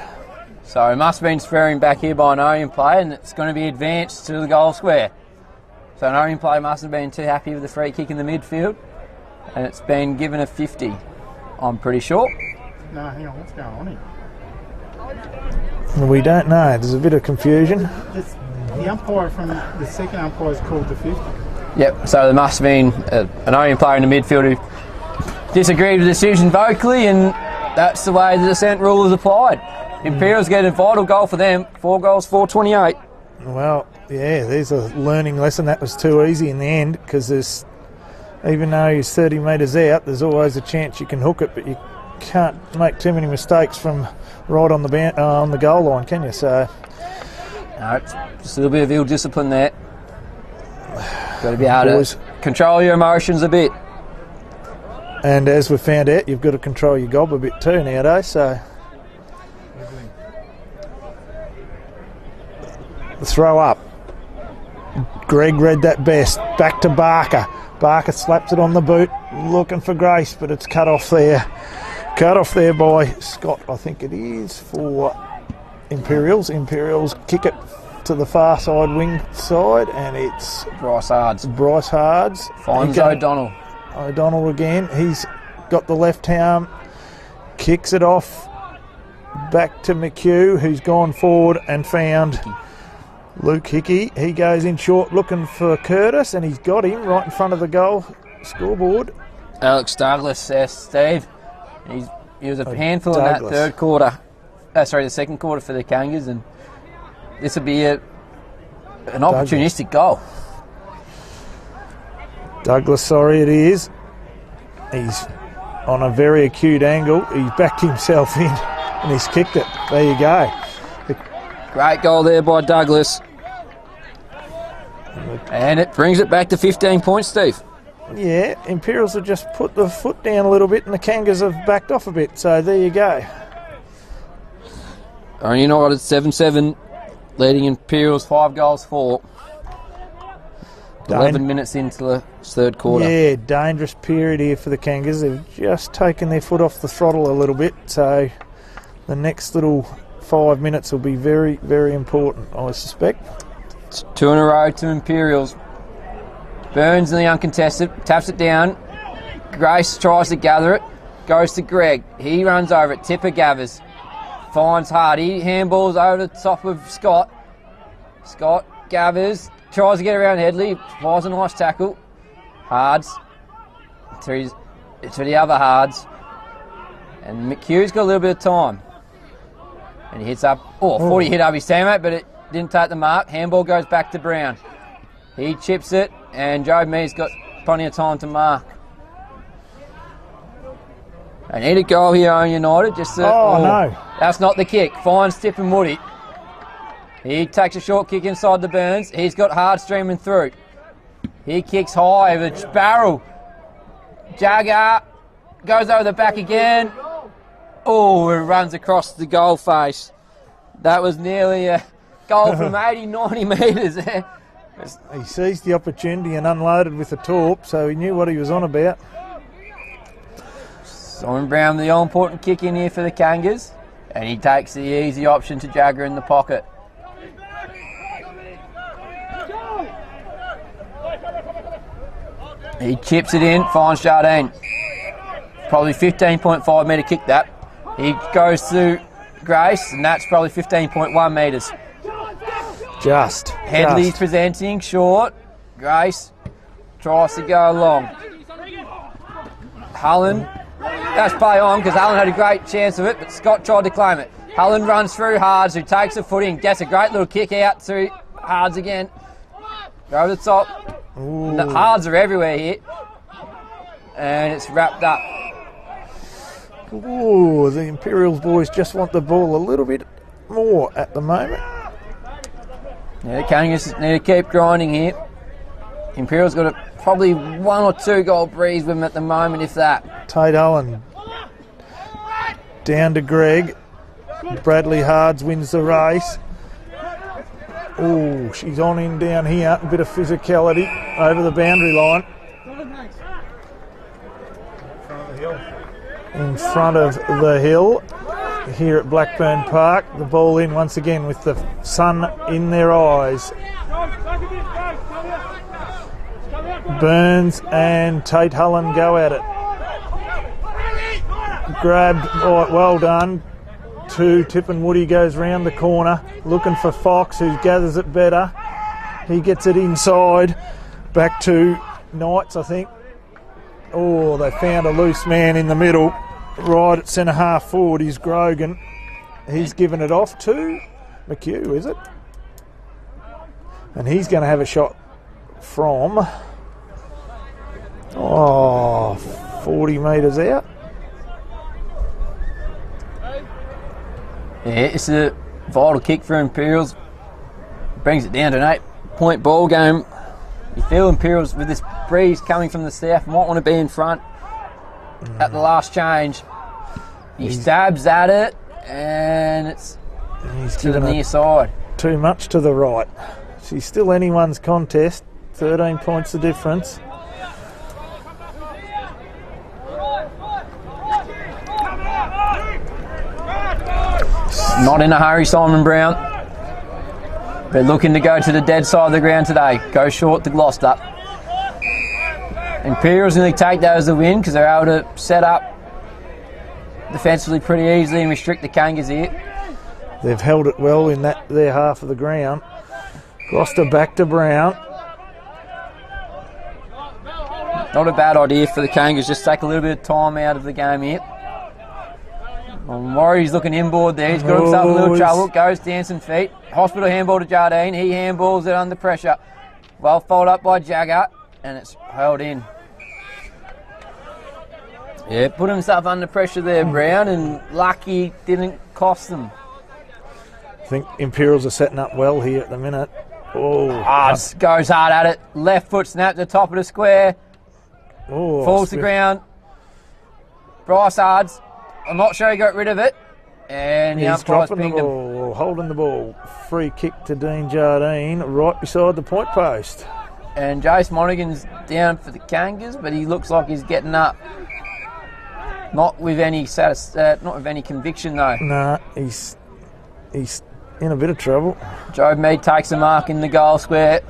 So it must have been swearing back here by an Ouyen player, and it's going to be advanced to the goal square. So an Ouyen player must have been too happy with the free kick in the midfield, and it's been given a 50, I'm pretty sure. No, hang on, what's going on here? We don't know. There's a bit of confusion. The umpire from the second umpire is called the 50. Yep, so there must have been an Ouyen player in the midfield who disagreed with the decision vocally, and that's the way the dissent rule is applied. Imperials get a vital goal for them. 4 goals, 428. Well, yeah, there's a learning lesson. That was too easy in the end, because there's, even though he's 30 metres out, there's always a chance you can hook it, but you can't make too many mistakes from right on the goal line, can you? So no, it's just a little bit of ill discipline there. Got to be able to control your emotions a bit. And as we found out, you've got to control your gob a bit too nowadays. So the throw up. Greg read that best. Back to Barker. Barker slaps it on the boot, looking for Grace, but it's cut off there. Cut off there by Scott, I think it is, for Imperials. Imperials kick it to the far side wing side, and it's Bryce Hards. Bryce Hards. Finds O'Donnell. O'Donnell again. He's got the left arm, kicks it off back to McHugh, who's gone forward and found Luke Hickey. He goes in short looking for Curtis, and he's got him right in front of the goal scoreboard. Alex Douglas, Steve. He was a handful in that third quarter. The second quarter for the Kangas, and this would be an opportunistic goal. Douglas, sorry it is. He's on a very acute angle. He's backed himself in and he's kicked it. There you go. Great goal there by Douglas. And it brings it back to 15 points, Steve. Yeah, Imperials have just put the foot down a little bit and the Kangas have backed off a bit, so there you go. Ouyen United 7-7, leading Imperials 5 goals 4. 11 minutes into the third quarter. Yeah, dangerous period here for the Kangas. They've just taken their foot off the throttle a little bit, so the next little 5 minutes will be very, very important, I suspect. It's 2 in a row to Imperials. Burns in the uncontested, taps it down. Grace tries to gather it, goes to Greg. He runs over it, Tipper gathers, finds Hardy, handballs over the top of Scott. Scott gathers, tries to get around Headley, fires a nice tackle. Hards to the other Hards. And McHugh's got a little bit of time. And he hits up, 40 hit up his teammate, but it didn't take the mark. Handball goes back to Brown. He chips it, and Joe Mee's got plenty of time to mark. They need a goal here, Ouyen United. No. That's not the kick. Finds Tip and Woody. He takes a short kick inside the Burns. He's got Hard streaming through. He kicks high with a barrel. Jagger goes over the back again. Oh, it runs across the goal face. That was nearly a goal from 80, 90 metres there. He seized the opportunity and unloaded with the torp, so he knew what he was on about. Simon Brown, the all-important kick in here for the Kangas, and he takes the easy option to Jagger in the pocket. He chips it in, finds Jardine. Probably 15.5 metre kick that. He goes to Grace, and that's probably 15.1 metres. Headley's presenting, short. Grace tries to go long. Hullen, that's play on because Hullen had a great chance of it, but Scott tried to claim it. Hullen runs through Hards, who takes the footing, gets a great little kick out to Hards again. Go over the top. The Hards are everywhere here. And it's wrapped up. Ooh, the Imperials boys just want the ball a little bit more at the moment. Yeah, the Kangas need to keep grinding here. Imperials got probably 1 or 2 goal breeze with them at the moment, if that. Tate Owen down to Greg. Bradley Hards wins the race. Oh, she's on in down here. A bit of physicality over the boundary line. In front of the hill here at Blackburn Park. The ball in once again with the sun in their eyes. Burns and Tate Hullen go at it. Grabbed, oh, well done. Tip and Woody goes round the corner looking for Fox, who gathers it better. He gets it inside. Back to Knights, I think. Oh, they found a loose man in the middle. Right at centre half forward is Grogan. He's given it off to McHugh, is it? And he's going to have a shot from 40 metres out. Yeah, it's a vital kick for Imperials. Brings it down to an 8-point ball game. You feel Imperials with this breeze coming from the south might want to be in front at the last change. He stabs at it and it's to the near side. Too much to the right. She's still anyone's contest. 13 points the difference. Not in a hurry, Simon Brown. They're looking to go to the dead side of the ground today. Go short to Gloucester. Imperials nearly take that as the win because they're able to set up defensively pretty easily and restrict the Kangas here. They've held it well in their half of the ground. Gloucester back to Brown. Not a bad idea for the Kangas. Just take a little bit of time out of the game here. Well, Murray's looking inboard there. He's got himself a little trouble. Goes dancing feet. Hospital handball to Jardine. He handballs it under pressure. Well followed up by Jagger. And it's held in. Yeah, put himself under pressure there, Brown. And lucky didn't cost them. I think Imperials are setting up well here at the minute. Goes hard at it. Left foot snap to the top of the square. Falls to ground. Bryce Hards. I'm not sure he got rid of it. And the umpire's pinged him. Holding the ball. Free kick to Dean Jardine right beside the point post. And Jace Monaghan's down for the Kangas, but he looks like he's getting up. Not with any not with any conviction though. Nah, he's in a bit of trouble. Joe Mead takes a mark in the goal square.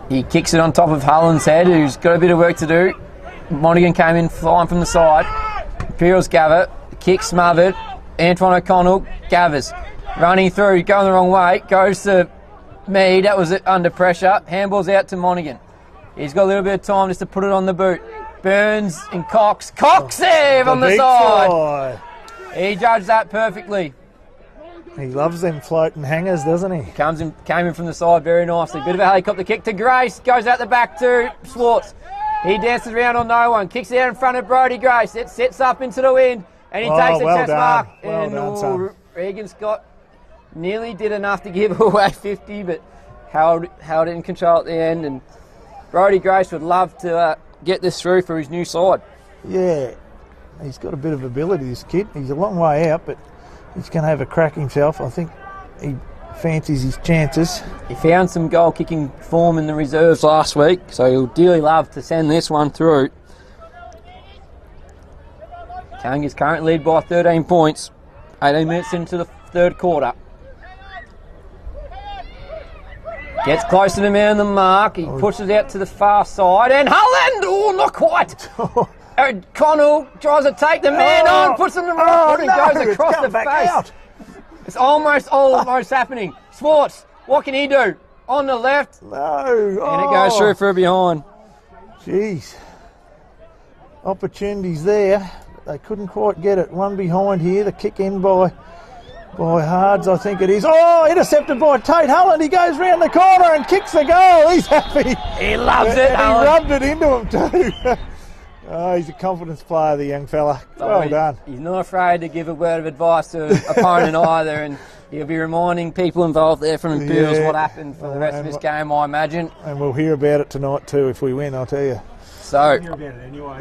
He kicks it on top of Hullen's head, who's got a bit of work to do. Monaghan came in flying from the side. Imperials gather. Kick smothered. Antoine O'Connell gathers. Running through, going the wrong way. Goes to Mead. That was it under pressure. Handballs out to Monaghan. He's got a little bit of time just to put it on the boot. Burns and Cox. Cox save on the side. He judged that perfectly. He loves them floating hangers, doesn't he? Came in from the side very nicely. Bit of a helicopter kick to Grace. Goes out the back to Swartz. He dances around on no one. Kicks it out in front of Brodie Grace. It sets up into the wind. And he takes a chest mark. Well done, son. Regan Scott Nearly did enough to give away 50, but held it in control at the end. And Brodie Grace would love to get this through for his new side. Yeah, he's got a bit of ability, this kid. He's a long way out, but he's going to have a crack himself. I think he fancies his chances. He found some goal-kicking form in the reserves last week, so he'll dearly love to send this one through. Kangas currently lead by 13 points, 18 minutes into the third quarter. Gets close to the man on the mark, he pushes out to the far side, and Holland! Oh, not quite! Connell tries to take the man on, puts him in the right foot and goes across the face. Out. It's almost happening. Swartz, what can he do? On the left, No. and it goes through for a behind. Jeez. Opportunities there. They couldn't quite get it. One behind here, the kick in by Hards, I think it is. Oh, intercepted by Tate Holland. He goes round the corner and kicks the goal. He's happy. He loves it, and he rubbed it into him too. Oh, he's a confidence player, the young fella. Well done. He's not afraid to give a word of advice to an opponent either, and he'll be reminding people involved there from Imperials what happened for the rest of this game, I imagine. And we'll hear about it tonight too if we win, I'll tell you. So, Hear about it anyway.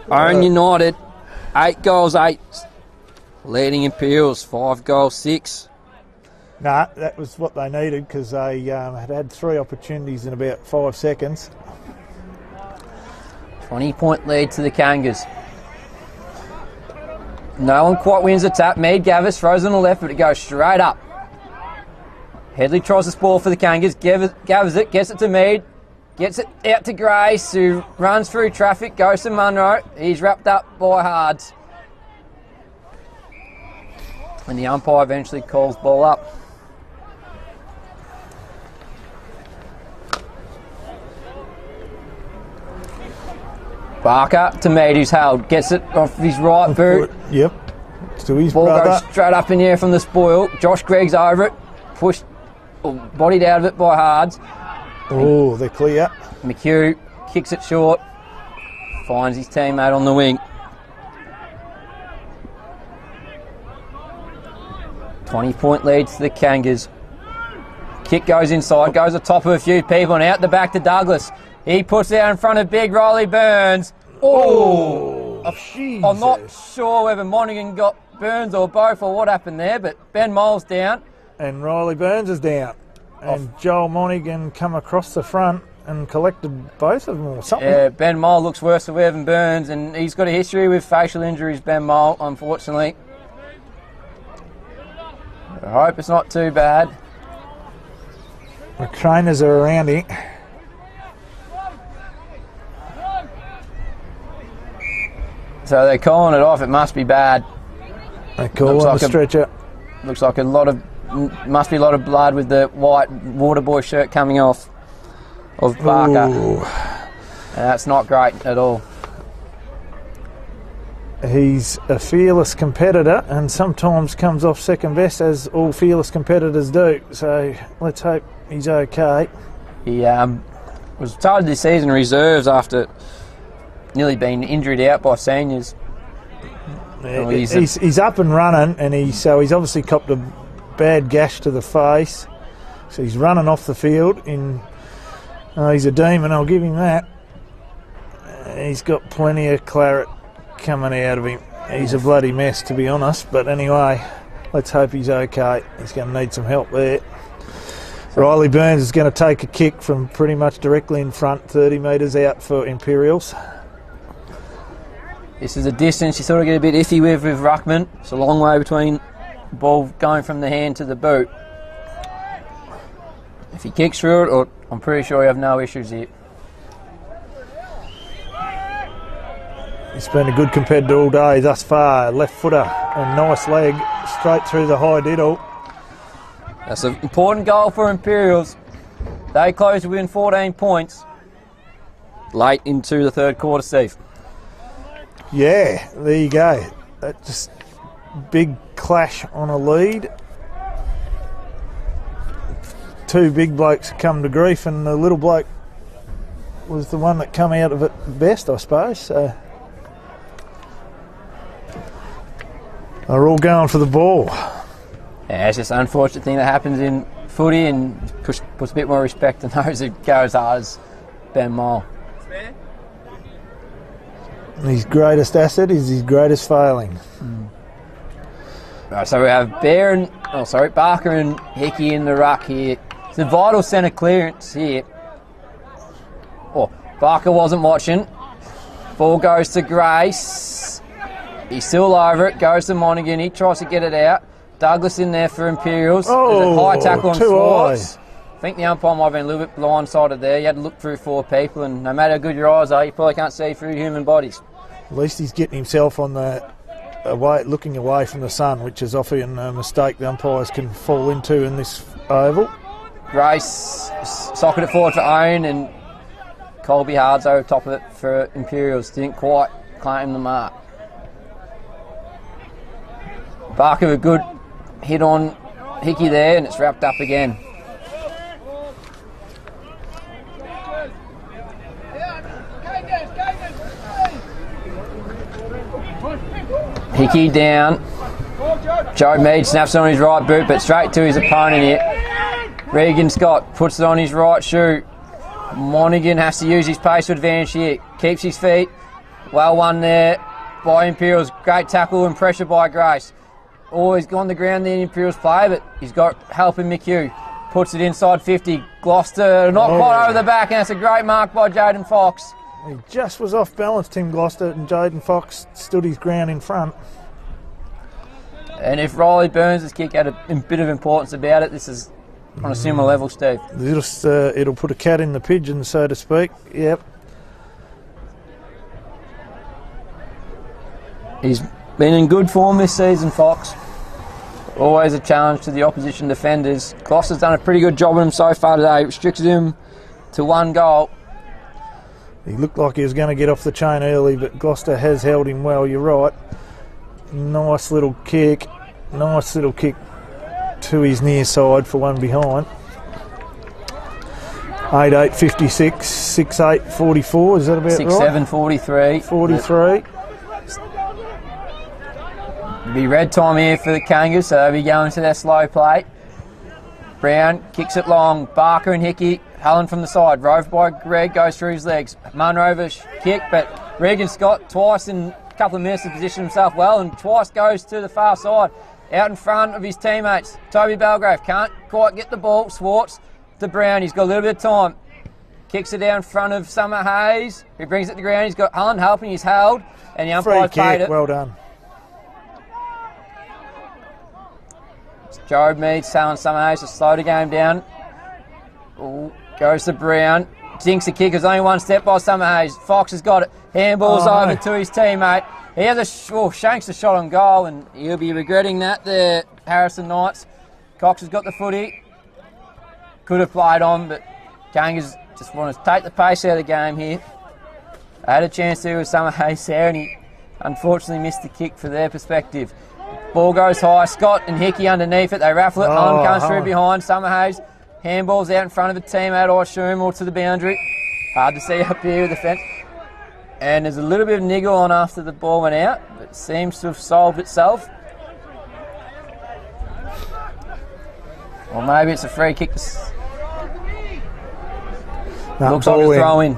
Ouyen United, 8 goals, 8. Leading Imperials, 5 goals, 6. Nah, that was what they needed because they had 3 opportunities in about 5 seconds. 20-point lead to the Kangas. No one quite wins the tap. Mead Gavis throws on the left, but it goes straight up. Headley tries the ball for the Kangas. Gathers it, gets it to Mead. Gets it out to Grace, who runs through traffic, goes to Munro. He's wrapped up by Hards. And the umpire eventually calls ball up. Barker to Mead, who's held. Gets it off his right boot. Yep. To his Ball brother. goes straight up in the air from the spoil. Josh Gregg's over it. Pushed, bodied out of it by Hards. Oh, they're clear. McHugh kicks it short. Finds his teammate on the wing. 20-point lead to the Kangas. Kick goes inside, goes atop of a few people and out the back to Douglas. He puts it out in front of big Riley Burns. Oh! I'm not sure whether Monaghan got Burns or both or what happened there, but Ben Mole's down. And Riley Burns is down. And Joel Monaghan come across the front and collected both of them or something. Yeah, Ben Mole looks worse for wear than Burns, and he's got a history with facial injuries, Ben Mole, unfortunately. I hope it's not too bad. The trainers are around here. So they're calling it off. It must be bad. They call on the stretcher. Looks like must be a lot of blood with the white Waterboy shirt coming off of Barker. That's not great at all. He's a fearless competitor and sometimes comes off second best, as all fearless competitors do. So let's hope he's okay. He was started this season in reserves after nearly being injured out by seniors. Yeah, he's up and running, and he's obviously copped a bad gash to the face. So he's running off the field. He's a demon, I'll give him that. He's got plenty of claret coming out of him. He's a bloody mess, to be honest, but anyway, let's hope he's okay. He's going to need some help there. Riley Burns is going to take a kick from pretty much directly in front, 30 metres out for Imperials. This is a distance you sort of get a bit iffy with Ruckman. It's a long way between the ball going from the hand to the boot. If he kicks through it, I'm pretty sure you have no issues here. He's been a good competitor all day thus far. Left footer and nice leg straight through the high diddle. That's an important goal for Imperials. They close within 14 points late into the third quarter, Steve. Yeah, there you go. That just big clash on a lead. Two big blokes come to grief, and the little bloke was the one that come out of it best, I suppose. So they're all going for the ball. Yeah, it's just an unfortunate thing that happens in footy and puts a bit more respect on those who go as hard as Ben Mole. His greatest asset is his greatest failing. Right, so we have Barker and Hickey in the ruck here. It's a vital centre clearance here. Oh, Barker wasn't watching. Ball goes to Grace. He's still over it. Goes to Monaghan. He tries to get it out. Douglas in there for Imperials. There's a high tackle on Swartz. I think the umpire might have been a little bit blindsided there. You had to look through 4 people, and no matter how good your eyes are, you probably can't see through human bodies. At least he's getting himself on the looking away from the sun, which is often a mistake the umpires can fall into in this oval. Grace socketed it forward for Ouyen, and Colby Hard's over top of it for Imperials. Didn't quite claim the mark. Barker with a good hit on Hickey there, and it's wrapped up again. Hickey down. Joe Mead snaps it on his right boot, but straight to his opponent here. Regan Scott puts it on his right shoe. Monaghan has to use his pace to advantage here. Keeps his feet. Well won there by Imperials. Great tackle and pressure by Grace. Oh, he's gone the ground there in Imperials play, but he's got help in McHugh. Puts it inside 50. Gloucester not quite over the back, and that's a great mark by Jaden Fox. He just was off balance, Tim Gloucester, and Jaden Fox stood his ground in front. And if Riley Burns' kick had a bit of importance about it, this is on a similar level, Steve. It'll put a cat in the pigeon, so to speak. Yep. He's been in good form this season, Fox. Always a challenge to the opposition defenders. Gloucester's done a pretty good job of him so far today. Restricted him to 1 goal. He looked like he was going to get off the chain early, but Gloucester has held him well, you're right. Nice little kick. Nice little kick to his near side for one behind. 8-8, 56, 6-8, 44, is that about 6-7, 43. 43. It'll be red time here for the Kangas, so they'll be going to their slow play. Brown kicks it long. Barker and Hickey, Helen from the side. Rove by Greg, goes through his legs. Munrover's kick, but Regan Scott twice in a couple of minutes to position himself well, and twice goes to the far side. Out in front of his teammates. Toby Belgrave can't quite get the ball. Swartz to Brown. He's got a little bit of time. Kicks it down in front of Summer Hayes. He brings it to the ground. He's got Helen helping. He's held. And the umpire paid it. Well done. Joe Mead telling Summer Hayes to slow the game down. Ooh, goes to Brown. Dinks the kick. There's only one step by Summer Hayes. Fox has got it. Handballs over to his teammate. He has shanks a shot on goal, and he'll be regretting that there, Harrison Knights. Cox has got the footy. Could have played on, but Kangas just wanted to take the pace out of the game here. I had a chance to with Summer Hayes there, and he unfortunately missed the kick for their perspective. Ball goes high. Scott and Hickey underneath it. They raffle it. Home comes through behind. Summer Hayes. Handballs out in front of the teammate, I assume, or to the boundary. Hard to see up here with the fence. And there's a little bit of niggle on after the ball went out, but it seems to have solved itself. Or maybe it's a free kick. Looks like a throw in.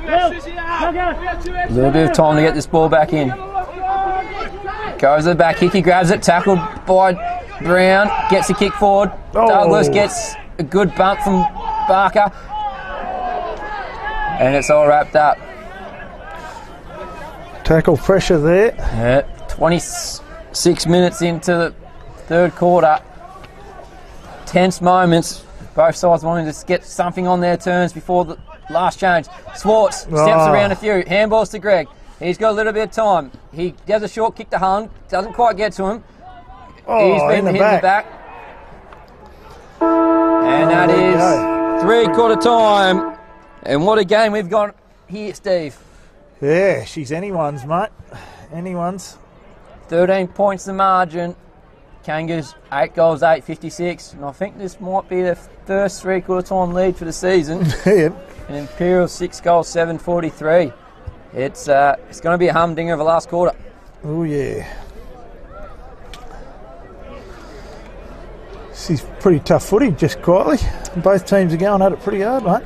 A little bit of time to get this ball back in. Goes to the back. Hickey grabs it, tackled by Brown, gets a kick forward. Douglas gets a good bump from Barker. And it's all wrapped up. Tackle pressure there. Yeah, 26 minutes into the third quarter. Tense moments. Both sides wanting to get something on their turns before the last change. Swartz steps around a few. Handballs to Greg. He's got a little bit of time. He does a short kick to Hung. Doesn't quite get to him. He's been hit in the back. And that is 3/4 time. And what a game we've got here, Steve. Yeah, she's anyone's, mate. Anyone's. 13 points the margin. Kangas, 8 goals, 8-56. And I think this might be the first 3/4 time lead for the season. Yep. And Imperials, 6 goals, 7-43. It's going to be a humdinger of the last quarter. Oh, yeah. This is pretty tough footy, just quietly. Both teams are going at it pretty hard, mate.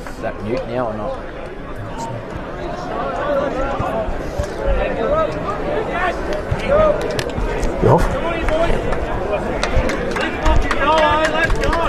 Is that mute now or not? You off? Let's go!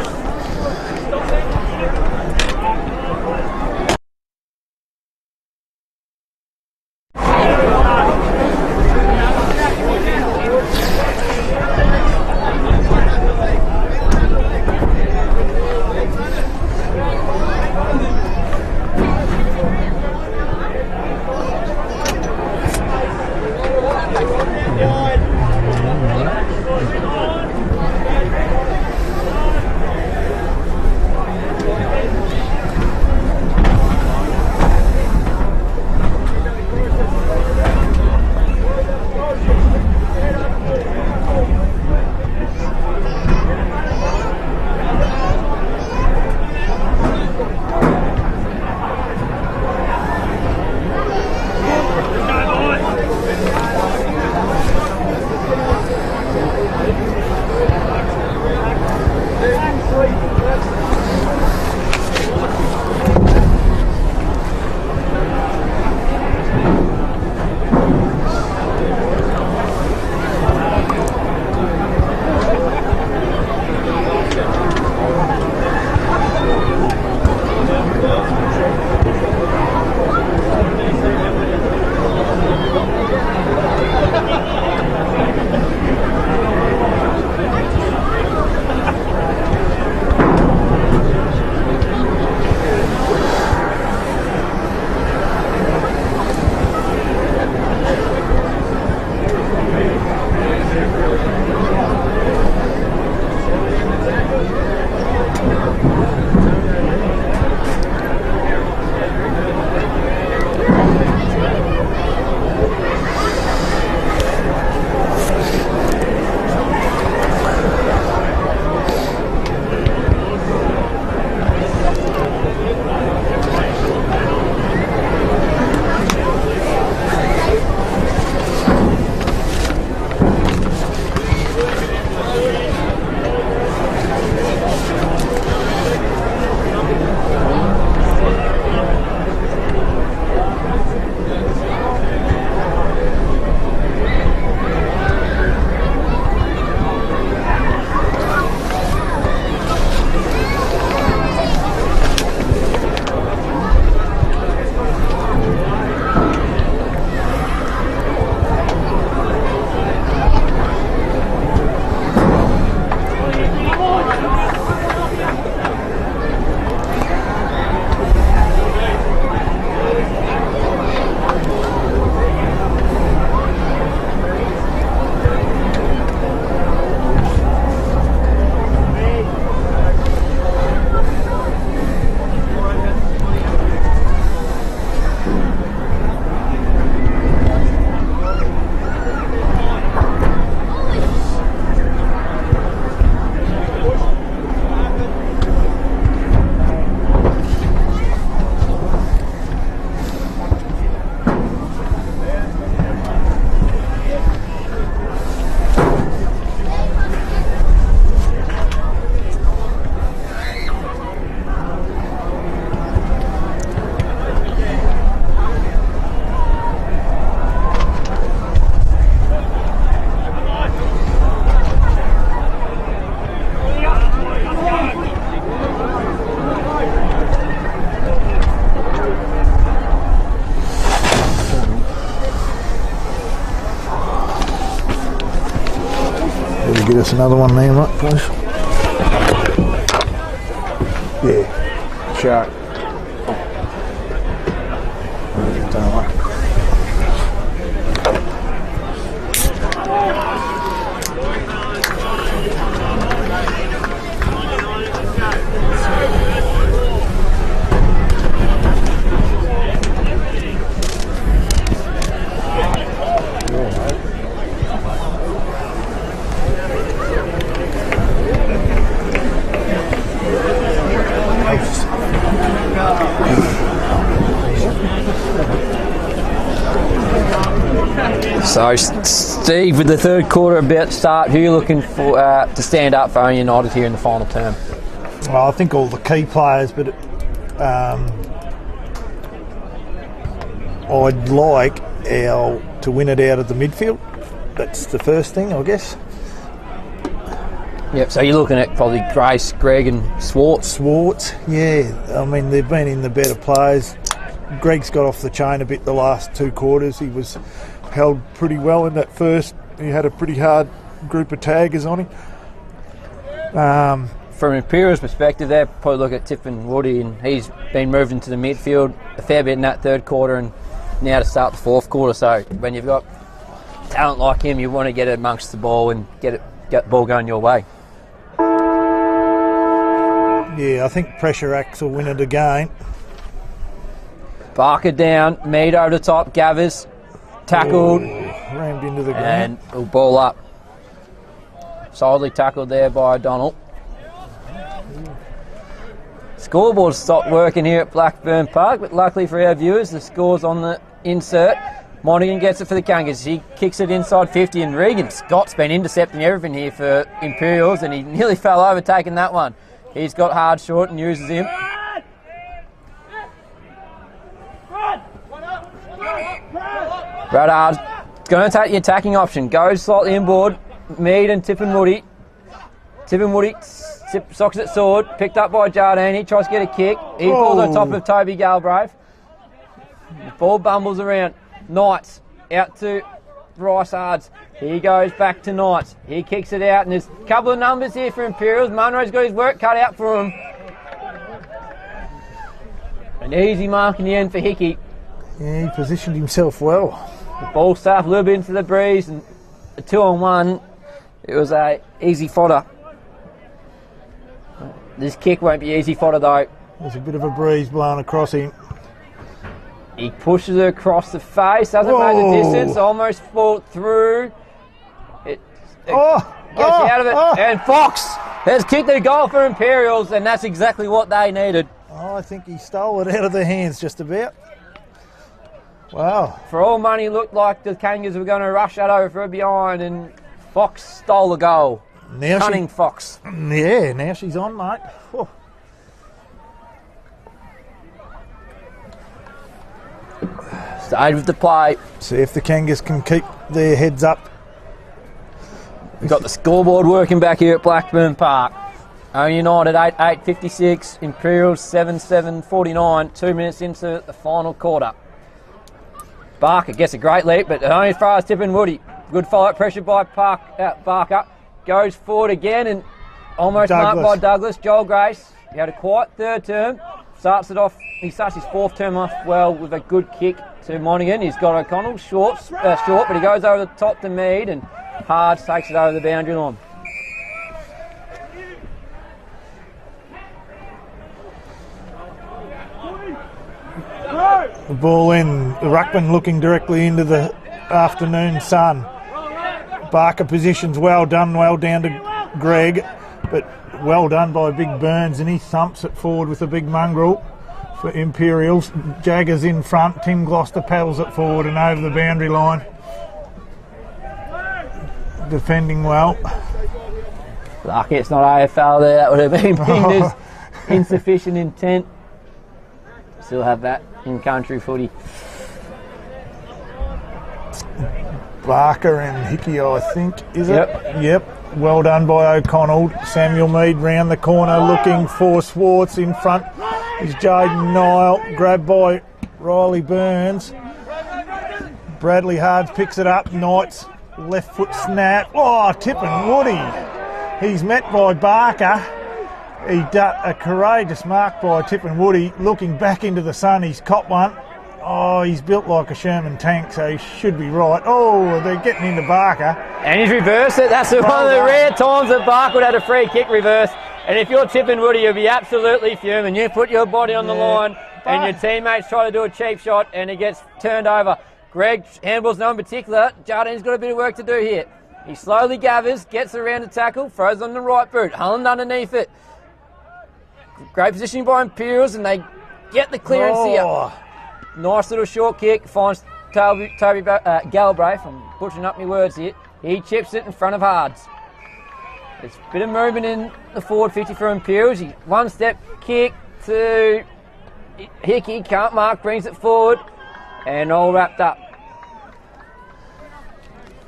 Get us another one there, mate, please. Yeah, shark. Don't like. So, Steve, with the third quarter about to start, who are you looking for to stand up for Ouyen United here in the final term? Well, I think all the key players, but I'd like our to win it out of the midfield. That's the first thing, I guess. Yep, so you're looking at probably Grace, Greg and Swartz. Yeah. I mean, they've been in the better players. Greg's got off the chain a bit the last 2 quarters. He was held pretty well in that first. He had a pretty hard group of taggers on him. From Imperials' perspective, they're probably looking at Tippin Woody, and he's been moved into the midfield a fair bit in that third quarter and now to start the fourth quarter. So when you've got talent like him, you want to get amongst the ball and get the ball going your way. Yeah, I think pressure acts will win it again. Barker down, Mead over the top, Gathers, tackled. Rammed into the ground. And will ball up. Solidly tackled there by O'Donnell. Scoreboard stopped working here at Blackburn Park, but luckily for our viewers, the score's on the insert. Monaghan gets it for the Kangas. He kicks it inside 50, and Regan Scott's been intercepting everything here for Imperials, and he nearly fell over taking that one. He's got hard short and uses him. Radard's going to take the attacking option. Goes slightly inboard. Mead and Tippin Woody. Tippin Woody sockets it sword. Picked up by Jardine. He tries to get a kick. He pulls on top of Toby Galbraith. The ball bumbles around. Knights out to Riceards. He goes back to Knights. He kicks it out, and there's a couple of numbers here for Imperials. Munro's got his work cut out for him. An easy mark in the end for Hickey. Yeah, he positioned himself well. The ball stuff a little bit into the breeze, and a 2-on-1. It was a easy fodder. This kick won't be easy fodder though. There's a bit of a breeze blowing across him. He pushes it across the face, doesn't make the distance, almost fought through. It gets out of it, and Fox has kicked the goal for Imperials, and that's exactly what they needed. I think he stole it out of their hands just about. Wow. For all money, it looked like the Kangas were going to rush that over for a behind, and Fox stole the goal. Cunning Fox. Yeah, now she's on, mate. Whew. Stayed with the play. See if the Kangas can keep their heads up. We've got the scoreboard working back here at Blackburn Park. Ouyen United 8-8-56, Imperials 7-7-49, 2 minutes into the final quarter. Barker gets a great leap, but only as far as Tippin Woody. Good follow-up pressure by Barker. Goes forward again and almost marked by Douglas. Joel Grace, he had a quiet third term. Starts it off. He starts his fourth term off well with a good kick to Monaghan. He's got O'Connell short, but he goes over the top to Mead, and Hards takes it over the boundary line. The ball in, the ruckman looking directly into the afternoon sun. Barker positions well done, well down to Greg, but well done by Big Burns, and he thumps it forward with a big mongrel for Imperials. Jaggers in front, Tim Gloucester paddles it forward and over the boundary line. Defending well. Lucky it's not AFL there, that would have been pinged as insufficient intent. Still have that in country footy. Barker and Hickey, I think, is it? Yep. Well done by O'Connell. Samuel Mead round the corner looking for Swartz. In front is Jaden Nile, grabbed by Riley Burns. Bradley Hards picks it up. Knights left foot snap. Oh, Tippin Woody. He's met by Barker. A courageous mark by Tippin Woody. Looking back into the sun, he's caught one. Oh, he's built like a Sherman tank, so he should be right. Oh, they're getting into Barker. And he's reversed it. That's one of the rare times that Barker would have a free kick reverse. And if you're Tippin Woody, you'll be absolutely fuming. You put your body on the line, and your teammates try to do a cheap shot, and it gets turned over. Greg handles no in particular. Jardine's got a bit of work to do here. He slowly gathers, gets around the tackle, throws on the right boot. Holland underneath it. Great positioning by Imperials, and they get the clearance here. Nice little short kick, finds Toby Galbraith, I'm butchering up my words here. He chips it in front of Hards. There's a bit of movement in the forward 50 for Imperials. He one step kick to Hickey, can't mark, brings it forward, and all wrapped up.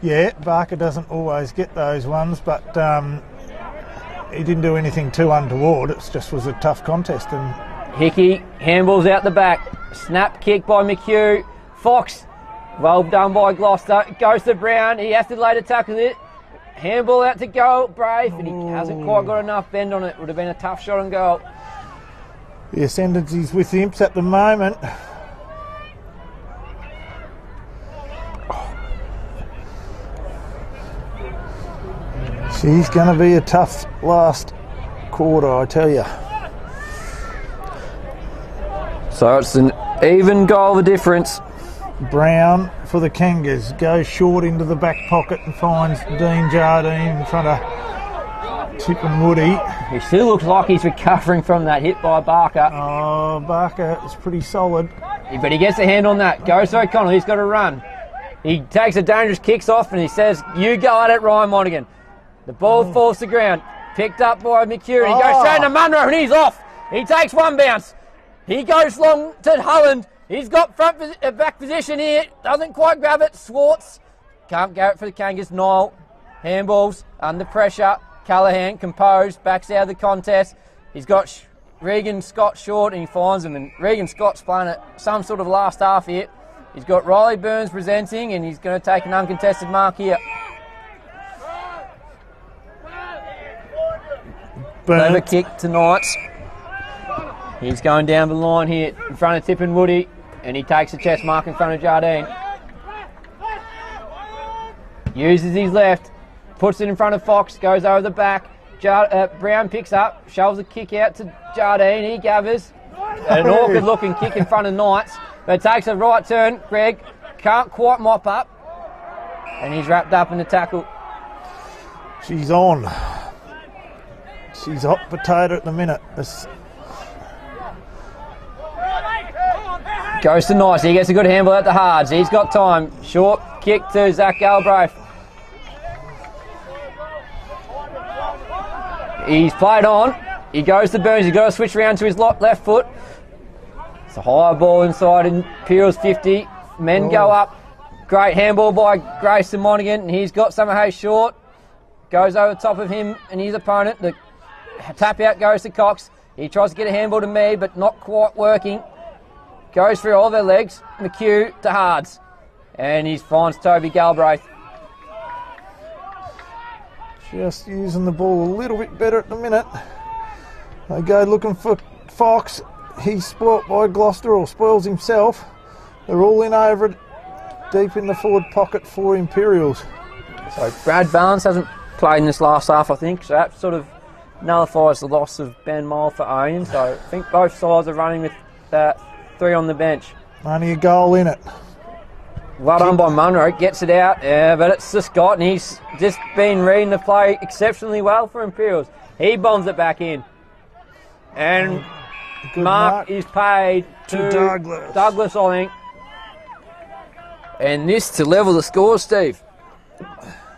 Yeah, Barker doesn't always get those ones, but he didn't do anything too untoward. It just was a tough contest. And Hickey handballs out the back. Snap kick by McHugh. Fox, well done by Gloucester. Goes to Brown. He has to later tackle it. Handball out to Galbraith, and he hasn't quite got enough bend on it. Would have been a tough shot on goal. the ascendancy's with the Imps at the moment. She's going to be a tough last quarter, I tell you. So it's an even goal, the difference. Brown for the Kangas goes short into the back pocket and finds Dean Jardine in front of Tip and Woody. He still looks like he's recovering from that hit by Barker. Oh, Barker is pretty solid. But he gets a hand on that. Goes to O'Connell. He's got to run. He takes a dangerous kicks off and he says, "You go at it, Ryan Monaghan." The ball falls to ground. Picked up by McHugh. He goes straight to Munro and he's off. He takes one bounce. He goes long to Holland. He's got back position here. Doesn't quite grab it. Swartz can't go it for the Kangas. Niall handballs under pressure. Callaghan composed, backs out of the contest. He's got Regan Scott short and he finds him. And Regan Scott's playing at some sort of last half here. He's got Riley Burns presenting and he's going to take an uncontested mark here. Over kick to Knights. He's going down the line here in front of Tip and Woody, and he takes a chest mark in front of Jardine. Uses his left, puts it in front of Fox, goes over the back. Brown picks up, shoves a kick out to Jardine. He gathers an awkward looking kick in front of Knights, but takes a right turn. Greg can't quite mop up, and he's wrapped up in the tackle. She's on. She's hot potato at the minute. Goes to Nice. He gets a good handle at the Hards. He's got time. Short kick to Zach Galbraith. He's played on. He goes to Burns. He's got to switch around to his left foot. It's a high ball inside Imperials 50. Men go up. Great handball by Grayson Monaghan. And he's got Summerhay short. Goes over the top of him and his opponent. The tap out goes to Cox. He tries to get a handball to me, but not quite working. Goes through all their legs. McHugh to Hards. And he finds Toby Galbraith. Just using the ball a little bit better at the minute. They go looking for Fox. He's spoilt by Gloucester, or spoils himself. They're all in over it, deep in the forward pocket for Imperials. So Brad Barnes hasn't played in this last half, I think. So that sort of nullifies the loss of Ben Mole for Ouyen. So I think both sides are running with 3 on the bench. Only a goal in it. Well done by Munro, gets it out, but it's to Scott, and he's just been reading the play exceptionally well for Imperials. He bombs it back in. And mark is paid to Douglas, I think. And this to level the score, Steve,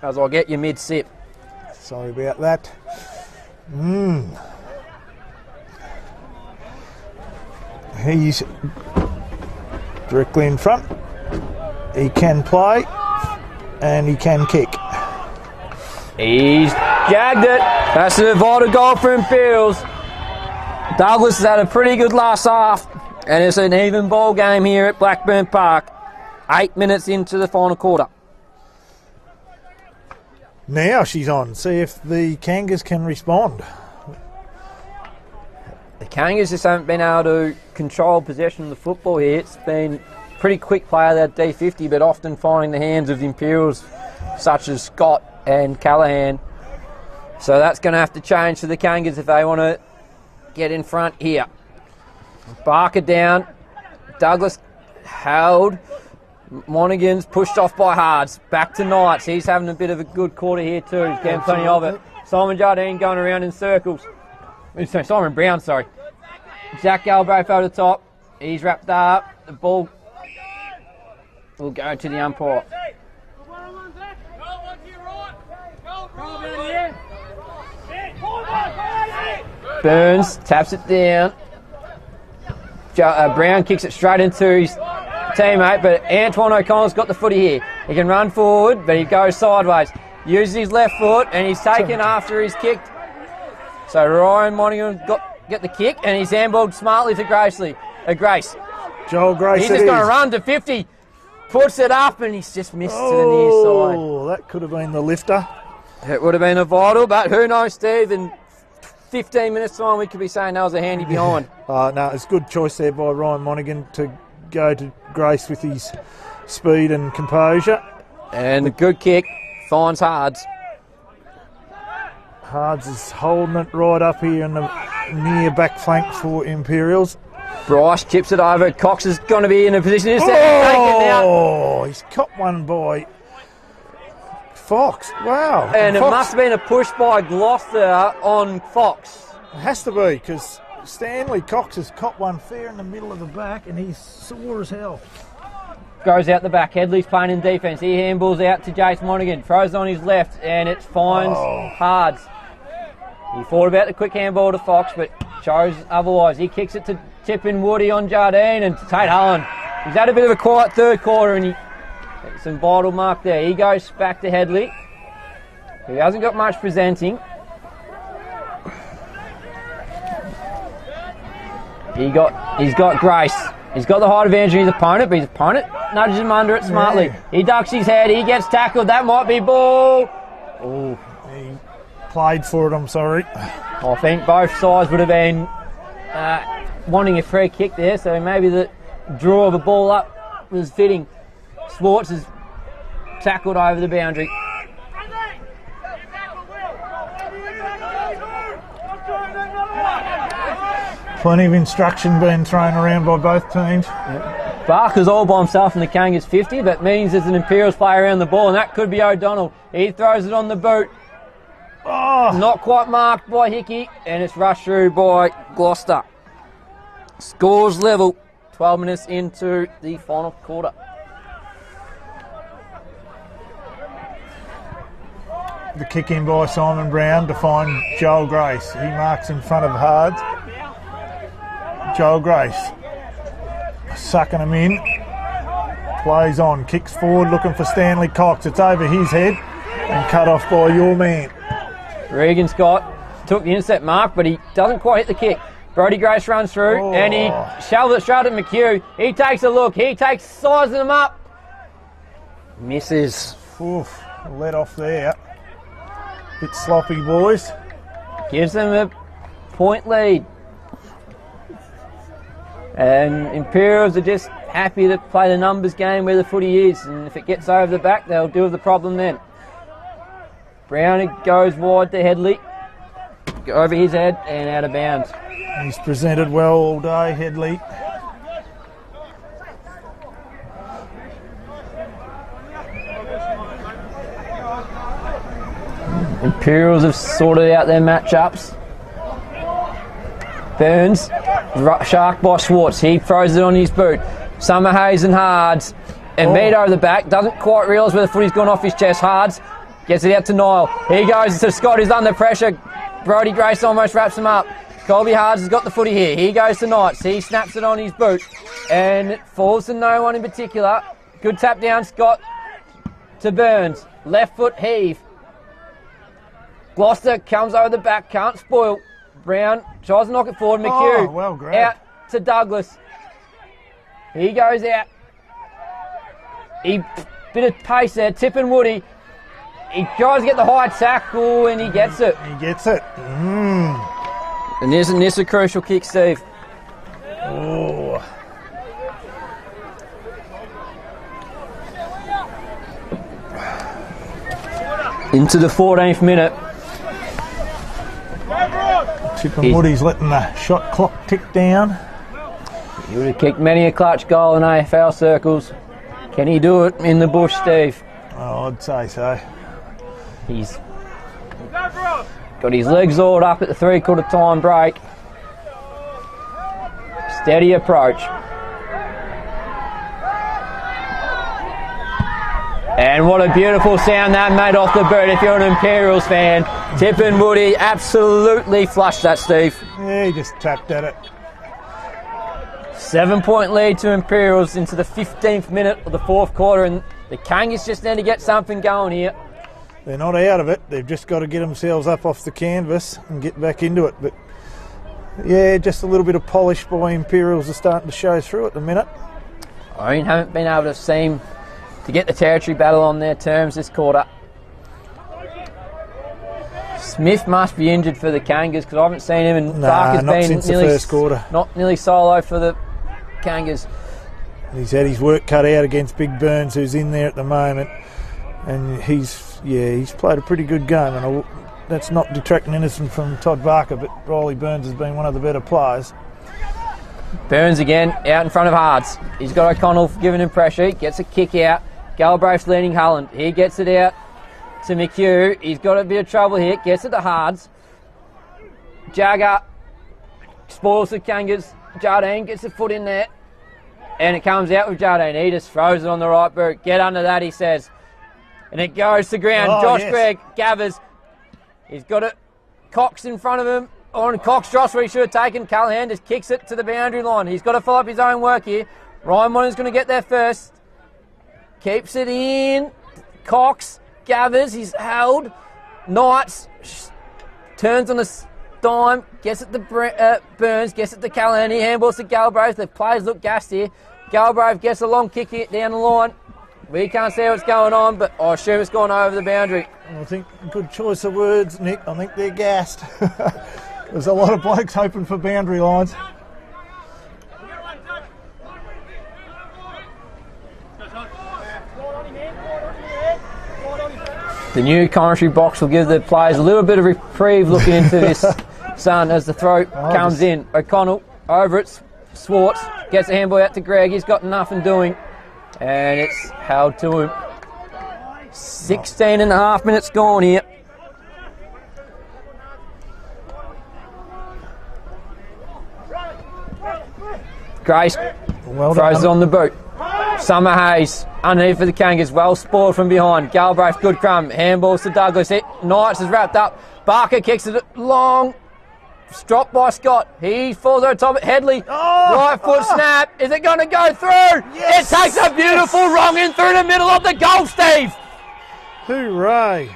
as I'll get you mid-sip. Sorry about that. He's directly in front. He can play and he can kick. He's jagged it. That's a vital goal for Imperials. Douglas has had a pretty good last half, and it's an even ball game here at Blackburn Park. 8 minutes into the final quarter. Now she's on. See if the Kangas can respond. The Kangas just haven't been able to control possession of the football here. It's been pretty quick play of that D50, but often finding the hands of the Imperials, such as Scott and Callaghan. So that's going to have to change for the Kangas if they want to get in front here. Barker down. Douglas held. Monaghan's pushed off by Hards. Back to Knights. He's having a bit of a good quarter here too. He's getting plenty of it. Simon Jardine going around in circles. Simon Brown, sorry. Zach Galbraith over the top. He's wrapped up. The ball will go to the umpire. Burns taps it down. Brown kicks it straight into his teammate, but Antoine O'Connell's got the footy here. He can run forward, but he goes sideways. Uses his left foot, and he's taken after he's kicked. So Ryan Monaghan get the kick, and he's handballed smartly to Grace. Joel Grace. He's just going to run to 50, puts it up, and he's just missed to the near side. Oh, that could have been the lifter. It would have been a vital, but who knows, Steve? In 15 minutes' time, we could be saying that was a handy behind. No, it's a good choice there by Ryan Monaghan to go to Grace with his speed and composure. And a good kick finds Hards. Hards is holding it right up here in the near back flank for Imperials. Bryce chips it over. Cox is going to be in a position to take it out. Oh, he's caught one by Fox. Wow. And it Fox, must have been a push by Gloucester on Fox. it has to be, because Stanley Cox has caught one fair in the middle of the back and he's sore as hell. Goes out the back. Headley's playing in defence. He handballs out to Jace Monaghan. Throws on his left and it finds Hards. He thought about the quick handball to Fox, but chose otherwise. He kicks it to Tippin Woody on Jardine and Tate Hullen. He's had a bit of a quiet third quarter and some vital mark there. He goes back to Headley, who hasn't got much presenting. He's got Grace. He's got the height advantage of his opponent, but his opponent nudges him under it smartly. Yeah. He ducks his head. He gets tackled. That might be ball. Oh, he played for it, I'm sorry. I think both sides would have been wanting a free kick there, so maybe the draw of the ball up was fitting. Swartz is tackled over the boundary. Plenty of instruction being thrown around by both teams. Barker's all by himself in the Kangas 50, but means there's an Imperials player around the ball, and that could be O'Donnell. He throws it on the boot. Oh, Not quite marked by Hickey, and it's rushed through by Gloucester. Scores level, 12 minutes into the final quarter. the kick in by Simon Brown to find Joel Grace. He marks in front of Hards. Joel Grace sucking him in. Plays on, kicks forward looking for Stanley Cox. It's over his head and cut off by your man. Regan Scott took the intercept mark, but he doesn't quite hit the kick. Brody Grace runs through and he shoved it straight at McHugh. He takes a look, he takes sizing him up. Misses. Oof, let off there. Bit sloppy, boys. Gives them a point lead. And Imperials are just happy to play the numbers game where the footy is, and if it gets over the back, they'll deal with the problem then. Brown goes wide to Headley, over his head and out of bounds. He's presented well all day, Headley. Imperials have sorted out their matchups. Burns, shark by Schwartz. He throws it on his boot. Summer Hayes and Hards. And Mead over the back. Doesn't quite realise where the footy's gone off his chest. Hards gets it out to Niall. He goes to Scott, who's under pressure. Brody Grace almost wraps him up. Colby Hards has got the footy here. He goes to Knights. He snaps it on his boot. And it falls to no one in particular. Good tap down, Scott to Burns. Left foot heave. Gloucester comes over the back. Can't spoil. Brown tries to knock it forward. McHugh well grabbed. out to Douglas. He goes out. He bit of pace there. Tippin Woody. He tries to get the high tackle and he gets it. He gets it. And isn't this a crucial kick, Steve? Oh. Into the 14th minute. Tippin Woody's letting the shot clock tick down. He would have kicked many a clutch goal in AFL circles. Can he do it in the bush, Steve? Oh, I'd say so. He's got his legs all up at the 3/4 time break. Steady approach. And what a beautiful sound that made off the boot if you're an Imperials fan. Tippin Woody absolutely flushed that, Steve. Yeah, he just tapped at it. 7-point lead to Imperials into the 15th minute of the fourth quarter, and the Kangas just need to get something going here. They're not out of it. They've just got to get themselves up off the canvas and get back into it. But yeah, just a little bit of polish by Imperials are starting to show through at the minute. Ouyen haven't been able to seem to get the territory battle on their terms this quarter. Smith must be injured for the Kangas because I haven't seen him, and Barker's not been since the nearly, first quarter. not nearly solo for the Kangas. He's had his work cut out against Big Burns, who's in there at the moment, and he's played a pretty good game. And that's not detracting anything from Todd Barker, but Riley Burns has been one of the better players. Burns again out in front of Hards. He's got O'Connell giving him pressure. He gets a kick out. Galbraith's leading Holland. He gets it out to McHugh. He's got a bit of trouble here. Gets it to Hards. Jagger spoils the Kangas. Jardine gets a foot in there. And it comes out with Jardine. He just throws it on the right boot. Get under that, he says. And it goes to ground. Josh Gregg gathers. He's got it. Cox in front of him. On Cox, Josh, where he should have taken. Callahan just kicks it to the boundary line. He's got to follow up his own work here. Ryan Monaghan's going to get there first. Keeps it in. Cox gathers. He's held. Knights turns on a dime. Gets it to Burns. Gets it to Callahan. He handballs to Galbraith. The players look gassed here. Galbraith gets a long kick down the line. We can't see what's going on, but I assume it's gone over the boundary. I think good choice of words, Nick. I think they're gassed. There's a lot of blokes hoping for boundary lines. The new commentary box will give the players a little bit of reprieve looking into this sun as the throw comes in. O'Connell over it. Swartz gets the handball out to Gregg. He's got nothing doing. And it's held to him. 16 and a half minutes gone here. Grace throws it on the boot. Summer Hayes underneath for the Kangas. Well spoiled from behind. Galbraith, good crumb. Handballs to Douglas. Knights is wrapped up. Barker kicks it long. Dropped by Scott. He falls over top of Headley. Right foot snap. Is it going to go through? Yes. It takes a beautiful wrong in through the middle of the goal, Steve. Hooray.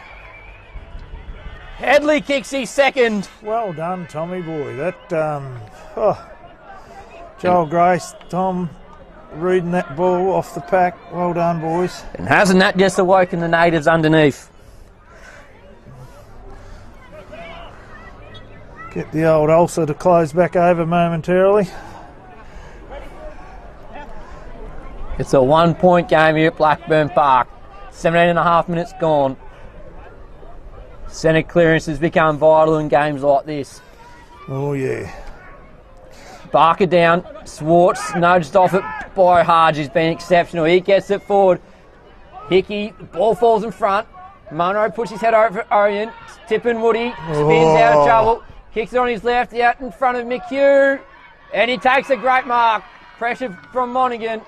Headley kicks his second. Well done, Tommy boy. That, Joel Grace, Tom, reading that ball off the pack. Well done, boys. And hasn't that just awoken the natives underneath? Get the old ulcer to close back over momentarily. It's a 1-point game here at Blackburn Park. 17 and a half minutes gone. Centre clearances become vital in games like this. Oh, yeah. Barker down. Swartz nudged off it by Harge. He's been exceptional. He gets it forward. Hickey, the ball falls in front. Munro puts his head over Ouyen. Tippin Woody spins out of trouble. Kicks it on his left, out in front of McHugh. And he takes a great mark. Pressure from Monaghan.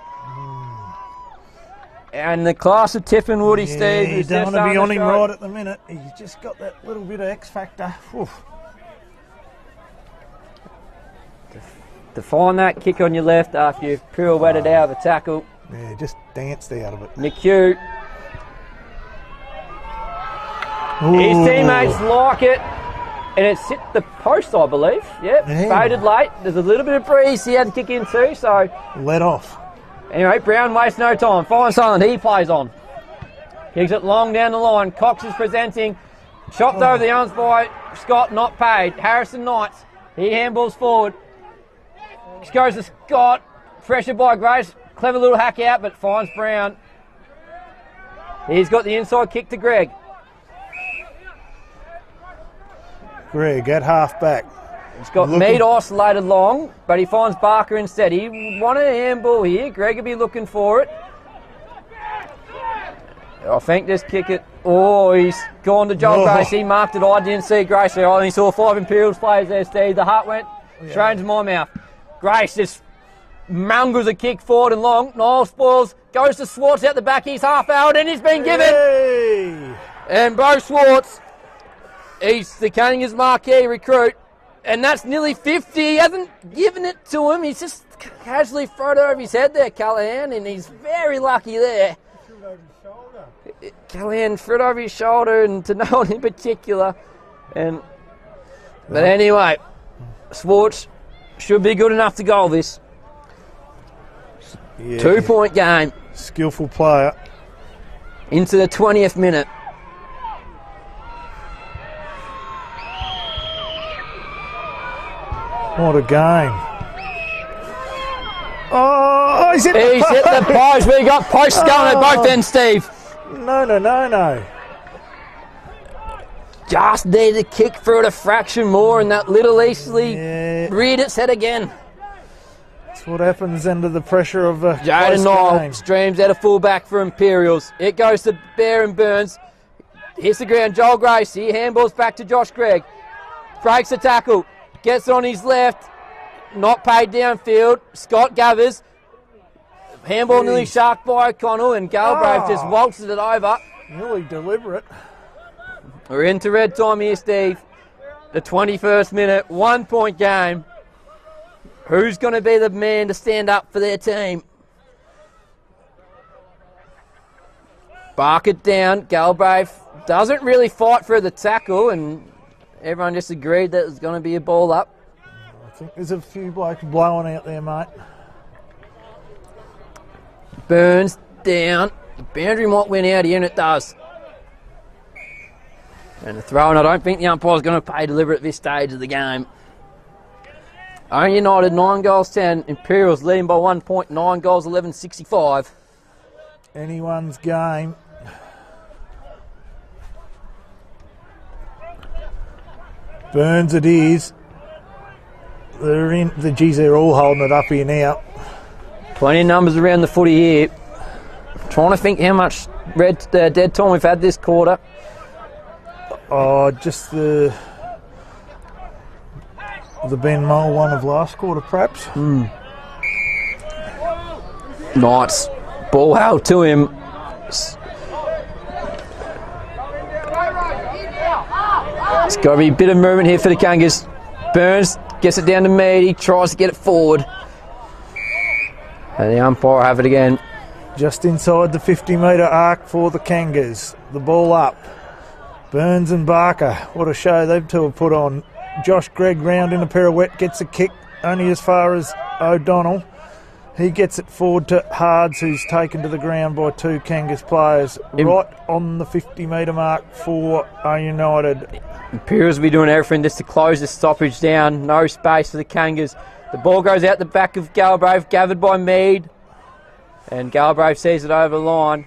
And the class of Tippin Woody, Steve. You don't want to be on him right at the minute. He's just got that little bit of X factor. Oof. To find that kick on your left after you've pirouetted out of the tackle. Yeah, just danced out of it. McHugh. His teammates like it. And it's hit the post, I believe. Yep, faded late. There's a little bit of breeze he had to kick in too, so... Let off. Anyway, Brown wastes no time. Fine silent, he plays on. Kicks it long down the line. Cox is presenting. Chopped over the arms by Scott, not paid. Harrison Knights. He handballs forward. Goes to Scott. Pressured by Grace. Clever little hack out, but finds Brown. He's got the inside kick to Gregg. Gregg at half back. He's got Mead isolated long, but he finds Barker instead. He wanted a handball here. Gregg will be looking for it. I think just kick it. Oh, he's gone to Joel Grace. He marked it. I didn't see Grace there. I only saw 5 Imperials players there, Steve. The heart went straight into my mouth. Grace just Mangles a kick forward and long. Niall spoils, goes to Swartz out the back. He's half out and he's been given. Hey! And Bo Swartz, he's the Cunningham's marquee recruit. And that's nearly 50. He hasn't given it to him. He's just casually thrown it over his head there, Callahan, and he's very lucky there. Callahan threw it over his shoulder, and to no one in particular. But anyway, Swartz should be good enough to goal this. Yeah. 2-point game. Skillful player. Into the 20th minute. What a game. Oh, he's hit He's hit the post. We got posts going at both ends, Steve. No. Just needed to kick through it a fraction more, and that little Eastleigh reared its head again. That's what happens under the pressure of a Jaden close Niall game. streams out a fullback for Imperials. It goes to Bear and Burns. Hits the ground. Joel Gracie handballs back to Josh Gregg. Breaks the tackle. Gets on his left. Not paid downfield. Scott Gathers. Handball nearly sharked by O'Connell, and Galbraith just waltzes it over. Nearly deliberate. We're into red time here, Steve. The 21st minute, 1-point game. Who's going to be the man to stand up for their team? Bark it down. Galbraith doesn't really fight for the tackle, and everyone just agreed that it was going to be a ball up. I think there's a few blokes blowing out there, mate. Burns down. The boundary might win out here, and it does. And the throw, and I don't think the umpire's going to pay deliberate at this stage of the game. Ouyen United 9 goals 10. Imperials leading by 1 point, 9 goals 11, 65. Anyone's game. Burns it is. They're all holding it up here now. Plenty of numbers around the footy here. Trying to think how much dead time we've had this quarter. Oh, just the Ben Mole one of last quarter, perhaps. Nice. Ball held to him. It's got to be a bit of movement here for the Kangas. Burns gets it down to Mead. He tries to get it forward. And the umpire have it again. Just inside the 50-metre arc for the Kangas. The ball up. Burns and Barker. What a show they've two have put on. Josh Gregg round in a pirouette. Gets a kick only as far as O'Donnell. He gets it forward to Hards, who's taken to the ground by two Kangas players. Right on the 50-metre mark for United. Imperials will be doing everything just to close the stoppage down. No space for the Kangas. The ball goes out the back of Galbraith, gathered by Mead. And Galbraith sees it over the line.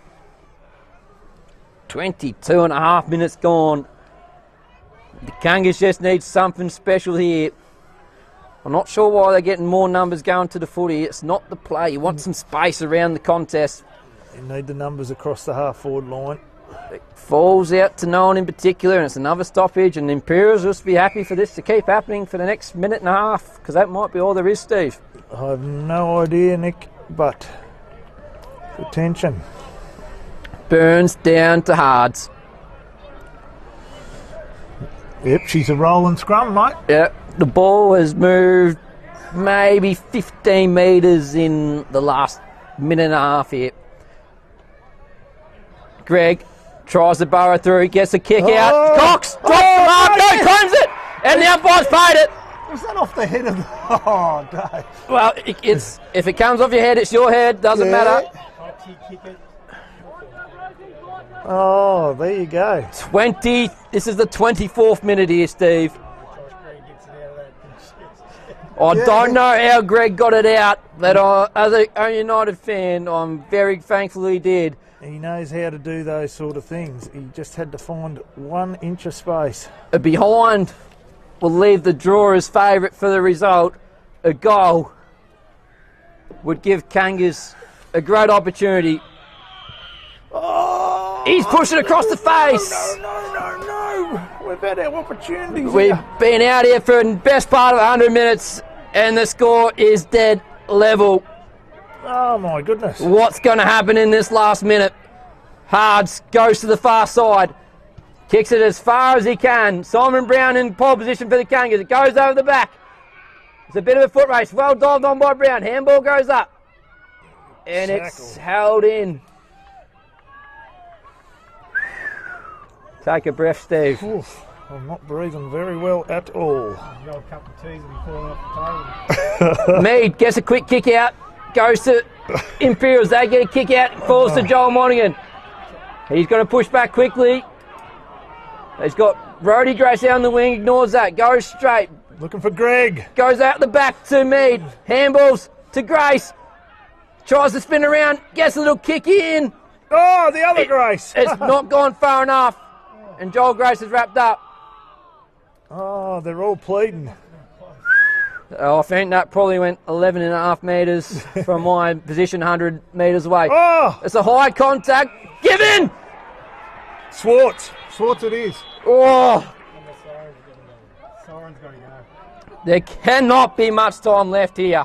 22 and a half minutes gone. The Kangas just need something special here. I'm not sure why they're getting more numbers going to the footy. It's not the play. You want some space around the contest. You need the numbers across the half-forward line. It falls out to no one in particular, and it's another stoppage, and the Imperials will just be happy for this to keep happening for the next minute and a half, because that might be all there is, Steve. I have no idea, Nick, but attention. Burns down to Hards. Yep, she's a rolling scrum, mate. Yep, the ball has moved maybe 15 metres in the last minute and a half here. Gregg tries to burrow through, gets a kick out. Cox drops the mark, no, claims it, and the umpire's paid it. Was that off the head of the... Oh, Dave. Well, it's if it comes off your head, it's your head, doesn't matter. Oh, there you go. 20, this is the 24th minute here, Steve. I don't know how Gregg got it out, but as a United fan, I'm very thankful he did. He knows how to do those sort of things. He just had to find 1 inch of space. A behind will leave the drawer's favourite for the result. A goal would give Kangas a great opportunity. Oh, He's pushing across the face. No. We've had our opportunities. We've been out here for the best part of 100 minutes, and the score is dead. level. Oh my goodness. What's going to happen in this last minute? Hards goes to the far side. Kicks it as far as he can. Simon Brown in pole position for the Kangas. It goes over the back. It's a bit of a foot race. Well dived on by Brown. Handball goes up. And it's held in. Take a breath, Steve. Oof, I'm not breathing very well at all. I've got a cup of teas and falling off the table. Mead gets a quick kick out. Goes to Imperials. They get a kick out. Falls to Joel Monaghan. He's going to push back quickly. He's got Brody Grace down the wing. Ignores that. Goes straight. Looking for Greg. Goes out the back to Mead. Handballs to Grace. Tries to spin around. Gets a little kick in. Oh, the other Grace. It's not gone far enough. And Joel Grace is wrapped up. Oh, they're all pleading. I think that probably went 11.5 metres from my position, 100 metres away. Oh! It's a high contact. Give in! Swartz. Swartz it is. Oh! Siren's got to go. There cannot be much time left here.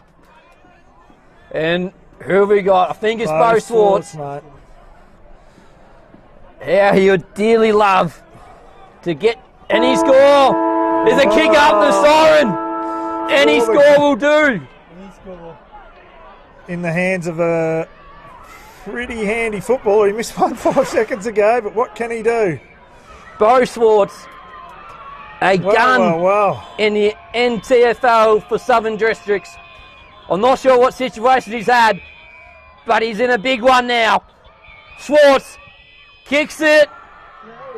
And who have we got? I think it's Bo Swartz. Mate. How he would dearly love to get any score. There's a kick up the siren. Any score will do. In the hands of a pretty handy footballer. He missed one 5 seconds ago, but what can he do? Bo Swartz, a gun Wow. in the NTFL for Southern Districts. I'm not sure what situation he's had, but he's in a big one now. Swartz kicks it.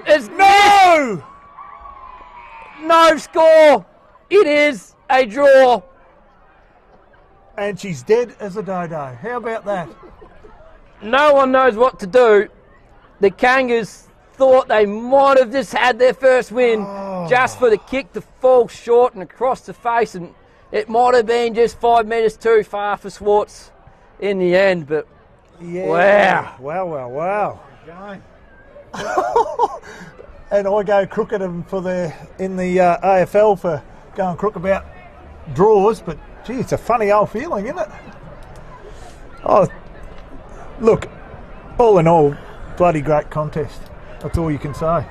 It's No! no score. It is a draw. And she's dead as a dodo. How about that? No one knows what to do. The Kangas thought they might have just had their first win just for the kick to fall short and across the face, and it might have been just 5 metres too far for Swartz in the end, but Yeah. Wow. And I go crook at them in the AFL for going crook about draws, but gee, it's a funny old feeling, isn't it? Oh, look, all in all, bloody great contest. That's all you can say.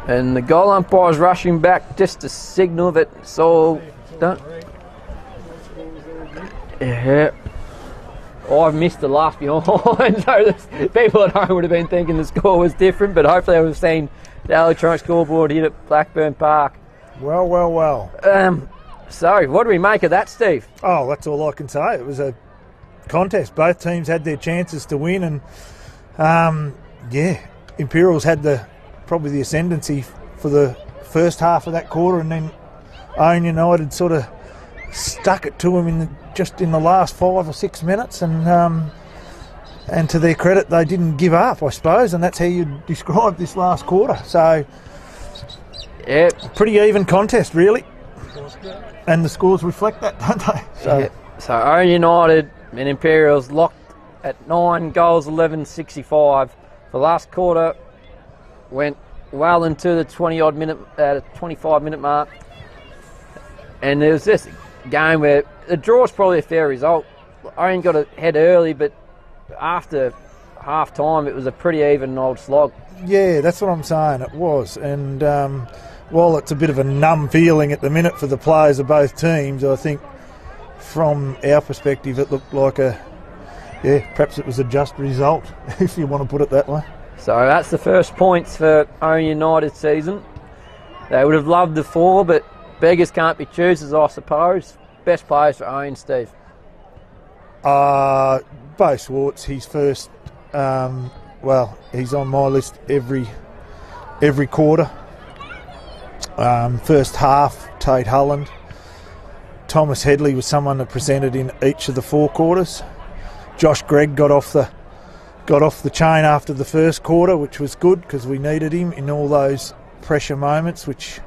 And the goal umpire's rushing back just to signal that it's all done. Yeah. I've missed the last behind, so people at home would have been thinking the score was different, but hopefully they would have seen the electronic scoreboard hit at Blackburn Park. Well. So, what do we make of that, Steve? Oh, that's all I can say. It was a contest. Both teams had their chances to win, and Imperials had probably the ascendancy for the first half of that quarter, and then Ouyen United sort of stuck it to them just in the last 5 or 6 minutes, and to their credit, they didn't give up, I suppose, and that's how you describe this last quarter. So, Yeah. pretty even contest, really, and the scores reflect that, don't they? So, So Ouyen United and Imperials locked at 9 goals, 11-65. The last quarter went well into the 25-minute mark, and there was this game where the draw is probably a fair result. Ouyen got ahead early, but after half time it was a pretty even old slog. yeah, that's what I'm saying. It was, and while it's a bit of a numb feeling at the minute for the players of both teams, I think from our perspective it looked like perhaps it was a just result, if you want to put it that way. So that's the first points for Ouyen United season. They would have loved the 4, but beggars can't be choosers, I suppose. Best players for Ouyen, Steve? Bo Swartz, he's first. He's on my list every quarter. First half, Tate Hulland. Thomas Headley was someone that presented in each of the 4 quarters. Josh Gregg got off the chain after the first quarter, which was good because we needed him in all those pressure moments, which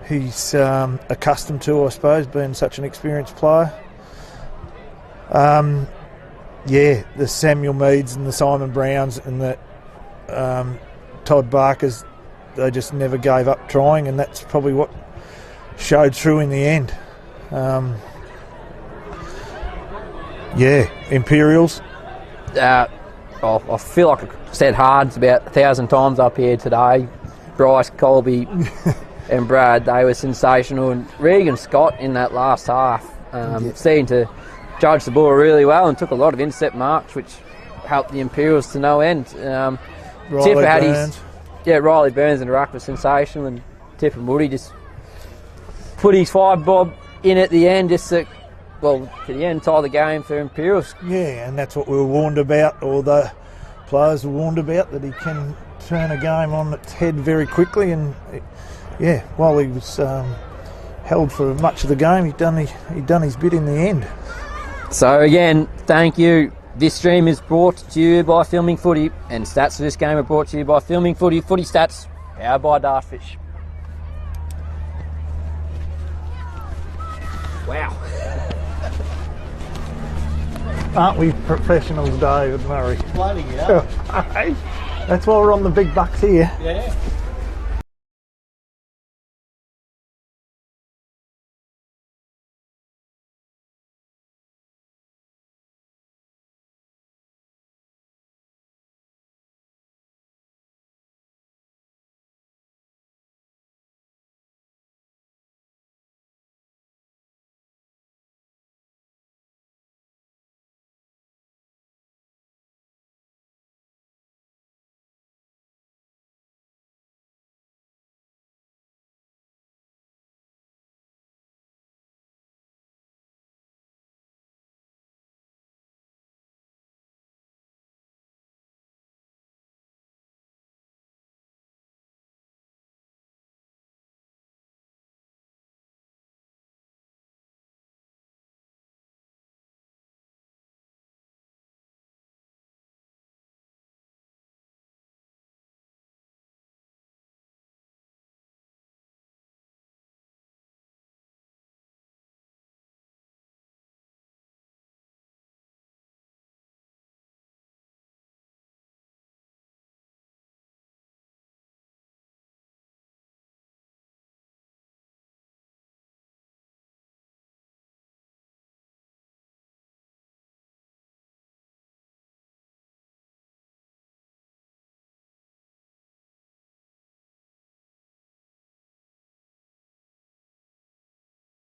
he's accustomed to, I suppose, being such an experienced player. The Samuel Meads and the Simon Browns and the Todd Barkers, they just never gave up trying, and that's probably what showed through in the end. Yeah, Imperials. I feel like I said Hards about 1,000 times up here today. Bryce, Colby and Brad, they were sensational. And Regan Scott in that last half seemed to judge the ball really well and took a lot of intercept marks, which helped the Imperials to no end. Riley Burns. Riley Burns and ruck was sensational, and Tipper Moody just put his 5-bob in at the end, just to the end, tie the game for Imperials. Yeah, and that's what we were warned about, or the players were warned about, that he can turn a game on its head very quickly. And while he was held for much of the game, he'd done his bit in the end. So again, thank you. This stream is brought to you by Filming Footy, and stats for this game are brought to you by Filming Footy. Footy stats, powered by Dartfish. Wow. Aren't we professionals, David Murray? Bloody hell. That's why we're on the big bucks here. Yeah.